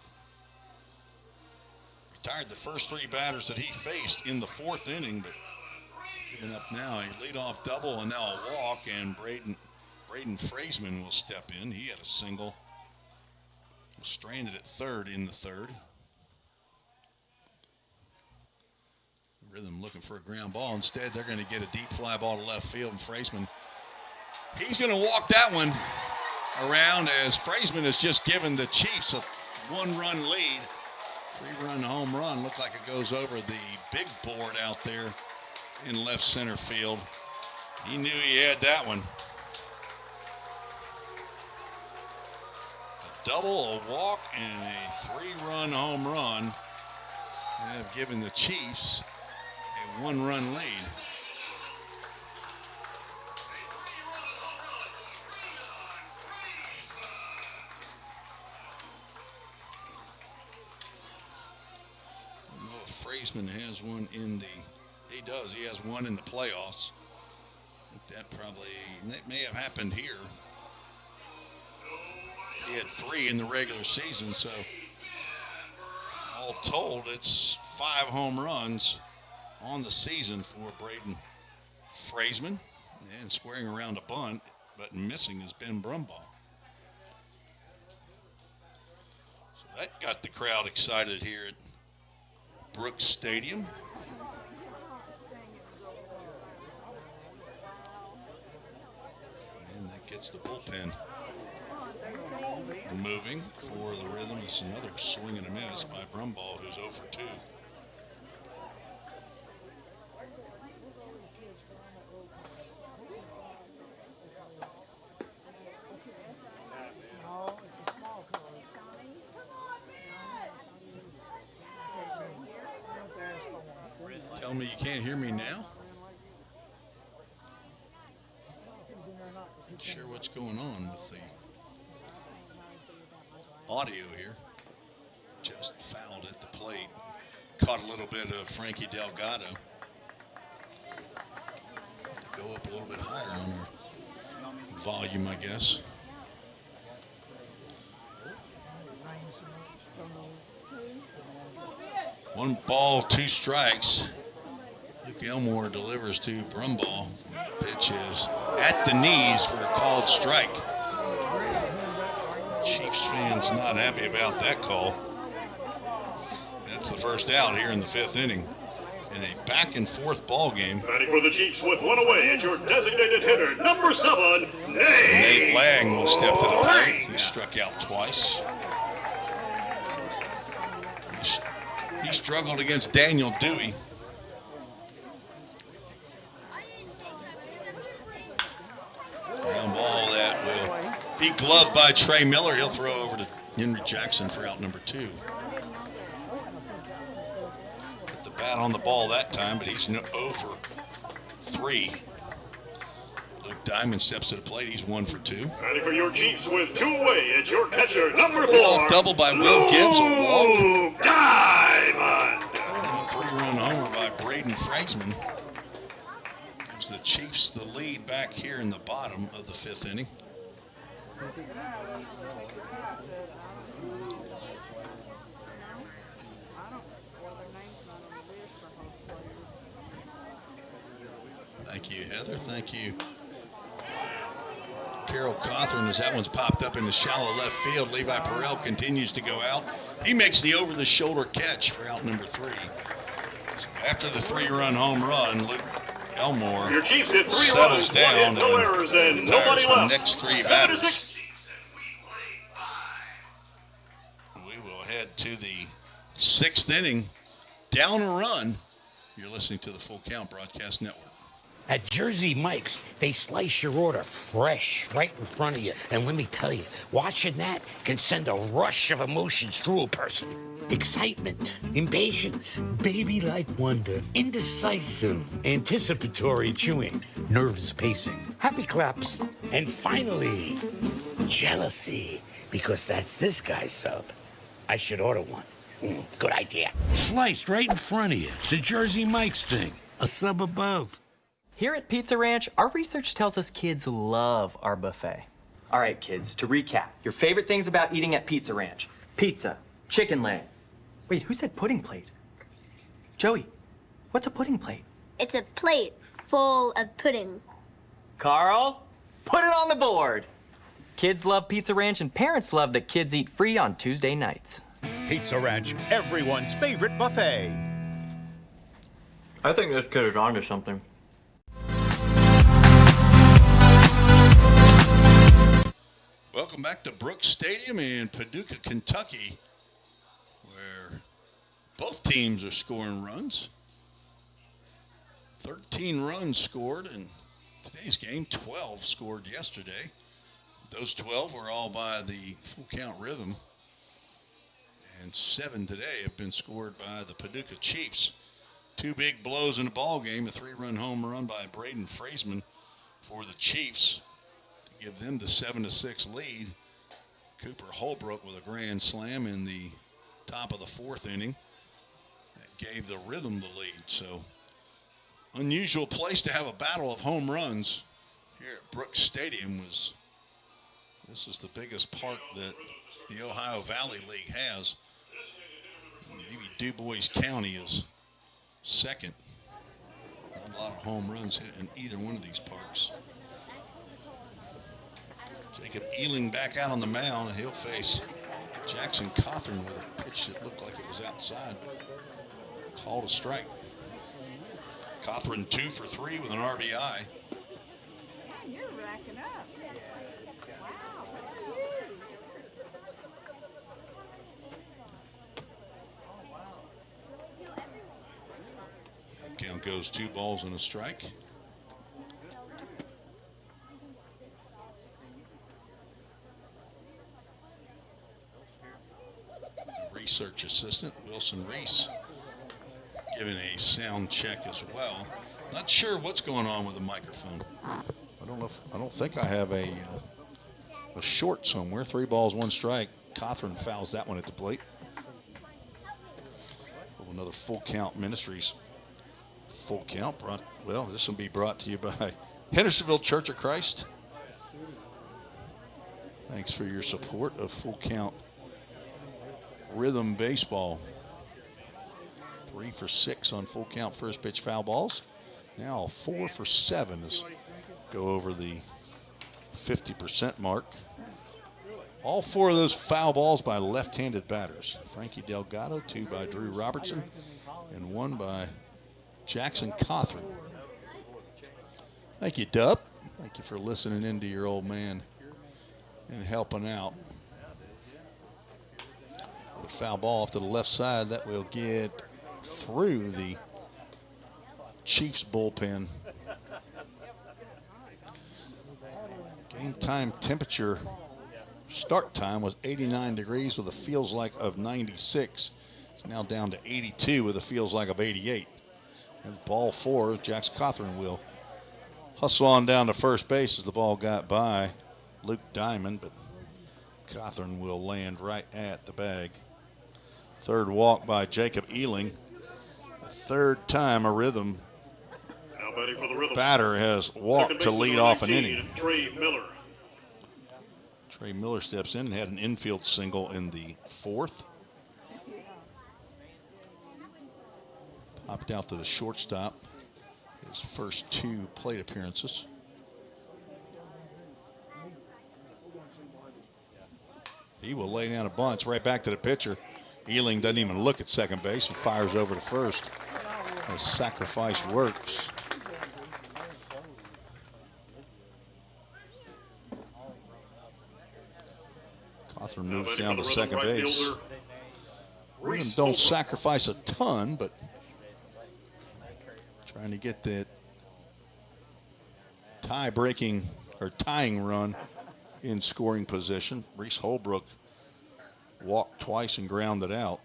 Retired the first 3 batters that he faced in the 4th inning, but giving up now a leadoff double and now a walk, and Braden Fraseman will step in. He had a single. Was stranded at third in the 3rd. Rhythm looking for a ground ball. Instead, they're going to get a deep fly ball to left field, and Fraseman, he's going to walk that one around, as Fraseman has just given the Chiefs a 1-run lead. 3-run home run. Looked like it goes over the big board out there in left center field. He knew he had that one. A double, a walk, and a 3-run home run have given the Chiefs a 1-run lead. Fraseman has one in the, he does, he has one in the playoffs. I think that probably, that may have happened here. He had 3 in the regular season, so all told, it's 5 home runs on the season for Braden Fraseman. And squaring around a bunt, but missing is Ben Brumbaugh. So that got the crowd excited here at Brooks Stadium. And that gets the bullpen Moving for the Rhythm is another swing and a miss by Brumball, who's 0 for 2. Tell me you can't hear me now? Not sure what's going on with the audio here. Just fouled at the plate. Caught a little bit of Frankie Delgado. Go up a little bit higher on our volume, I guess. One ball, 2 strikes. Luke Elmore delivers to Brumball. Pitch is at the knees for a called strike. Chiefs fans not happy about that call. That's the first out here in the 5th inning. In a back and forth ball game. Batting for the Chiefs with 1 away is your designated hitter, number 7, Nate Lang will step to the plate. He struck out twice. He struggled against Daniel Dewey. Ground ball that will be gloved by Trey Miller. He'll throw over to Henry Jackson for out number 2. Put the bat on the ball that time, but he's 0 for 3. Luke Diamond steps to the plate. He's 1 for 2. Batting for your Chiefs with 2 away, it's your catcher, number 4. Double by Will Gibbs. A walk. Diamond. And a 3-run homer by Braden Fragsman. Gives the Chiefs the lead back here in the bottom of the 5th inning. Thank you, Heather. Thank you, Carol Cawthorn, as that one's popped up in the shallow left field. Levi Perrell continues to go out. He makes the over-the-shoulder catch for out number 3. So after the 3-run home run, Luke Elmore Your Chiefs hit 3 settles runs, down no errors, and retires nobody the left. next 3 7 batters. to 6. We will head to the 6th inning. Down a run. You're listening to the Full Count Broadcast Network. At Jersey Mike's, they slice your order fresh right in front of you. And let me tell you, watching that can send a rush of emotions through a person. Excitement, impatience, baby-like wonder, indecisive, anticipatory chewing, nerves pacing, happy claps, and finally, jealousy, because that's this guy's sub. I should order one. Good idea. Sliced right in front of you. It's a Jersey Mike's thing. A sub above. Here at Pizza Ranch, our research tells us kids love our buffet. All right, kids, to recap, your favorite things about eating at Pizza Ranch: pizza, chicken leg. Wait, who said pudding plate? Joey, what's a pudding plate? It's a plate full of pudding. Carl, put it on the board. Kids love Pizza Ranch, and parents love that kids eat free on Tuesday nights. Pizza Ranch, everyone's favorite buffet. I think this kid is onto something. Welcome back to Brooks Stadium in Paducah, Kentucky, where both teams are scoring runs. 13 runs scored in today's game, 12 scored yesterday. Those 12 were all by the Full Count Rhythm, and 7 today have been scored by the Paducah Chiefs. 2 big blows in the ball game, a 3-run home run by Braden Fraseman for the Chiefs to give them the 7-6 lead. Cooper Holbrook with a grand slam in the top of the 4th inning that gave the Rhythm the lead. So unusual place to have a battle of home runs here at Brooks Stadium. This is the biggest park that the Ohio Valley League has. Maybe DuBois County is second. Not a lot of home runs hit in either one of these parks. Jacob Ealing back out on the mound, and he'll face Jackson Cawthorn with a pitch that looked like it was outside, but called a strike. Cawthorn 2 for 3 with an RBI. You're racking up. Count goes 2 balls and a strike. Research assistant Wilson Reese giving a sound check as well. Not sure what's going on with the microphone. I don't think I have a short somewhere. 3 balls, 1 strike. Cothran fouls that one at the plate. Another Full Count Ministries full count. This will be brought to you by Hendersonville Church of Christ. Thanks for your support of Full Count Rhythm Baseball. 3 for 6 on Full Count first pitch foul balls. Now 4 for 7 as go over the 50% mark. All 4 of those foul balls by left-handed batters. Frankie Delgado, 2 by Drew Robertson, and 1 by Jackson Cothran. Thank you, Dub. Thank you for listening in to your old man and helping out. The foul ball off to the left side that will get through the Chiefs bullpen. Game time temperature start time was 89 degrees with a feels like of 96. It's now down to 82 with a feels like of 88. And ball 4, Jax Cothran will hustle on down to first base as the ball got by Luke Diamond, but Cothran will land right at the bag. Third walk by Jacob Ealing. The 3rd time a Rhythm batter has walked to lead off an inning. Trey Miller. Trey Miller steps in and had an infield single in the 4th. Popped out to the shortstop. His first 2 plate appearances. He will lay down a bunch right back to the pitcher. Ealing doesn't even look at second base and fires over to first. The sacrifice works. Cothran moves down to second base. Rhythm don't sacrifice a ton, but trying to get that tie-breaking or tying run in scoring position. Reese Holbrook walked twice and grounded out.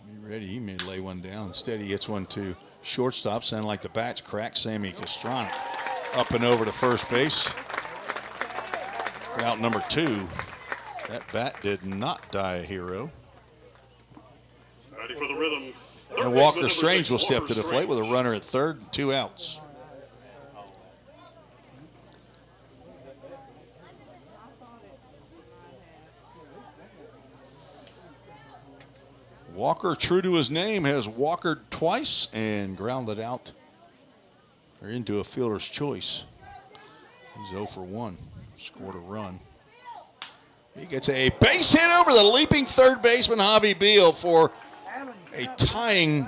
Be ready, he may lay one down. Instead, he hits one to shortstop, sounding like the bat's cracked. Sammy Castronic up and over to first base. Out number 2. That bat did not die a hero. Ready for the Rhythm. And Walker Strange will step to the plate with a runner at third and 2 outs. Walker, true to his name, has walkered twice and grounded out or into a fielder's choice. He's 0 for 1. Scored a run. He gets a base hit over the leaping third baseman Javi Beal for a tying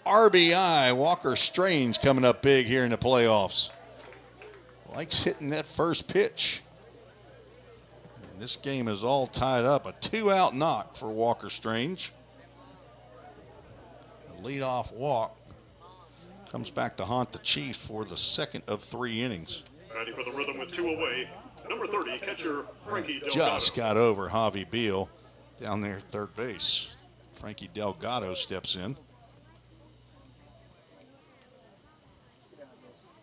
RBI. Walker Strange coming up big here in the playoffs. Likes hitting that first pitch. And this game is all tied up. A 2-out knock for Walker Strange. A leadoff walk comes back to haunt the Chiefs for the 2nd of 3 innings. Ready for the Rhythm with 2 away. Number 30, catcher Frankie Delgado. Just got over Javi Beal down there at third base. Frankie Delgado steps in.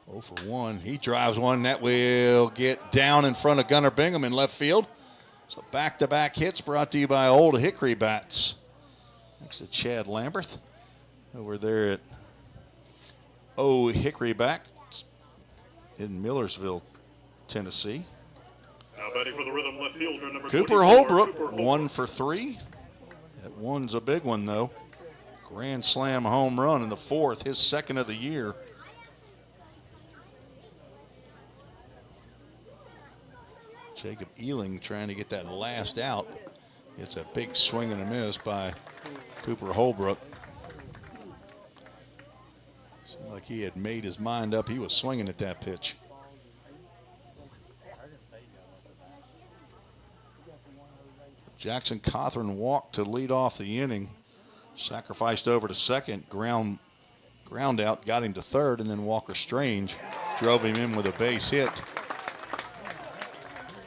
0 for 1. He drives one that will get down in front of Gunnar Bingham in left field. So back-to-back hits brought to you by Old Hickory Bats. Thanks to Chad Lamberth over there at Old Hickory Bats in Millersville, Tennessee. Now batting for the Rhythm, left fielder number Cooper 24, Holbrook, Cooper 1 for 3. That one's a big one, though. Grand slam home run in the 4th, his 2nd of the year. Jacob Ealing trying to get that last out. It's a big swing and a miss by Cooper Holbrook. Seemed like he had made his mind up. He was swinging at that pitch. Jackson Cothran walked to lead off the inning. Sacrificed over to second. Ground Ground out, got him to third, and then Walker Strange drove him in with a base hit.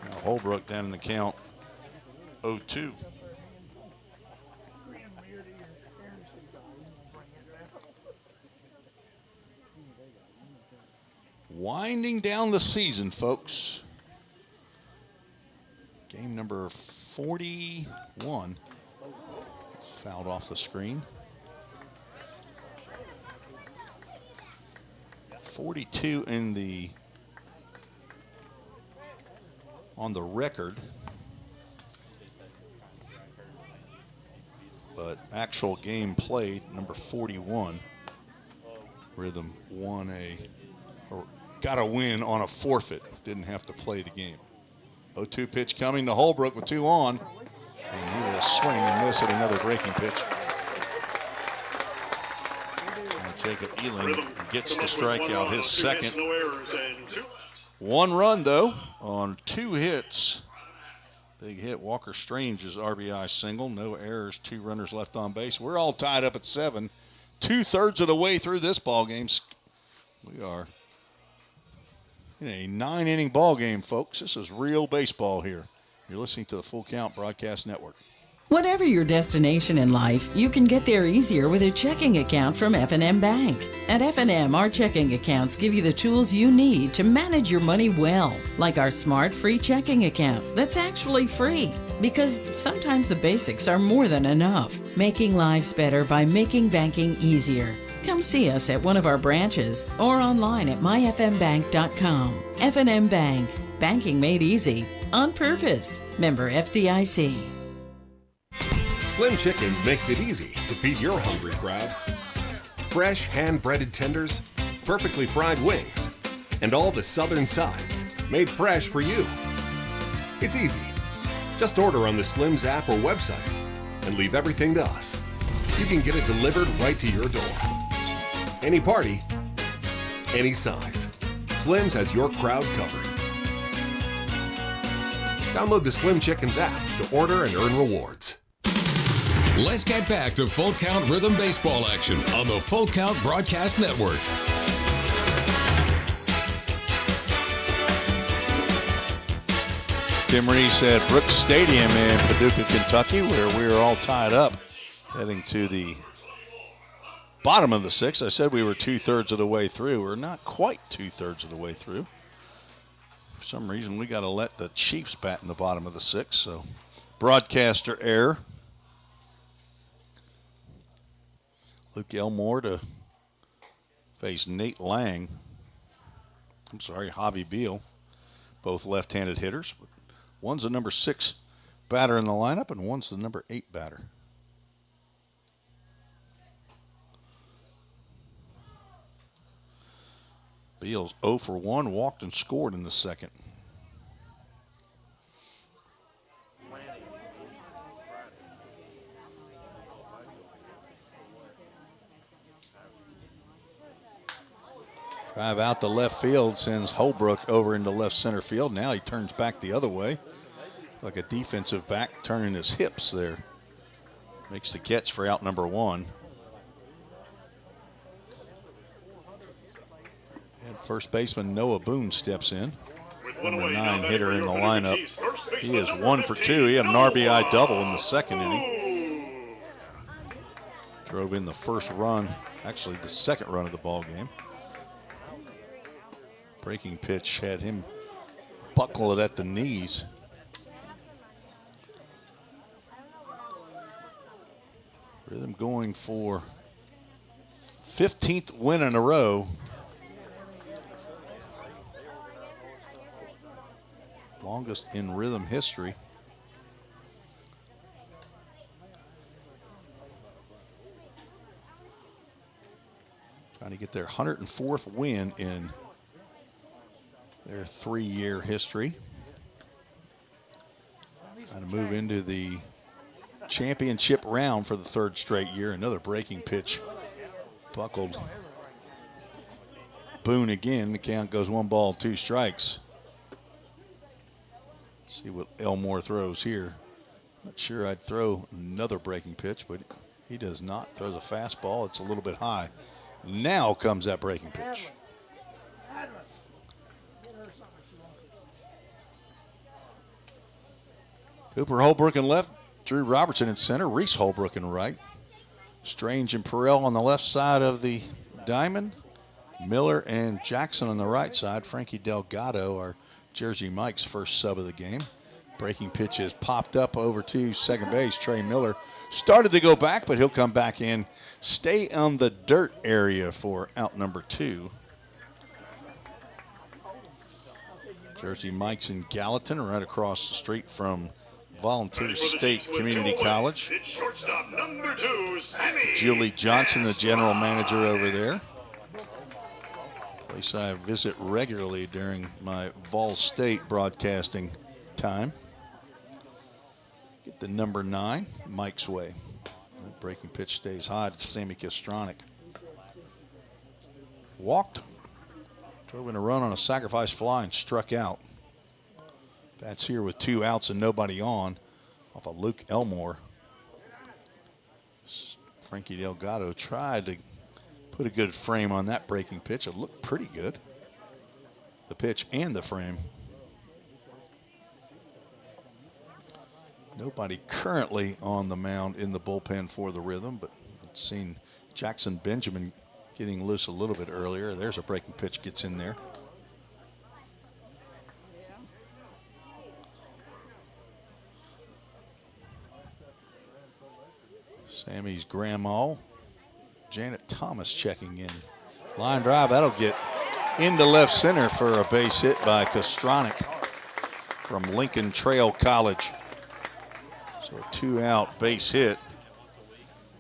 Now Holbrook down in the count 0-2. Winding down the season, folks. Game number 41. Fouled off the screen. 42 on the record. But actual game played, number 41. Rhythm got a win on a forfeit. Didn't have to play the game. 0-2 pitch coming to Holbrook with 2 on. And he will swing and miss at another breaking pitch. And Jacob Ealing gets the strikeout, his second. 1 run, though, on 2 hits. Big hit, Walker Strange's RBI single. No errors, 2 runners left on base. We're all tied up at 7. 2/3 of the way through this ball game. We are in a 9-inning ball game, folks. This is real baseball here. You're listening to the Full Count Broadcast Network. Whatever your destination in life, you can get there easier with a checking account from F&M Bank. At F&M, our checking accounts give you the tools you need to manage your money well, like our smart free checking account that's actually free. Because sometimes the basics are more than enough, making lives better by making banking easier. Come see us at one of our branches or online at myfmbank.com. F&M Bank, banking made easy on purpose. Member FDIC. Slim Chickens makes it easy to feed your hungry crowd. Fresh hand-breaded tenders, perfectly fried wings, and all the southern sides made fresh for you. It's easy. Just order on the Slim's app or website and leave everything to us. You can get it delivered right to your door. Any party, any size. Slim's has your crowd covered. Download the Slim Chickens app to order and earn rewards. Let's get back to Full Count Rhythm Baseball action on the Full Count Broadcast Network. Tim Reese at Brooks Stadium in Paducah, Kentucky, where we are all tied up, heading to the bottom of the 6th. I said we were 2/3 of the way through. We're not quite 2/3 of the way through. For some reason, we got to let the Chiefs bat in the bottom of the 6th, so broadcaster error. Luke Elmore to face Nate Lang. Javi Beal. Both left-handed hitters. One's the number 6 batter in the lineup, and one's the number 8 batter. Beal's 0 for 1, walked and scored in the second. Drive out to left field, sends Holbrook over into left center field. Now he turns back the other way. Like a defensive back turning his hips there. Makes the catch for out number 1. And first baseman Noah Boone steps in. Number 9 hitter in the lineup. He is 1 for 2. He had an RBI double in the second inning. Drove in the first run, actually the second run of the ball game. Breaking pitch had him buckle it at the knees. Rhythm going for 15th win in a row. Longest in Rhythm history. Trying to get their 104th win in their 3-year history. Trying to move into the championship round for the 3rd straight year. Another breaking pitch buckled Boone again. The count goes 1 ball, 2 strikes. See what Elmore throws here. Not sure I'd throw another breaking pitch, but he does not. Throws a fastball. It's a little bit high. Now comes that breaking pitch. Cooper Holbrook in left, Drew Robertson in center, Reese Holbrook in right. Strange and Perrell on the left side of the diamond. Miller and Jackson on the right side. Frankie Delgado, our Jersey Mike's first sub of the game. Breaking pitch is popped up over to second base. Trey Miller started to go back, but he'll come back in. Stay on the dirt area for out number 2. Jersey Mike's in Gallatin, right across the street from Volunteer State Community College. It's shortstop number 2, Sammy. Julie Johnson, the general manager over there. Place I visit regularly during my Vol State broadcasting time. Get the number 9, Mike's way. That breaking pitch stays high to Sammy Kastronic. Walked, drove in a run on a sacrifice fly and struck out. That's here with 2 outs and nobody on off of Luke Elmore. Frankie Delgado tried to put a good frame on that breaking pitch. It looked pretty good. The pitch and the frame. Nobody currently on the mound in the bullpen for the Rhythm, but I've seen Jackson Benjamin getting loose a little bit earlier. There's a breaking pitch, gets in there. Sammy's grandma, Janet Thomas, checking in. Line drive, that'll get into left center for a base hit by Kastronic from Lincoln Trail College. So a 2-out base hit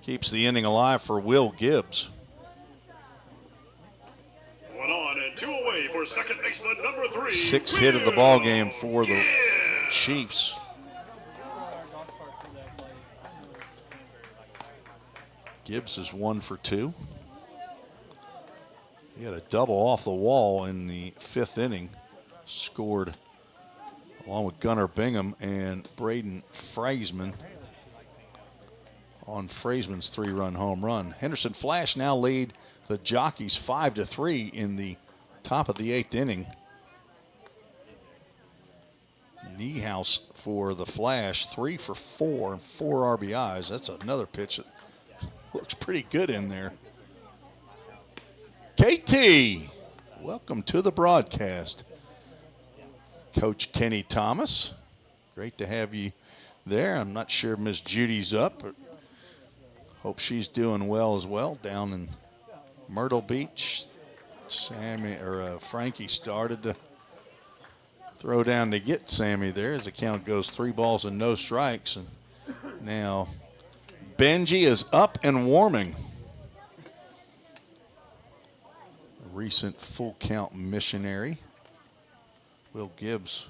keeps the inning alive for Will Gibbs. 1 on and 2 away for second baseman number 3. 6th hit of the ball game for the Chiefs. Gibbs is 1 for 2. He had a double off the wall in the 5th inning. Scored along with Gunnar Bingham and Braden Fraseman on Fraseman's 3-run home run. Henderson Flash now lead the Jockeys 5-3 in the top of the 8th inning. Niehaus for the Flash, 3 for 4 and 4 RBIs. That's another pitch that looks pretty good in there. KT, welcome to the broadcast. Coach Kenny Thomas, great to have you there. I'm not sure Miss Judy's up, but hope she's doing well as well down in Myrtle Beach. Frankie started to throw down to get Sammy there as the count goes 3 balls and no strikes. And now Benji is up and warming. A recent full count missionary. Will Gibbs,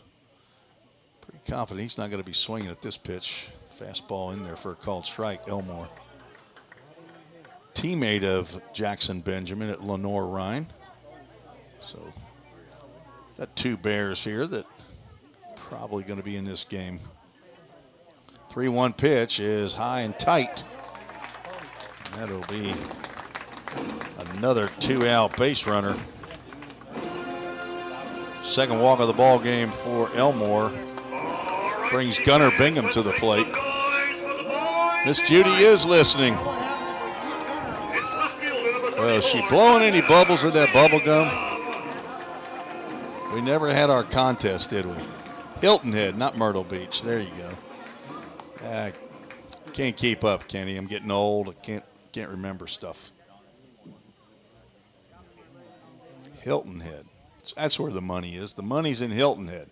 pretty confident he's not going to be swinging at this pitch. Fastball in there for a called strike. Elmore, teammate of Jackson Benjamin at Lenore Rhine. So got 2 Bears here that probably going to be in this game. 3-1 pitch is high and tight. And that'll be another 2-out base runner. Second walk of the ball game for Elmore. Brings Gunnar Bingham to the plate. Miss Judy is listening. Well, is she blowing any bubbles with that bubble gum? We never had our contest, did we? Hilton Head, not Myrtle Beach. There you go. I can't keep up, Kenny. I'm getting old. I can't remember stuff. Hilton Head. That's where the money is. The money's in Hilton Head.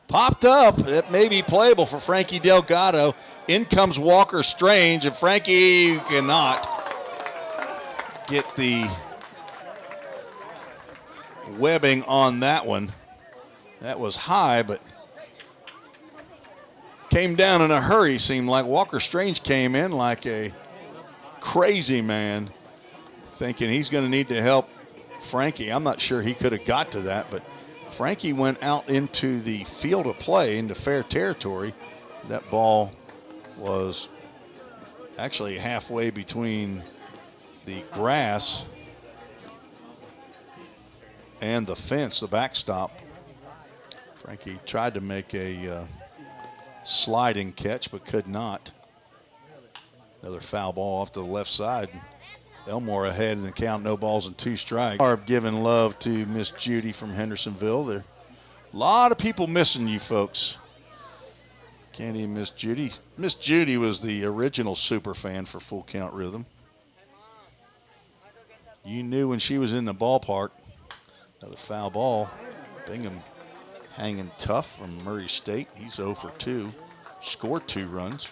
Popped up. It may be playable for Frankie Delgado. In comes Walker Strange, and Frankie cannot get the webbing on that one. That was high, but came down in a hurry, seemed like. Walker Strange came in like a crazy man, thinking he's going to need to help Frankie. I'm not sure he could have got to that, but Frankie went out into the field of play, into fair territory. That ball was actually halfway between the grass and the fence, the backstop. Frankie tried to make a sliding catch, but could not. Another foul ball off to the left side. Elmore ahead in the count, no balls and 2 strikes. Barb giving love to Miss Judy from Hendersonville. There a lot of people missing you folks. Can't even miss Judy. Miss Judy was the original super fan for Full Count Rhythm. You knew when she was in the ballpark. Another foul ball. Bingham hanging tough from Murray State. He's 0 for 2. Scored 2 runs.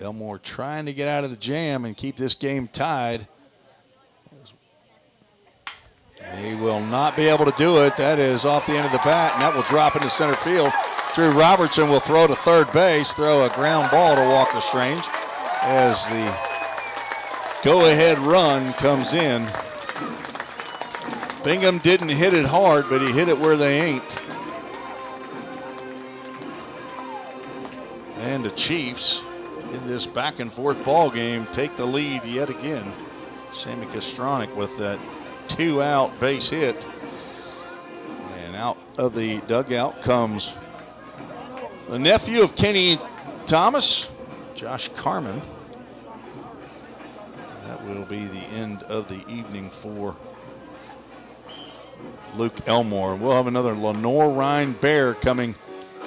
Elmore trying to get out of the jam and keep this game tied. He will not be able to do it. That is off the end of the bat, and that will drop into center field. Drew Robertson will throw to third base, throw a ground ball to Walker Strange as the go-ahead run comes in. Bingham didn't hit it hard, but he hit it where they ain't. And the Chiefs, in this back and forth ball game, take the lead yet again. Sammy Kostronic with that 2-out base hit. And out of the dugout comes the nephew of Kenny Thomas, Josh Carman. That will be the end of the evening for Luke Elmore. We'll have another Lenore Rhine Bear coming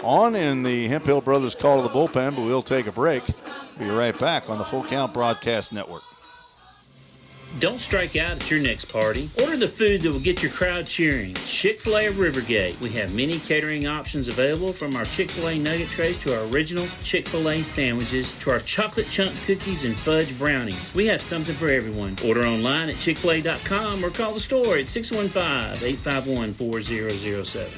on in the Hemphill Brothers call to the bullpen, but we'll take a break. Be right back on the Full Count Broadcast Network. Don't strike out at your next party. Order the food that will get your crowd cheering. Chick-fil-A of Rivergate. We have many catering options available, from our Chick-fil-A nugget trays to our original Chick-fil-A sandwiches to our chocolate chunk cookies and fudge brownies. We have something for everyone. Order online at chickfil-a.com or call the store at 615-851-4007.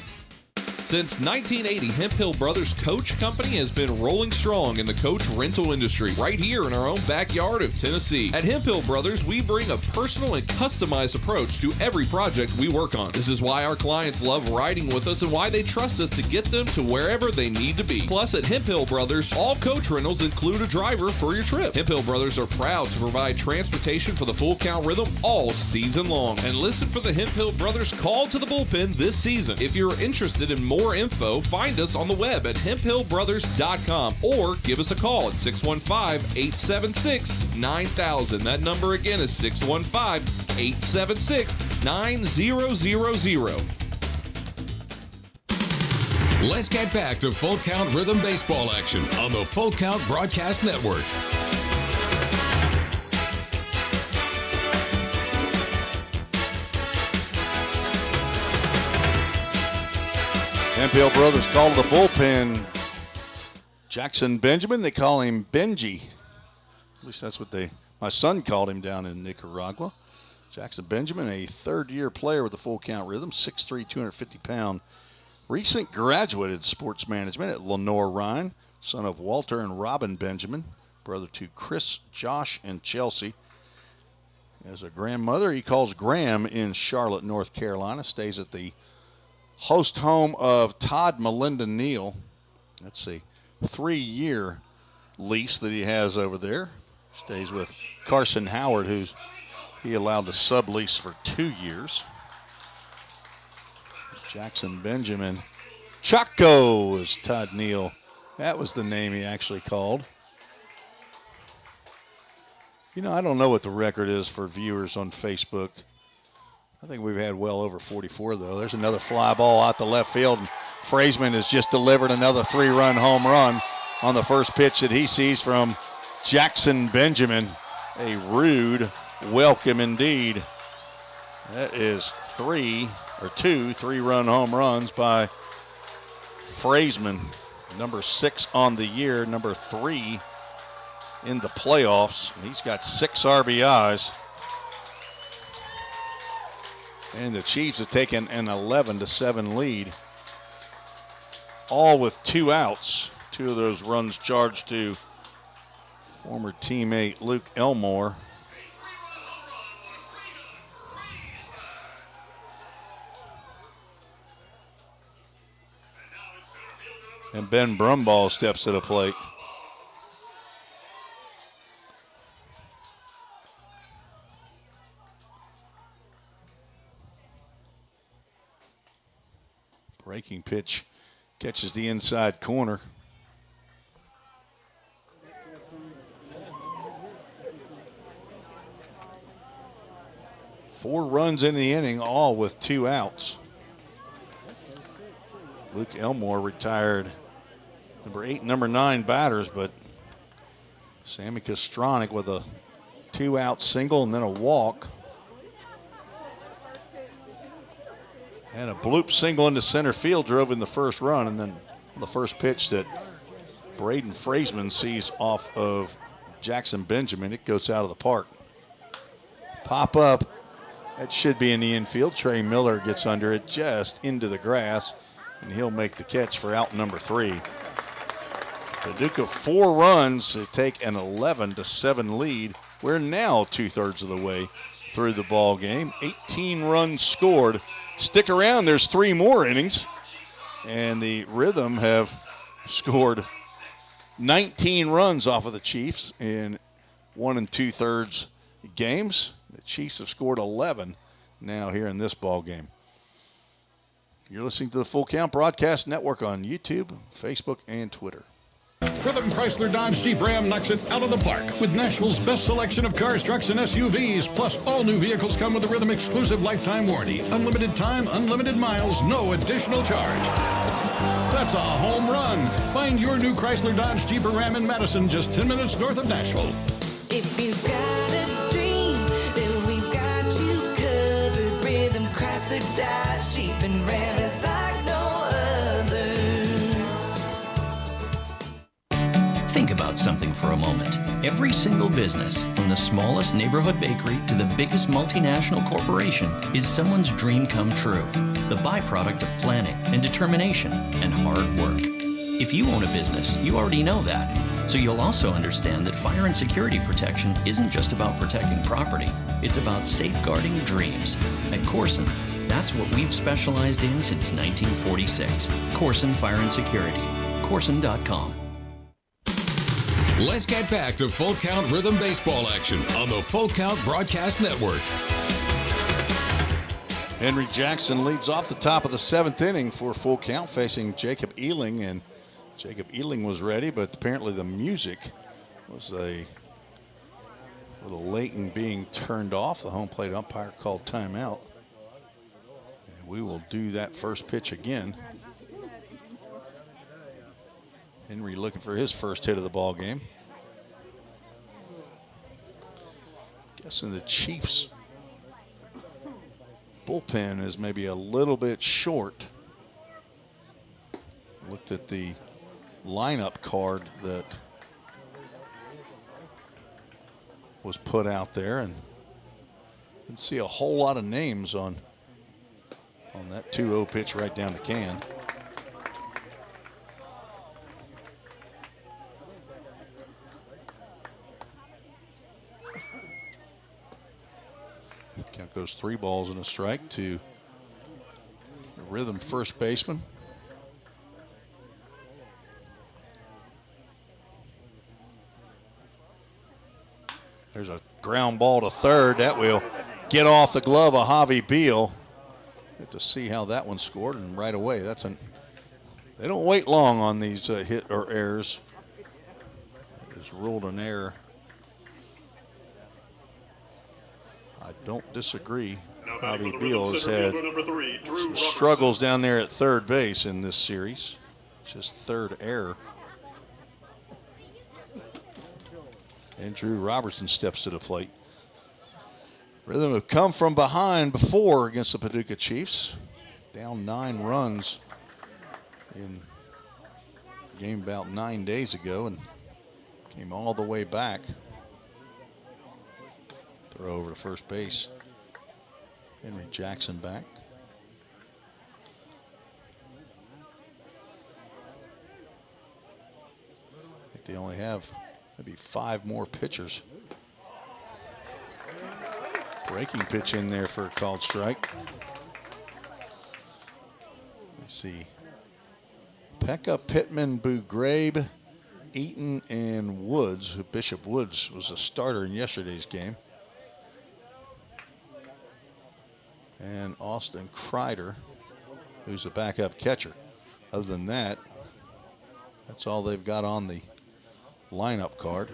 Since 1980, Hemphill Brothers Coach Company has been rolling strong in the coach rental industry right here in our own backyard of Tennessee. At Hemphill Brothers, we bring a personal and customized approach to every project we work on. This is why our clients love riding with us and why they trust us to get them to wherever they need to be. Plus, at Hemphill Brothers, all coach rentals include a driver for your trip. Hemphill Brothers are proud to provide transportation for the Full Count Rhythm all season long. And listen for the Hemphill Brothers call to the bullpen this season. If you're interested in more info, find us on the web at hemphillbrothers.com or give us a call at 615-876-9000. That number again is 615-876-9000. Let's get back to Full Count Rhythm baseball action on the Full Count Broadcast Network. Hemphill Brothers call to the bullpen. Jackson Benjamin, they call him Benji. At least that's what my son called him down in Nicaragua. Jackson Benjamin, a third-year player with the Full Count Rhythm, 6'3", 250-pound. Recent graduated sports management at Lenore Rhine, son of Walter and Robin Benjamin, brother to Chris, Josh, and Chelsea. As a grandmother, he calls Graham in Charlotte, North Carolina, stays at the host home of Todd Melinda Neal. That's a 3-year lease that he has over there. Stays with Carson Howard, who's he allowed to sublease for 2 years. Jackson Benjamin. Chaco is Todd Neal. That was the name he actually called. You know, I don't know what the record is for viewers on Facebook. I think we've had well over 44, though. There's another fly ball out the left field, and Fraseman has just delivered another 3-run home run on the first pitch that he sees from Jackson Benjamin. A rude welcome indeed. That is 2 3-run home runs by Fraseman. Number 6 on the year, number 3 in the playoffs. He's got 6 RBIs. And the Chiefs have taken an 11-7 lead. All with 2 outs. 2 of those runs charged to former teammate Luke Elmore. And Ben Brumball steps to the plate. Breaking pitch catches the inside corner. Four runs in the inning, all with 2 outs. Luke Elmore retired number 8 and number 9 batters, but Sammy Kostronic with a 2-out single and then a walk. And a bloop single into center field drove in the first run, and then the first pitch that Braden Fraseman sees off of Jackson Benjamin, it goes out of the park. Pop up, that should be in the infield. Trey Miller gets under it just into the grass, and he'll make the catch for out number 3. Paducah 4 runs to take an 11-7 lead. We're now 2/3 of the way through the ball game. 18 runs scored. Stick around, there's 3 more innings. And the Rhythm have scored 19 runs off of the Chiefs in 1 2/3 games. The Chiefs have scored 11 now here in this ball game. You're listening to the Full Count Broadcast Network on YouTube, Facebook, and Twitter. Rhythm Chrysler Dodge Jeep Ram knocks it out of the park with Nashville's best selection of cars, trucks, and SUVs. Plus, all new vehicles come with a Rhythm exclusive lifetime warranty. Unlimited time, unlimited miles, no additional charge. That's a home run. Find your new Chrysler Dodge Jeep Ram in Madison, just 10 minutes north of Nashville. If you've got a dream, then we've got you covered. Rhythm Chrysler Dodge Jeep and Ram is like no other. Think about something for a moment. Every single business, from the smallest neighborhood bakery to the biggest multinational corporation, is someone's dream come true. The byproduct of planning and determination and hard work. If you own a business, you already know that. So you'll also understand that fire and security protection isn't just about protecting property. It's about safeguarding dreams. At Corson, that's what we've specialized in since 1946. Corson Fire and Security. Corson.com. Let's get back to Full Count Rhythm baseball action on the Full Count Broadcast Network. Henry Jackson leads off the top of the 7th inning for Full Count, facing Jacob Ealing, and Jacob Ealing was ready, but apparently the music was a little late in being turned off. The home plate umpire called timeout. And we will do that first pitch again. Henry looking for his first hit of the ball game. Guessing the Chiefs bullpen is maybe a little bit short. Looked at the lineup card that was put out there and didn't see a whole lot of names on that 2-0 pitch right down the can. Count goes 3 balls and a strike to the Rhythm first baseman. There's a ground ball to third. That will get off the glove of Javi Beal. Get to see how that one scored, and right away, they don't wait long on these hit or errors. It's ruled an error. I don't disagree. Javi Beal has had some struggles down there at third base in this series. It's his 3rd error. And Drew Robertson steps to the plate. Rhythm have come from behind before against the Paducah Chiefs. Down 9 runs in a game about 9 days ago and came all the way back. Throw over to first base. Henry Jackson back. I think they only have maybe 5 more pitchers. Breaking pitch in there for a called strike. Let's see. Pekka, Pittman, Bugrabe, Eaton, and Woods. Bishop Woods was a starter in yesterday's game. And Austin Kreider, who's a backup catcher. Other than that, that's all they've got on the lineup card.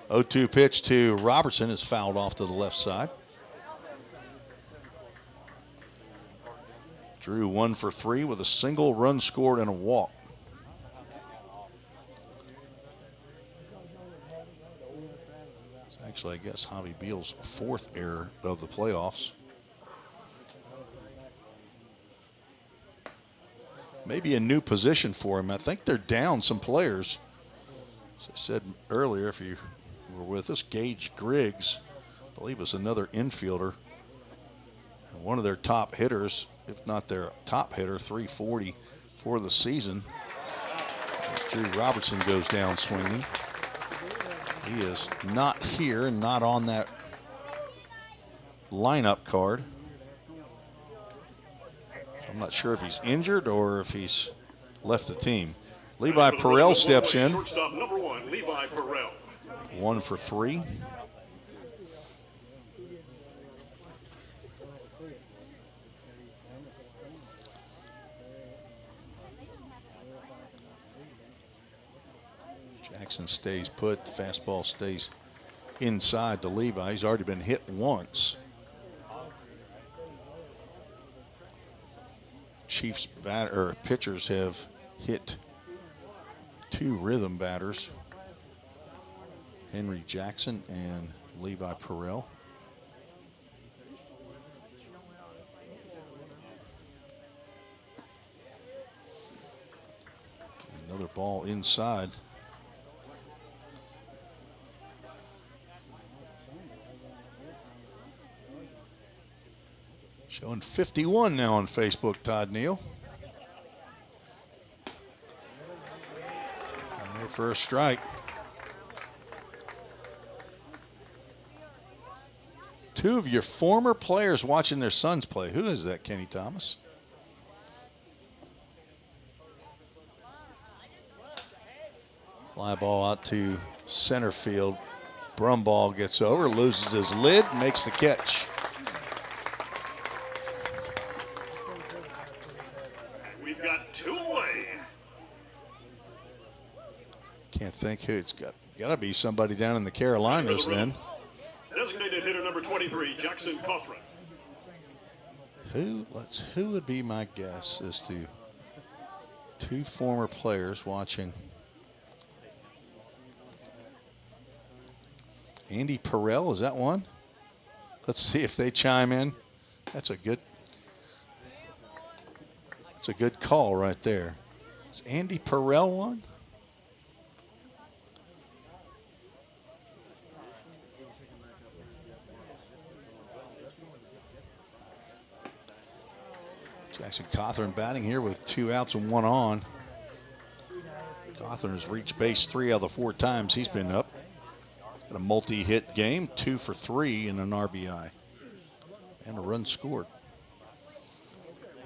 0-2 pitch to Robertson is fouled off to the left side. Drew 1 for 3 with a single, run scored, and a walk. It's actually, I guess, Javi Beal's 4th error of the playoffs. Maybe a new position for him. I think they're down some players. As I said earlier, if you were with us, Gage Griggs, I believe, was another infielder. And one of their top hitters, if not their top hitter, 340 for the season. As Drew Robertson goes down swinging. He is not here and not on that lineup card. I'm not sure if he's injured or if he's left the team. Levi Perrell steps in. Shortstop number 1, Levi Perrell. 1 for 3. Jackson stays put. The fastball stays inside to Levi. He's already been hit once. Chiefs pitchers have hit 2 rhythm batters, Henry Jackson and Levi Perrell. Another ball inside. Showing 51 now on Facebook, Todd Neal. And there for a strike. 2 of your former players watching their sons play. Who is that, Kenny Thomas? Fly ball out to center field. Brumball gets over, loses his lid, makes the catch. We've got 2 away. Can't think who it's got. Got to be somebody down in the Carolinas then. Designated hitter number 23, Jackson Cothran. Who would be my guess as to 2 former players watching? Andy Perrell, is that one? Let's see if they chime in. That's a good call right there. Is Andy Perrell one? Jackson Cothran batting here with 2 outs and 1 on. Cothran has reached base 3 out of the 4 times he's been up. Got a multi-hit game, 2 for 3 and an RBI. And a run scored.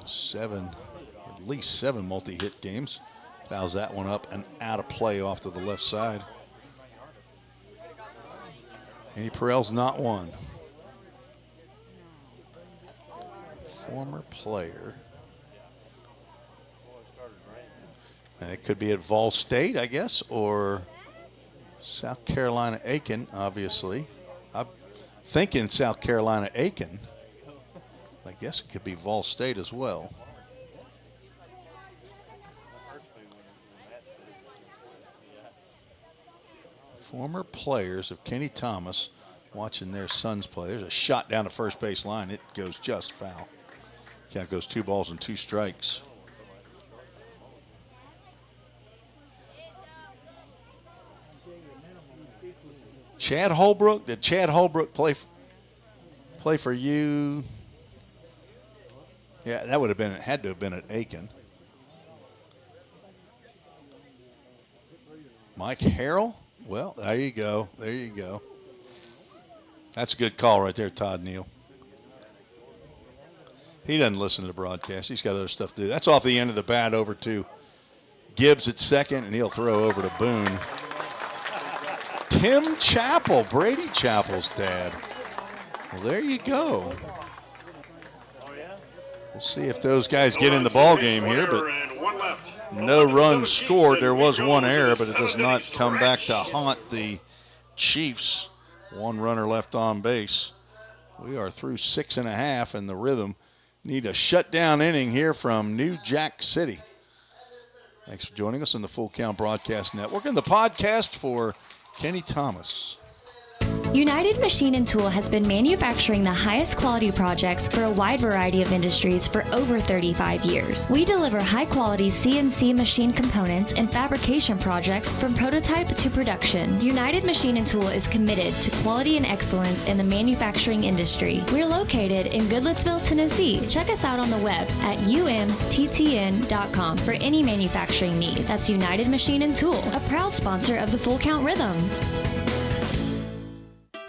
At least 7 multi-hit games. Fouls that one up and out of play off to the left side. Andy Perrell's not one. Former player. And it could be at Vol State, I guess, or South Carolina Aiken, obviously. I'm thinking South Carolina Aiken. I guess it could be Vol State as well. Former players of Kenny Thomas watching their sons play. There's a shot down the first base line. It goes just foul. Count goes 2 balls and 2 strikes. Chad Holbrook. Did Chad Holbrook play for you? Yeah, that would have been. It had to have been at Aiken. Mike Harrell. Well, there you go. There you go. That's a good call right there, Todd Neal. He doesn't listen to the broadcast. He's got other stuff to do. That's off the end of the bat over to Gibbs at second, and he'll throw over to Boone. Tim Chappell, Brady Chappell's dad. Well, there you go. We'll see if those guys get in the ball game here, but no runs scored. There was one error, but it does not come back to haunt the Chiefs. One runner left on base. We are through 6.5, and the Rhythm need a shutdown inning here from New Jack City. Thanks for joining us on the Full Count Broadcast Network and the podcast for Kenny Thomas. United Machine and Tool has been manufacturing the highest quality projects for a wide variety of industries for over 35 years. We deliver high-quality CNC machine components and fabrication projects from prototype to production. United Machine and Tool is committed to quality and excellence in the manufacturing industry. We're located in Goodlettsville, Tennessee. Check us out on the web at umttn.com for any manufacturing need. That's United Machine and Tool, a proud sponsor of the Full Count Rhythm.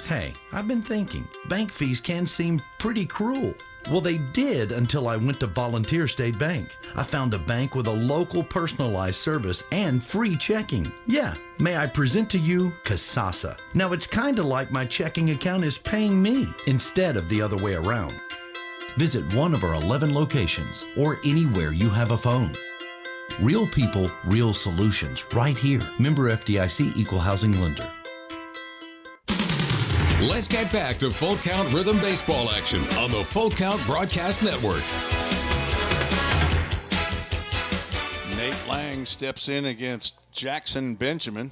Hey, I've been thinking, bank fees can seem pretty cruel. Well, they did until I went to Volunteer State Bank. I found a bank with a local personalized service and free checking. Yeah, may I present to you Kasasa. Now, it's kind of like my checking account is paying me instead of the other way around. Visit one of our 11 locations or anywhere you have a phone. Real people, real solutions right here. Member FDIC Equal Housing Lender. Let's get back to Full Count Rhythm baseball action on the Full Count Broadcast Network. Nate Lang steps in against Jackson Benjamin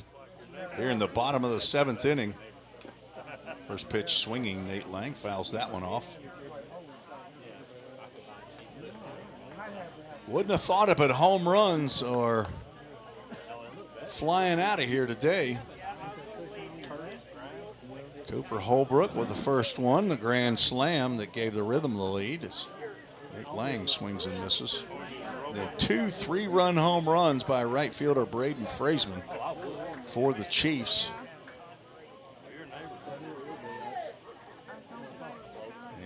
here in the bottom of the 7th inning. First pitch swinging, Nate Lang fouls that one off. Wouldn't have thought of it, home runs or flying out of here today. Cooper Holbrook with the first one, the grand slam that gave the Rhythm the lead as Nate Lang swings and misses. The 2 3-run home runs by right fielder Braden Fraseman for the Chiefs.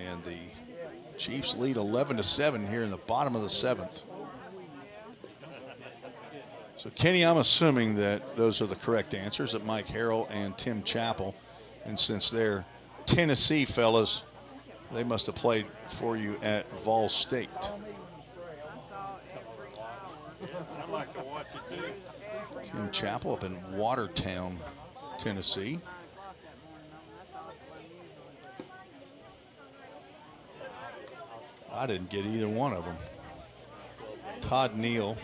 And the Chiefs lead 11-7 here in the bottom of the 7th. So Kenny, I'm assuming that those are the correct answers, that Mike Harrell and Tim Chappell. And since they're Tennessee fellas, they must have played for you at Vol State. I'd like to watch it too. Tim Chappell up in Watertown, Tennessee. I didn't get either one of them. Todd Neal.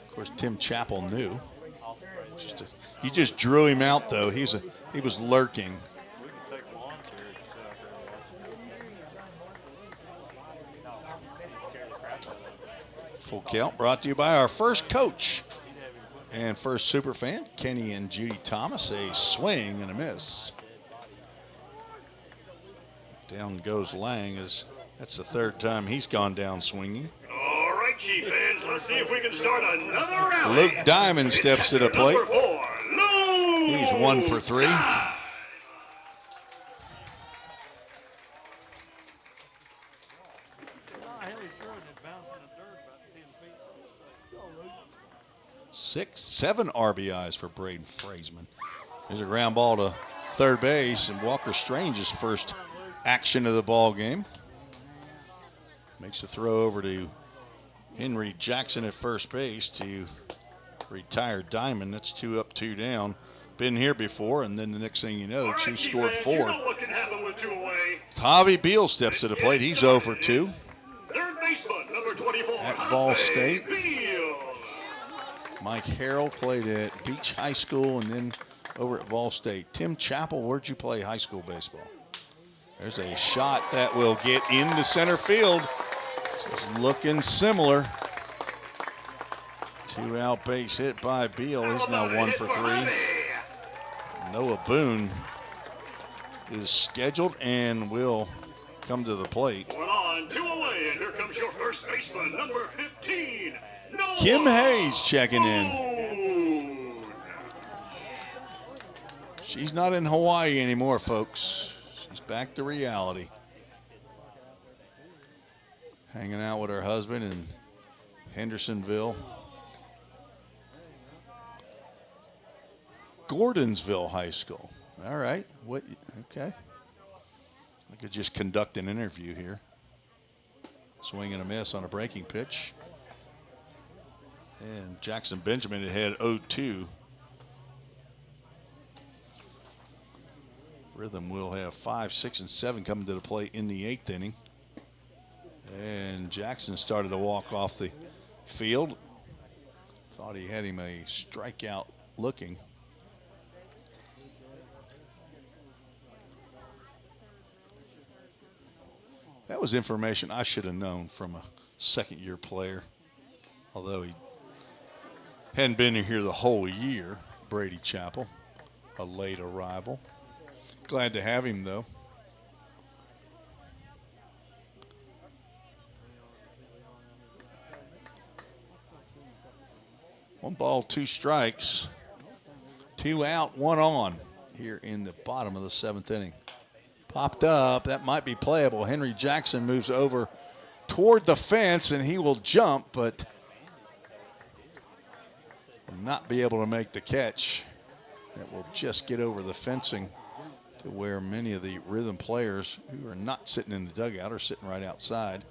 Of course, Tim Chappell knew. You just drew him out, though. He was lurking. Full Count brought to you by our first coach and first superfan, Kenny and Judy Thomas. A swing and a miss. Down goes Lang. That's the third time he's gone down swinging. All right, Chief fans, let's see if we can start another rally. Luke Diamond steps to the plate. Number 4, Luke. He's 1 for 3. Seven RBIs for Braden Fraseman. There's a ground ball to third base, and Walker Strange's first action of the ball game. Makes a throw over to Henry Jackson at first base to retire Diamond. That's 2 up, 2 down. Been here before, and then the next thing you know, the Chiefs scored 4. You know what can happen with 2 away. Javi Beal steps to the plate. He's 0 for 2. Third baseman, number 24, at Vol State. Beal. Mike Harrell played at Beach High School and then over at Vol State. Tim Chappell, where'd you play high school baseball? There's a shot that will get into center field. This is looking similar. 2-out base hit by Beal. He's now 1 for 3. Noah Boone is scheduled and will come to the plate. 1 on, 2 away, and here comes your first baseman, number 15, Noah Kim Hayes checking in. Boone. She's not in Hawaii anymore, folks. She's back to reality. Hanging out with her husband in Hendersonville. Gordonsville High School. All right. Okay. I could just conduct an interview here. Swing and a miss on a breaking pitch. And Jackson Benjamin had 0-2. Rhythm will have 5, 6, and 7 coming to the plate in the 8th inning. And Jackson started to walk off the field. Thought he had him a strikeout looking. That was information I should have known from a second-year player, although he hadn't been here the whole year. Brady Chappell, a late arrival. Glad to have him, though. One ball, 2 strikes. 2 out, 1 on here in the bottom of the 7th inning. Popped up. That might be playable. Henry Jackson moves over toward the fence, and he will jump, but will not be able to make the catch. That will just get over the fencing to where many of the Rhythm players who are not sitting in the dugout are sitting right outside.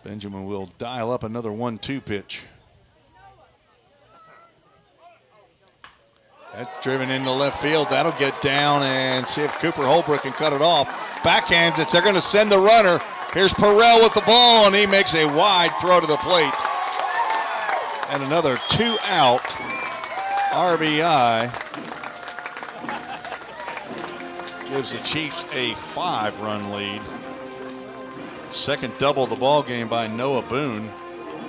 Benjamin will dial up another 1-2 pitch. That's driven into left field. That'll get down and see if Cooper Holbrook can cut it off. Backhands it. They're going to send the runner. Here's Perrell with the ball, and he makes a wide throw to the plate. And another 2 out RBI gives the Chiefs a 5-run lead. Second double of the ball game by Noah Boone,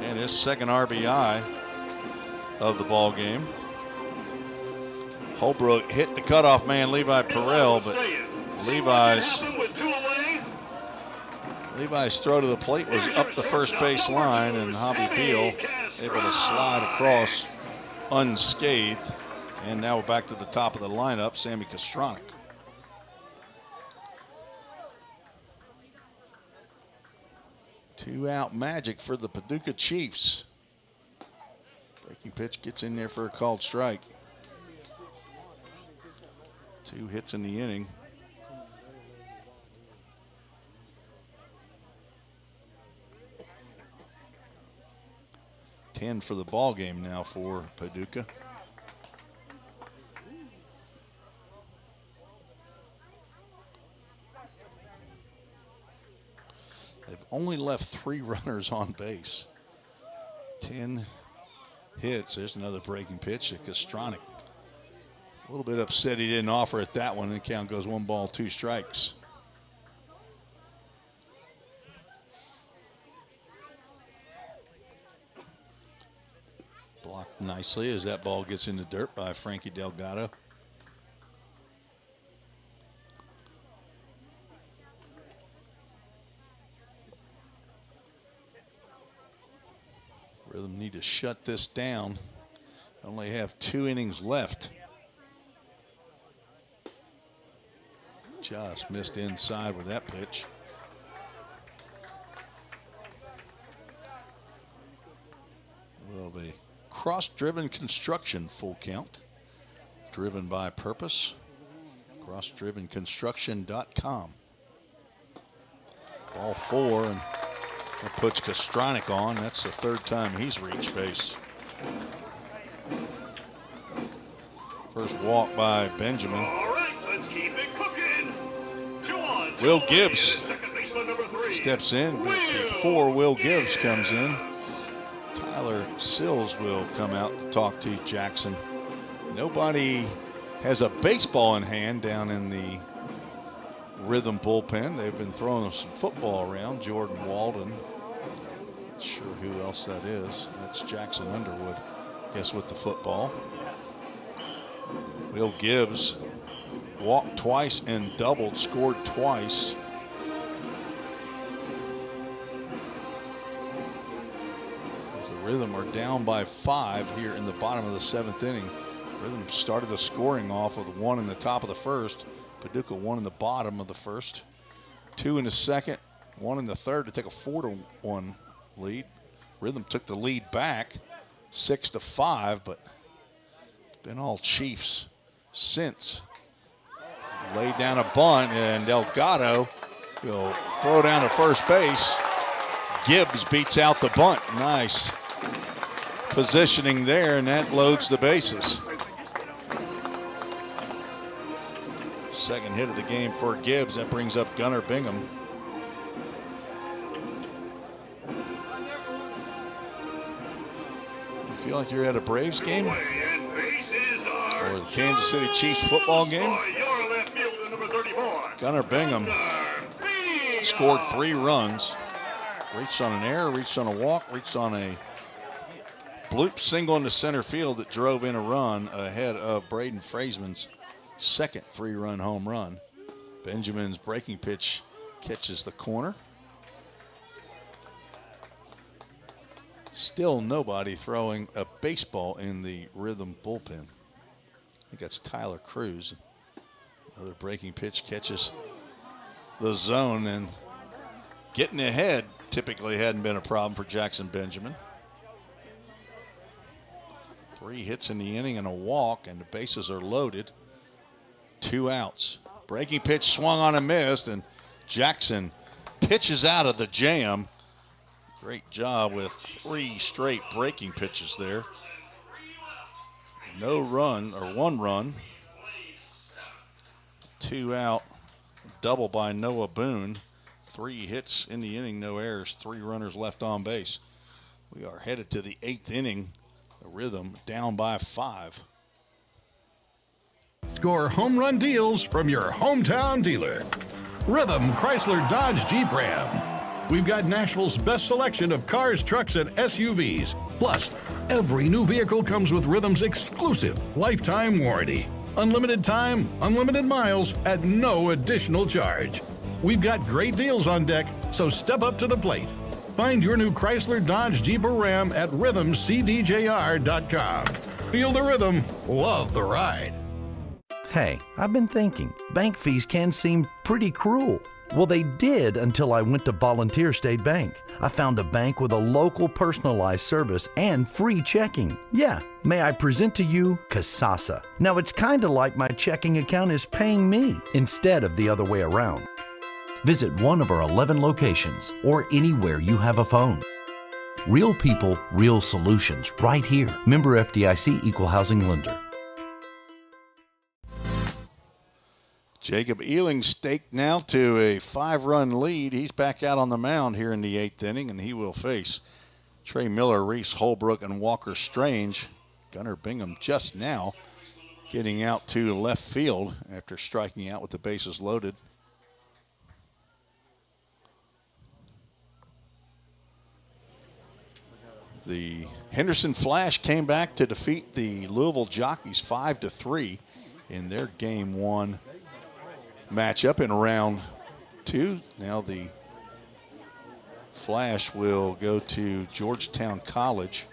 and his second RBI of the ball game. Holbrook hit the cutoff man, Levi Perrell, but Levi's throw to the plate was up the first base line, and Hobby Beal able to slide across unscathed. And now we're back to the top of the lineup, Sammy Kostronic. Two-out magic for the Paducah Chiefs. Breaking pitch gets in there for a called strike. 2 hits in the inning. $10 for the ball game now for Paducah. They've only left 3 runners on base. 10 hits. There's another breaking pitch to Kostronic. A little bit upset he didn't offer it that one. The count goes 1 ball, 2 strikes. Blocked nicely as that ball gets in the dirt by Frankie Delgado. Rhythm need to shut this down. Only have 2 innings left. Just missed inside with that pitch. Will be cross-driven construction, full count. Driven by purpose. Crossdrivenconstruction.com. Ball 4, and that puts Kostronic on. That's the 3rd time he's reached base. First walk by Benjamin. All right, let's keep it cooking. 2 on. Will Gibbs steps in, but before Will Gibbs comes in, Tyler Sills will come out to talk to Jackson. Nobody has a baseball in hand down in the Rhythm bullpen. They've been throwing some football around. Jordan Walden. Not sure who else that is. That's Jackson Underwood, I guess, with the football. Will Gibbs walked twice and doubled, scored twice. As the Rhythm are down by 5 here in the bottom of the 7th inning. Rhythm started the scoring off with 1 in the top of the 1st. Paducah 1 in the bottom of the first, 2 in the second, 1 in the third to take a 4-1 lead. Rhythm took the lead back 6-5, but it's been all Chiefs since. Laid down a bunt, and Delgado will throw down to first base. Gibbs beats out the bunt. Nice positioning there, and that loads the bases. Second hit of the game for Gibbs. That brings up Gunnar Bingham. You feel like you're at a Braves game? Or the Kansas City Chiefs football game? Gunnar Bingham scored 3 runs. Reached on an error, reached on a walk, reached on a bloop single into center field that drove in a run ahead of Braden Fraseman's second 3-run home run. Benjamin's breaking pitch catches the corner. Still nobody throwing a baseball in the Rhythm bullpen. I think that's Tyler Cruz. Another breaking pitch catches the zone, and getting ahead typically hadn't been a problem for Jackson Benjamin. 3 hits in the inning and a walk, and the bases are loaded. 2 outs. Breaking pitch swung on and missed, and Jackson pitches out of the jam. Great job with 3 straight breaking pitches there. No run, or 1 run. 2 out. Double by Noah Boone. 3 hits in the inning, no errors, 3 runners left on base. We are headed to the 8th inning. The Rhythm down by 5. Score home run deals from your hometown dealer. Rhythm Chrysler Dodge Jeep Ram. We've got Nashville's best selection of cars, trucks, and SUVs. Plus, every new vehicle comes with Rhythm's exclusive lifetime warranty. Unlimited time, unlimited miles at no additional charge. We've got great deals on deck, so step up to the plate. Find your new Chrysler, Dodge, Jeep, or Ram at rhythmcdjr.com. Feel the rhythm, love the ride. Hey, I've been thinking, bank fees can seem pretty cruel. Well, they did until I went to Volunteer State Bank. I found a bank with a local personalized service and free checking. Yeah, may I present to you Kasasa. Now, it's kind of like my checking account is paying me instead of the other way around. Visit one of our 11 locations or anywhere you have a phone. Real people, real solutions, right here. Member FDIC Equal Housing Lender. Jacob Ealing staked now to a 5-run lead. He's back out on the mound here in the 8th inning, and he will face Trey Miller, Reese Holbrook, and Walker Strange. Gunnar Bingham just now getting out to left field after striking out with the bases loaded. The Henderson Flash came back to defeat the Louisville Jockeys 5-3 in their Game 1 matchup in round 2. Now the Flash will go to Georgetown College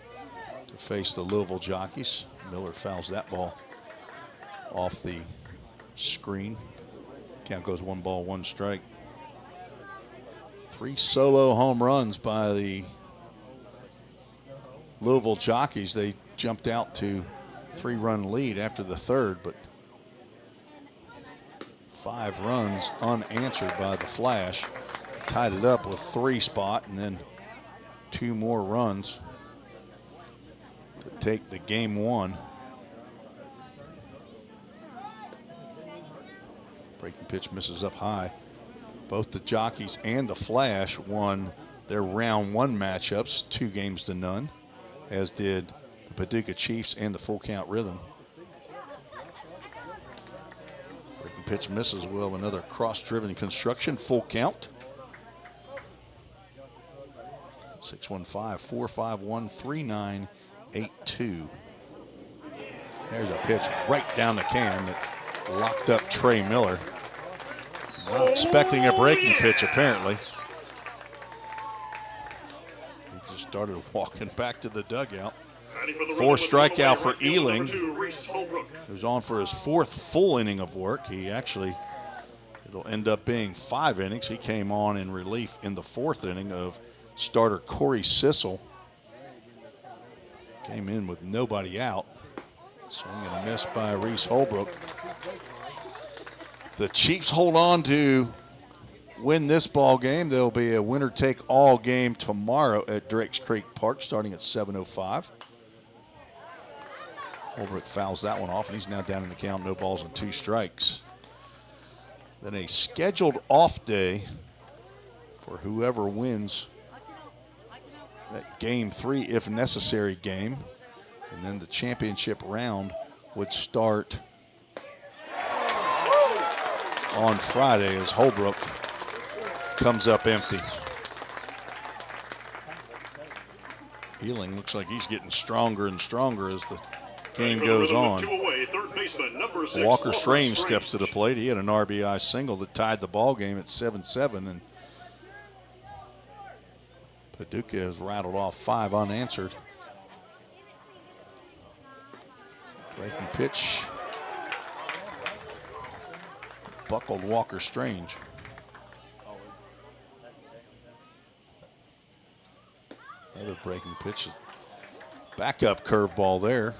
to face the Louisville Jockeys. Miller fouls that ball off the screen. Count goes 1 ball, 1 strike. 3 solo home runs by the Louisville Jockeys. They jumped out to 3-run lead after the 3rd, but 5 runs unanswered by the Flash. Tied it up with 3 spot, and then 2 more runs to take the Game 1. Breaking pitch misses up high. Both the Jockeys and the Flash won their round 1 matchups 2-0, as did the Paducah Chiefs and the Full Count Rhythm. Breaking pitch misses. Will have another cross-driven construction, full count. 615-451-3982. There's a pitch right down the can that locked up Trey Miller. Not expecting a breaking pitch, apparently. He just started walking back to the dugout. 4 strikeout for Ealing, who's on for his 4th full inning of work. He actually It'll end up being 5 innings. He came on in relief in the 4th inning of starter Corey Sissel. Came in with nobody out. Swing and a miss by Reese Holbrook. The Chiefs hold on to win this ball game. There'll be a winner-take-all game tomorrow at Drakes Creek Park starting at 7:05. Holbrook fouls that one off, and he's now down in the count, no balls and 2 strikes. Then a scheduled off day for whoever wins that game 3, if necessary, game. And then the championship round would start on Friday as Holbrook comes up empty. Ealing looks like he's getting stronger and stronger as the game goes on. Walker Strange steps to the plate. He had an RBI single that tied the ball game at 7-7, and Paducah has rattled off 5 unanswered. Breaking pitch. Buckled Walker Strange. Another breaking pitch. Backup curveball there.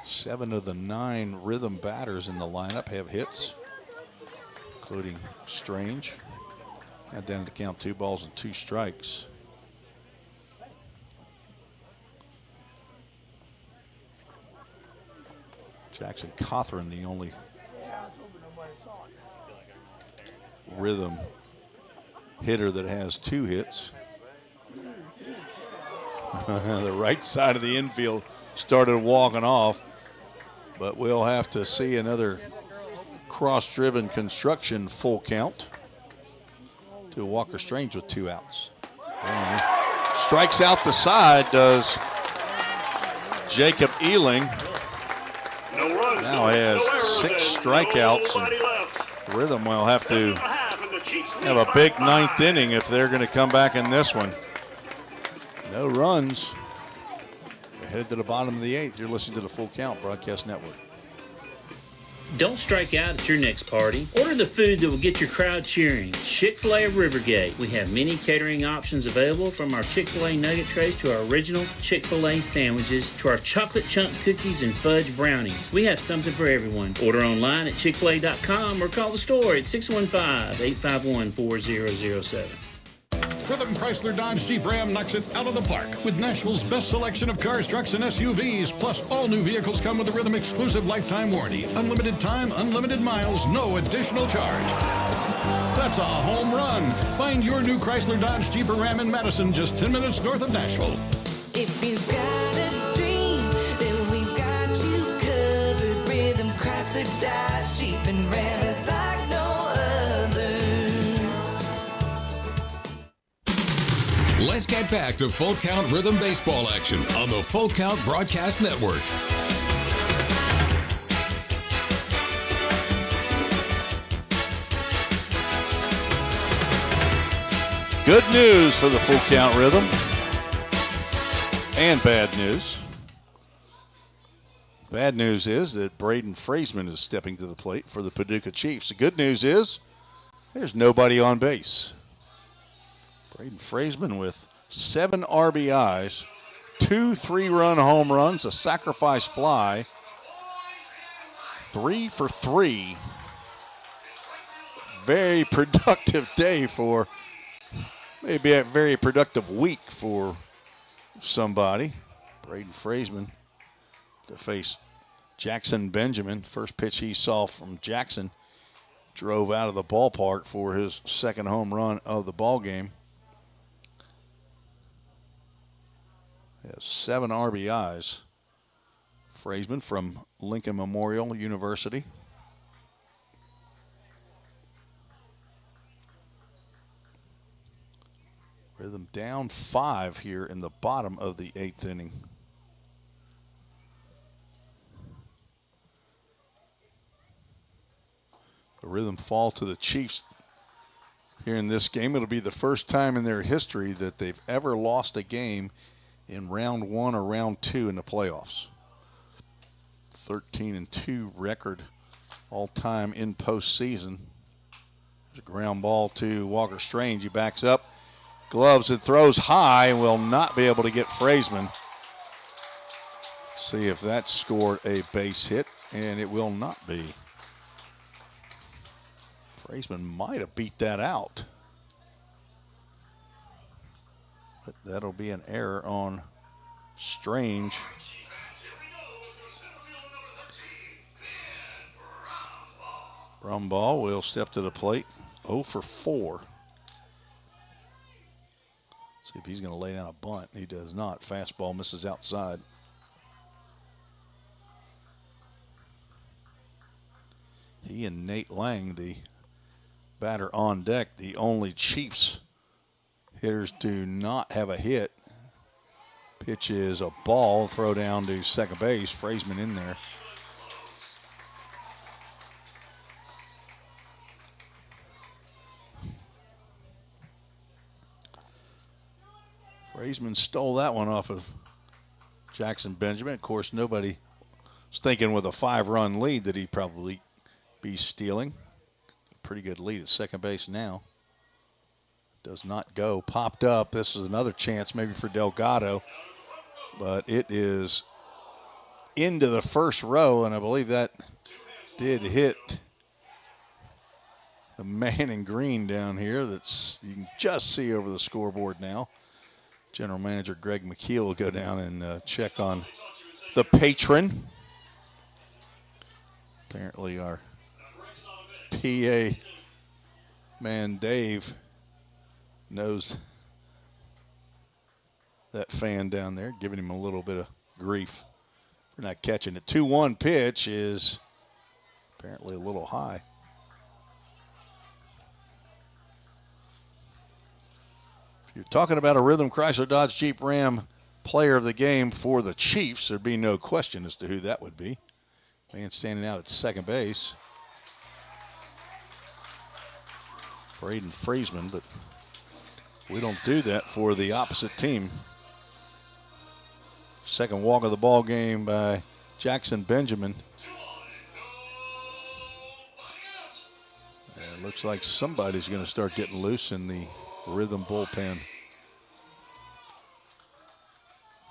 Seven of the 9 rhythm batters in the lineup have hits, including Strange. Now down to count 2 balls and 2 strikes. Jackson Cothran, the only rhythm hitter that has 2 hits. The right side of the infield started walking off, but we'll have to see another cross-driven construction full count to Walker Strange with 2 outs. And strikes out the side, does Jacob Ealing. Now has 6 strikeouts, and Rhythm will have to have a big 9th inning if they're going to come back in this one. No runs. We're headed to the bottom of the 8th. You're listening to the Full Count Broadcast Network. Don't strike out at your next party. Order the food that will get your crowd cheering. Chick-fil-A of Rivergate. We have many catering options available, from our Chick-fil-A nugget trays to our original Chick-fil-A sandwiches to our chocolate chunk cookies and fudge brownies. We have something for everyone. Order online at chickfil-a.com or call the store at 615-851-4007. Rhythm Chrysler Dodge Jeep Ram knocks it out of the park with Nashville's best selection of cars, trucks, and SUVs. Plus, all new vehicles come with a Rhythm exclusive lifetime warranty. Unlimited time, unlimited miles, no additional charge. That's a home run. Find your new Chrysler Dodge Jeep or Ram in Madison, just 10 minutes north of Nashville. If you've got a dream, then we've got you covered. Rhythm Chrysler Dodge Jeep and Ram is like no other. Let's get back to Full Count Rhythm Baseball action on the Full Count Broadcast Network. Good news for the Full Count Rhythm, and bad news. Bad news is that Braden Fraseman is stepping to the plate for the Paducah Chiefs. The good news is there's nobody on base. Braden Fraseman with 7 RBIs, 2 3-run home runs, a sacrifice fly, 3 for 3. Very productive day for, maybe a very productive week for somebody. Braden Fraseman to face Jackson Benjamin. First pitch he saw from Jackson drove out of the ballpark for his 2nd home run of the ball game. He has 7 RBIs. Fraseman from Lincoln Memorial University. Rhythm down 5 here in the bottom of the 8th inning. The Rhythm fall to the Chiefs here in this game. It'll be the first time in their history that they've ever lost a game in round 1 or round 2 in the playoffs. 13-2 record all time in postseason. There's a ground ball to Walker Strange. He backs up, gloves and throws high, and will not be able to get Frazeman. See if that scored a base hit, and it will not be. Frazeman might have beat that out. But that'll be an error on Strange. Brumball will step to the plate. 0 for 4. See if he's going to lay down a bunt. He does not. Fastball misses outside. He and Nate Lang, the batter on deck, the only Chiefs hitters do not have a hit. Pitch is a ball. Throw down to second base. Frazeman in there. Frazeman stole that one off of Jackson Benjamin. Of course, nobody was thinking with a 5-run lead that he'd probably be stealing. Pretty good lead at second base now. Does not go. Popped up. This is another chance maybe for Delgado. But it is into the first row, and I believe that did hit a man in green down here that's you can just see over the scoreboard now. General Manager Greg McKeel will go down and check on the patron. Apparently our PA man Dave knows that fan down there, giving him a little bit of grief for not catching it. 2-1 pitch is apparently a little high. If you're talking about a Rhythm Chrysler Dodge Jeep Ram player of the game for the Chiefs, there'd be no question as to who that would be. Man standing out at second base. Braden Frazeman, but we don't do that for the opposite team. Second walk of the ball game by Jackson Benjamin. And it looks like somebody's going to start getting loose in the Rhythm bullpen.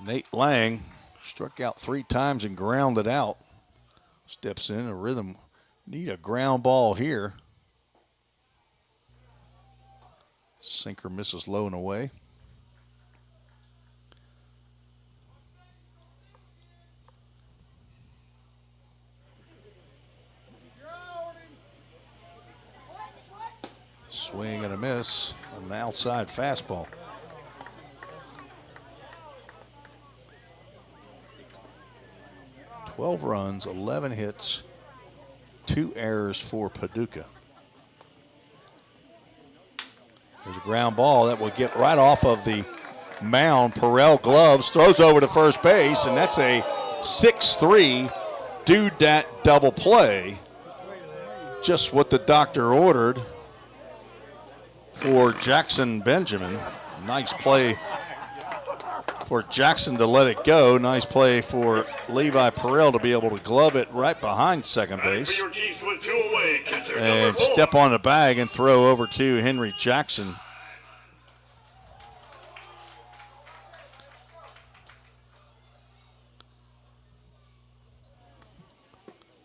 Nate Lang struck out 3 times and grounded out. Steps in. A Rhythm need a ground ball here. Sinker misses low and away. Swing and a miss. An outside fastball. $12 runs, 11 hits, 2 errors for Paducah. There's a ground ball that will get right off of the mound. Perrell gloves, throws over to first base, and that's a 6-3 do-dat double play. Just what the doctor ordered for Jackson Benjamin. Nice play for Jackson to let it go. Nice play for Levi Perrell to be able to glove it right behind second base. And step on the bag and throw over to Henry Jackson.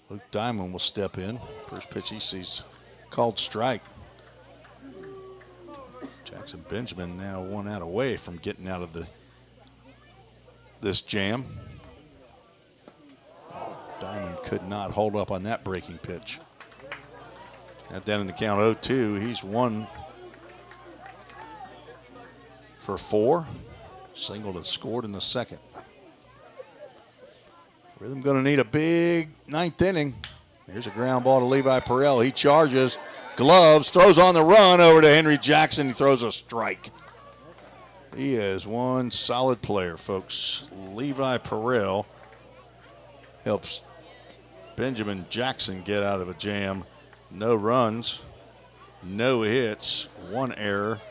Luke Diamond will step in. First pitch he sees called strike. Jackson Benjamin now 1 out away from getting out of this jam. Diamond could not hold up on that breaking pitch. Now down in the count 0-2. He's 1 for 4. Single that scored in the second. Rhythm going to need a big 9th inning. Here's a ground ball to Levi Perrell. He charges, gloves, throws on the run over to Henry Jackson. He throws a strike. He is one solid player, folks. Levi Perrell helps Benjamin Jackson get out of a jam. No runs, no hits, 1 error,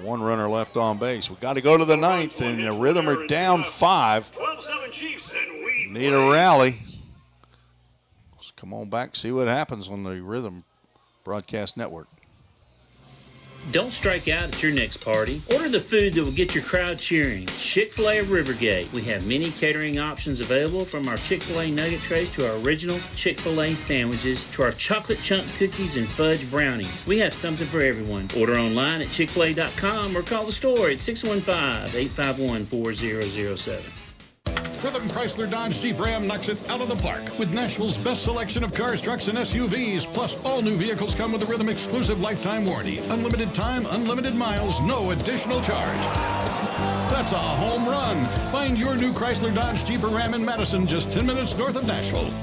1 runner left on base. We got to go to the 9th, and the Rhythm are down 5. 12-7 Chiefs, and we Need a rally. Let's come on back, see what happens on the Rhythm Broadcast Network. Don't strike out at your next party. Order the food that will get your crowd cheering. Chick-fil-A of Rivergate. We have many catering options available, from our Chick-fil-A nugget trays to our original Chick-fil-A sandwiches to our chocolate chunk cookies and fudge brownies. We have something for everyone. Order online at chickfil-a.com or call the store at 615-851-4007. Rhythm Chrysler Dodge Jeep Ram knocks it out of the park with Nashville's best selection of cars, trucks, and SUVs. Plus, all new vehicles come with a Rhythm exclusive lifetime warranty. Unlimited time, unlimited miles, no additional charge. That's a home run. Find your new Chrysler Dodge Jeep or Ram in Madison, just 10 minutes north of Nashville.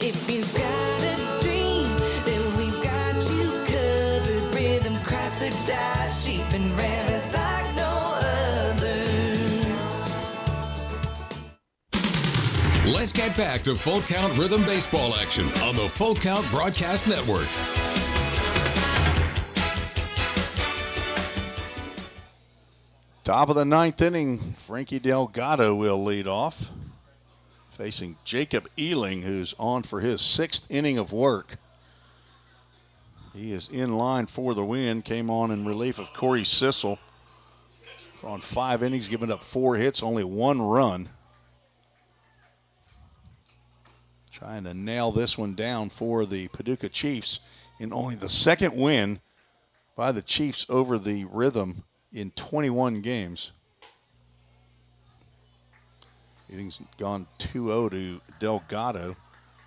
If you've got a dream, then we've got you covered. Rhythm Chrysler Dodge Jeep and Ram is like no other. Let's get back to Full Count Rhythm baseball action on the Full Count Broadcast Network. Top of the 9th inning, Frankie Delgado will lead off, facing Jacob Ealing, who's on for his 6th inning of work. He is in line for the win, came on in relief of Corey Sissel. On 5 innings, giving up 4 hits, only 1 run. Trying to nail this one down for the Paducah Chiefs in only the 2nd win by the Chiefs over the Rhythm in 21 games. Innings gone 2-0 to Delgado.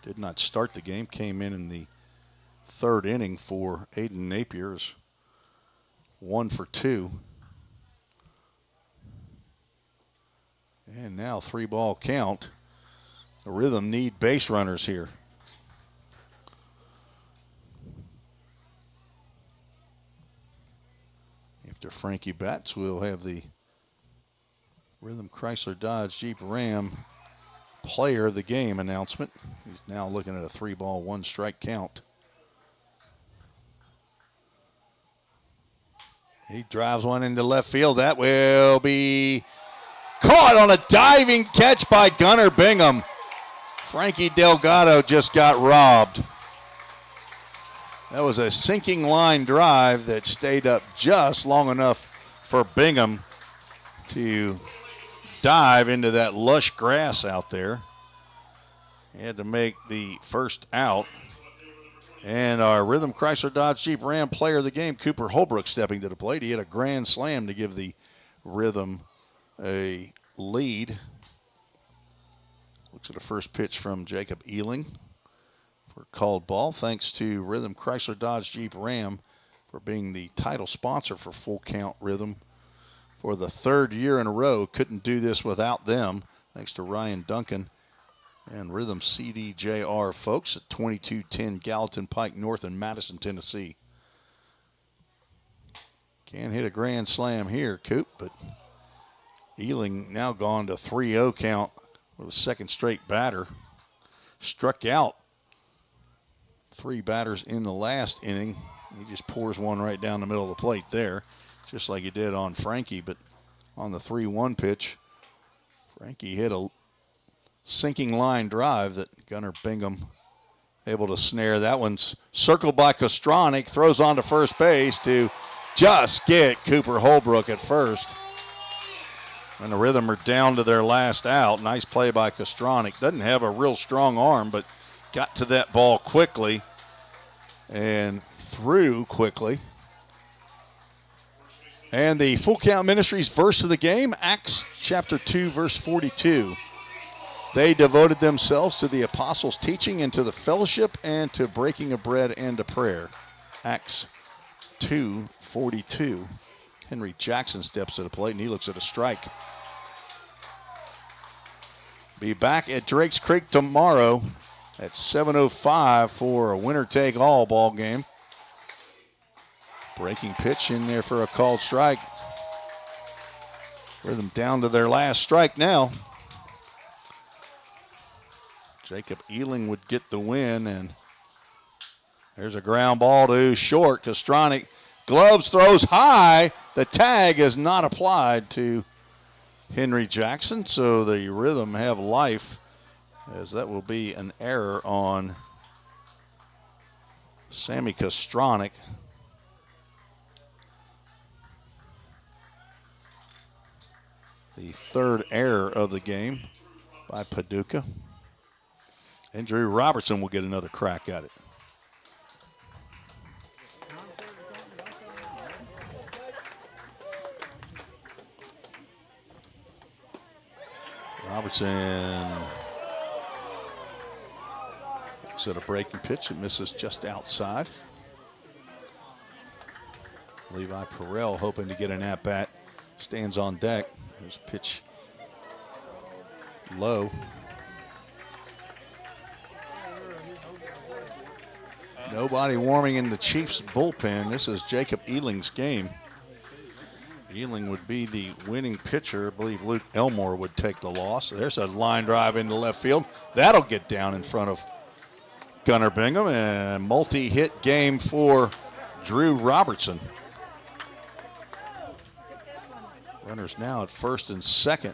Did not start the game. Came in the 3rd inning for Aiden Napier's 1 for 2. And now 3-ball count. The Rhythm need base runners here. After Frankie bats, we'll have the Rhythm Chrysler Dodge Jeep Ram player of the game announcement. He's now looking at a 3-ball, 1-strike count. He drives one into left field. That will be caught on a diving catch by Gunnar Bingham. Frankie Delgado just got robbed. That was a sinking line drive that stayed up just long enough for Bingham to dive into that lush grass out there. He had to make the first out. And our Rhythm Chrysler Dodge Jeep Ram player of the game, Cooper Holbrook, stepping to the plate. He had a grand slam to give the Rhythm a lead. Looks at a first pitch from Jacob Ealing for a called ball. Thanks to Rhythm Chrysler Dodge Jeep Ram for being the title sponsor for Full Count Rhythm for the 3rd year in a row. Couldn't do this without them. Thanks to Ryan Duncan and Rhythm CDJR folks at 2210 Gallatin Pike North in Madison, Tennessee. Can't hit a grand slam here, Coop, but Ealing now gone to 3-0 count with a 2nd straight batter. Struck out 3 batters in the last inning. He just pours one right down the middle of the plate there, just like he did on Frankie. But on the 3-1 pitch, Frankie hit a sinking line drive that Gunnar Bingham able to snare. That one's circled by Kostronic, throws on to first base to just get Cooper Holbrook at first. And the Rhythm are down to their last out. Nice play by Kostronic. Doesn't have a real strong arm, but got to that ball quickly and threw quickly. And the Full Count Ministries verse of the game, Acts chapter 2, verse 42. They devoted themselves to the apostles' teaching and to the fellowship and to breaking of bread and to prayer. Acts 2:42. Henry Jackson steps to the plate, and he looks at a strike. Be back at Drakes Creek tomorrow at 7:05 for a winner-take-all ball game. Breaking pitch in there for a called strike. Rhythm down to their last strike now. Jacob Ealing would get the win, and There's a ground ball to short. Kostronic gloves, throws high. The tag is not applied to Henry Jackson, so the Rhythm have life, as that will be an error on Sammy Kostronic. The third error of the game by Paducah. And Drew Robertson will get another crack at it. Robertson looks at a breaking pitch. It misses just outside. Levi Perrell hoping to get an at-bat. Stands on deck. There's a pitch low. Nobody warming in the Chiefs bullpen. This is Jacob Ealing's game. Ealing would be the winning pitcher. I believe Luke Elmore would take the loss. There's a line drive into left field. That'll get down in front of Gunnar Bingham, and a multi-hit game for Drew Robertson. Runners now at first and second.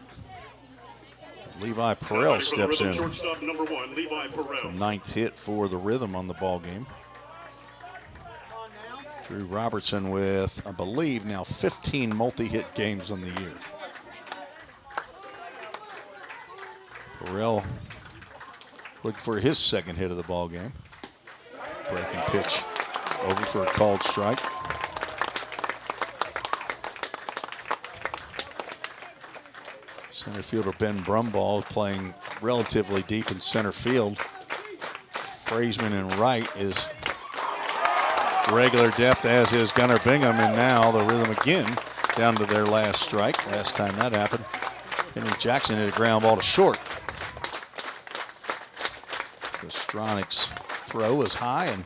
Levi Perrell steps in. Shortstop number 1, Levi Perrell. It's the ninth hit for the Rhythm on the ball game. Drew Robertson with, I believe, now 15 multi-hit games on the year. Perrell looking for his second hit of the ball game. Breaking pitch over for a called strike. Center fielder Ben Brumball playing relatively deep in center field. Fraseman in right is regular depth, as is Gunnar Bingham, and now the Rhythm again down to their last strike. Last time that happened, Henry Jackson hit a ground ball to short. Kostronic's throw is high and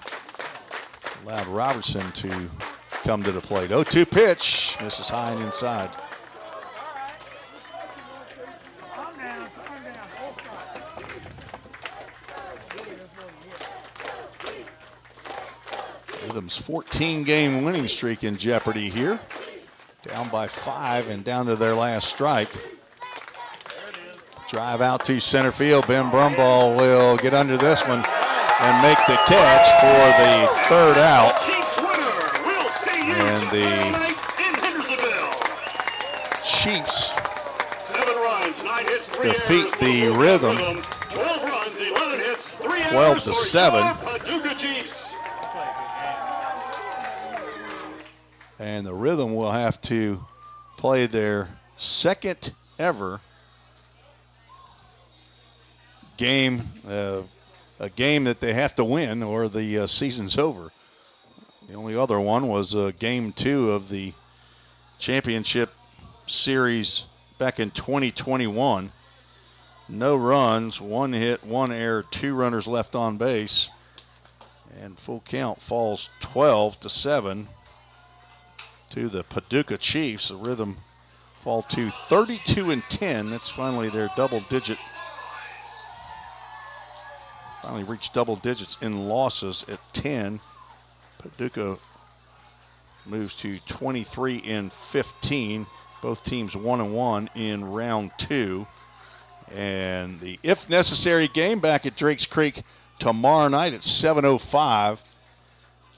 allowed Robertson to come to the plate. 0-2 pitch, misses high and inside. Rhythm's 14-game winning streak in jeopardy here. Down by 5 and down to their last strike. Drive out to center field. Ben Brumball will get under this one and make the catch for the third out. And the Chiefs defeat the Rhythm 12-7. And the Rhythm will have to play their second ever game, a game that they have to win or the season's over. The only other one was game 2 of the championship series back in 2021. No runs, 1 hit, 1 error, 2 runners left on base. And full count falls 12-7 to the Paducah Chiefs. The Rhythm fall to 32-10. That's finally their double digit. Finally reached double digits in losses at 10. Paducah moves to 23-15. Both teams 1-1 in round 2. And the if necessary game back at Drakes Creek tomorrow night at 7:05.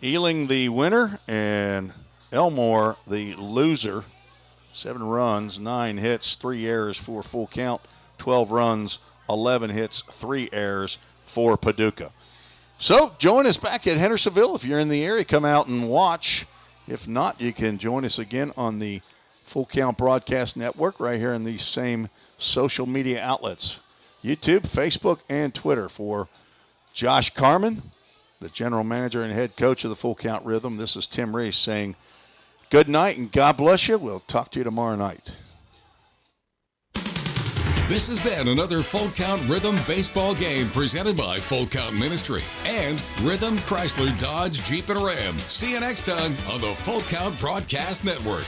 Ealing the winner and Elmore the loser. 7 runs, 9 hits, 3 errors for full count. 12 runs, 11 hits, 3 errors for Paducah. So join us back at Hendersonville. If you're in the area, come out and watch. If not, you can join us again on the Full Count Broadcast Network right here in these same social media outlets. YouTube, Facebook, and Twitter. For Josh Carman, the general manager and head coach of the Full Count Rhythm, this is Tim Reese saying good night and God bless you. We'll talk to you tomorrow night. This has been another Full Count Rhythm baseball game presented by Full Count Ministry and Rhythm Chrysler Dodge Jeep and Ram. See you next time on the Full Count Broadcast Network.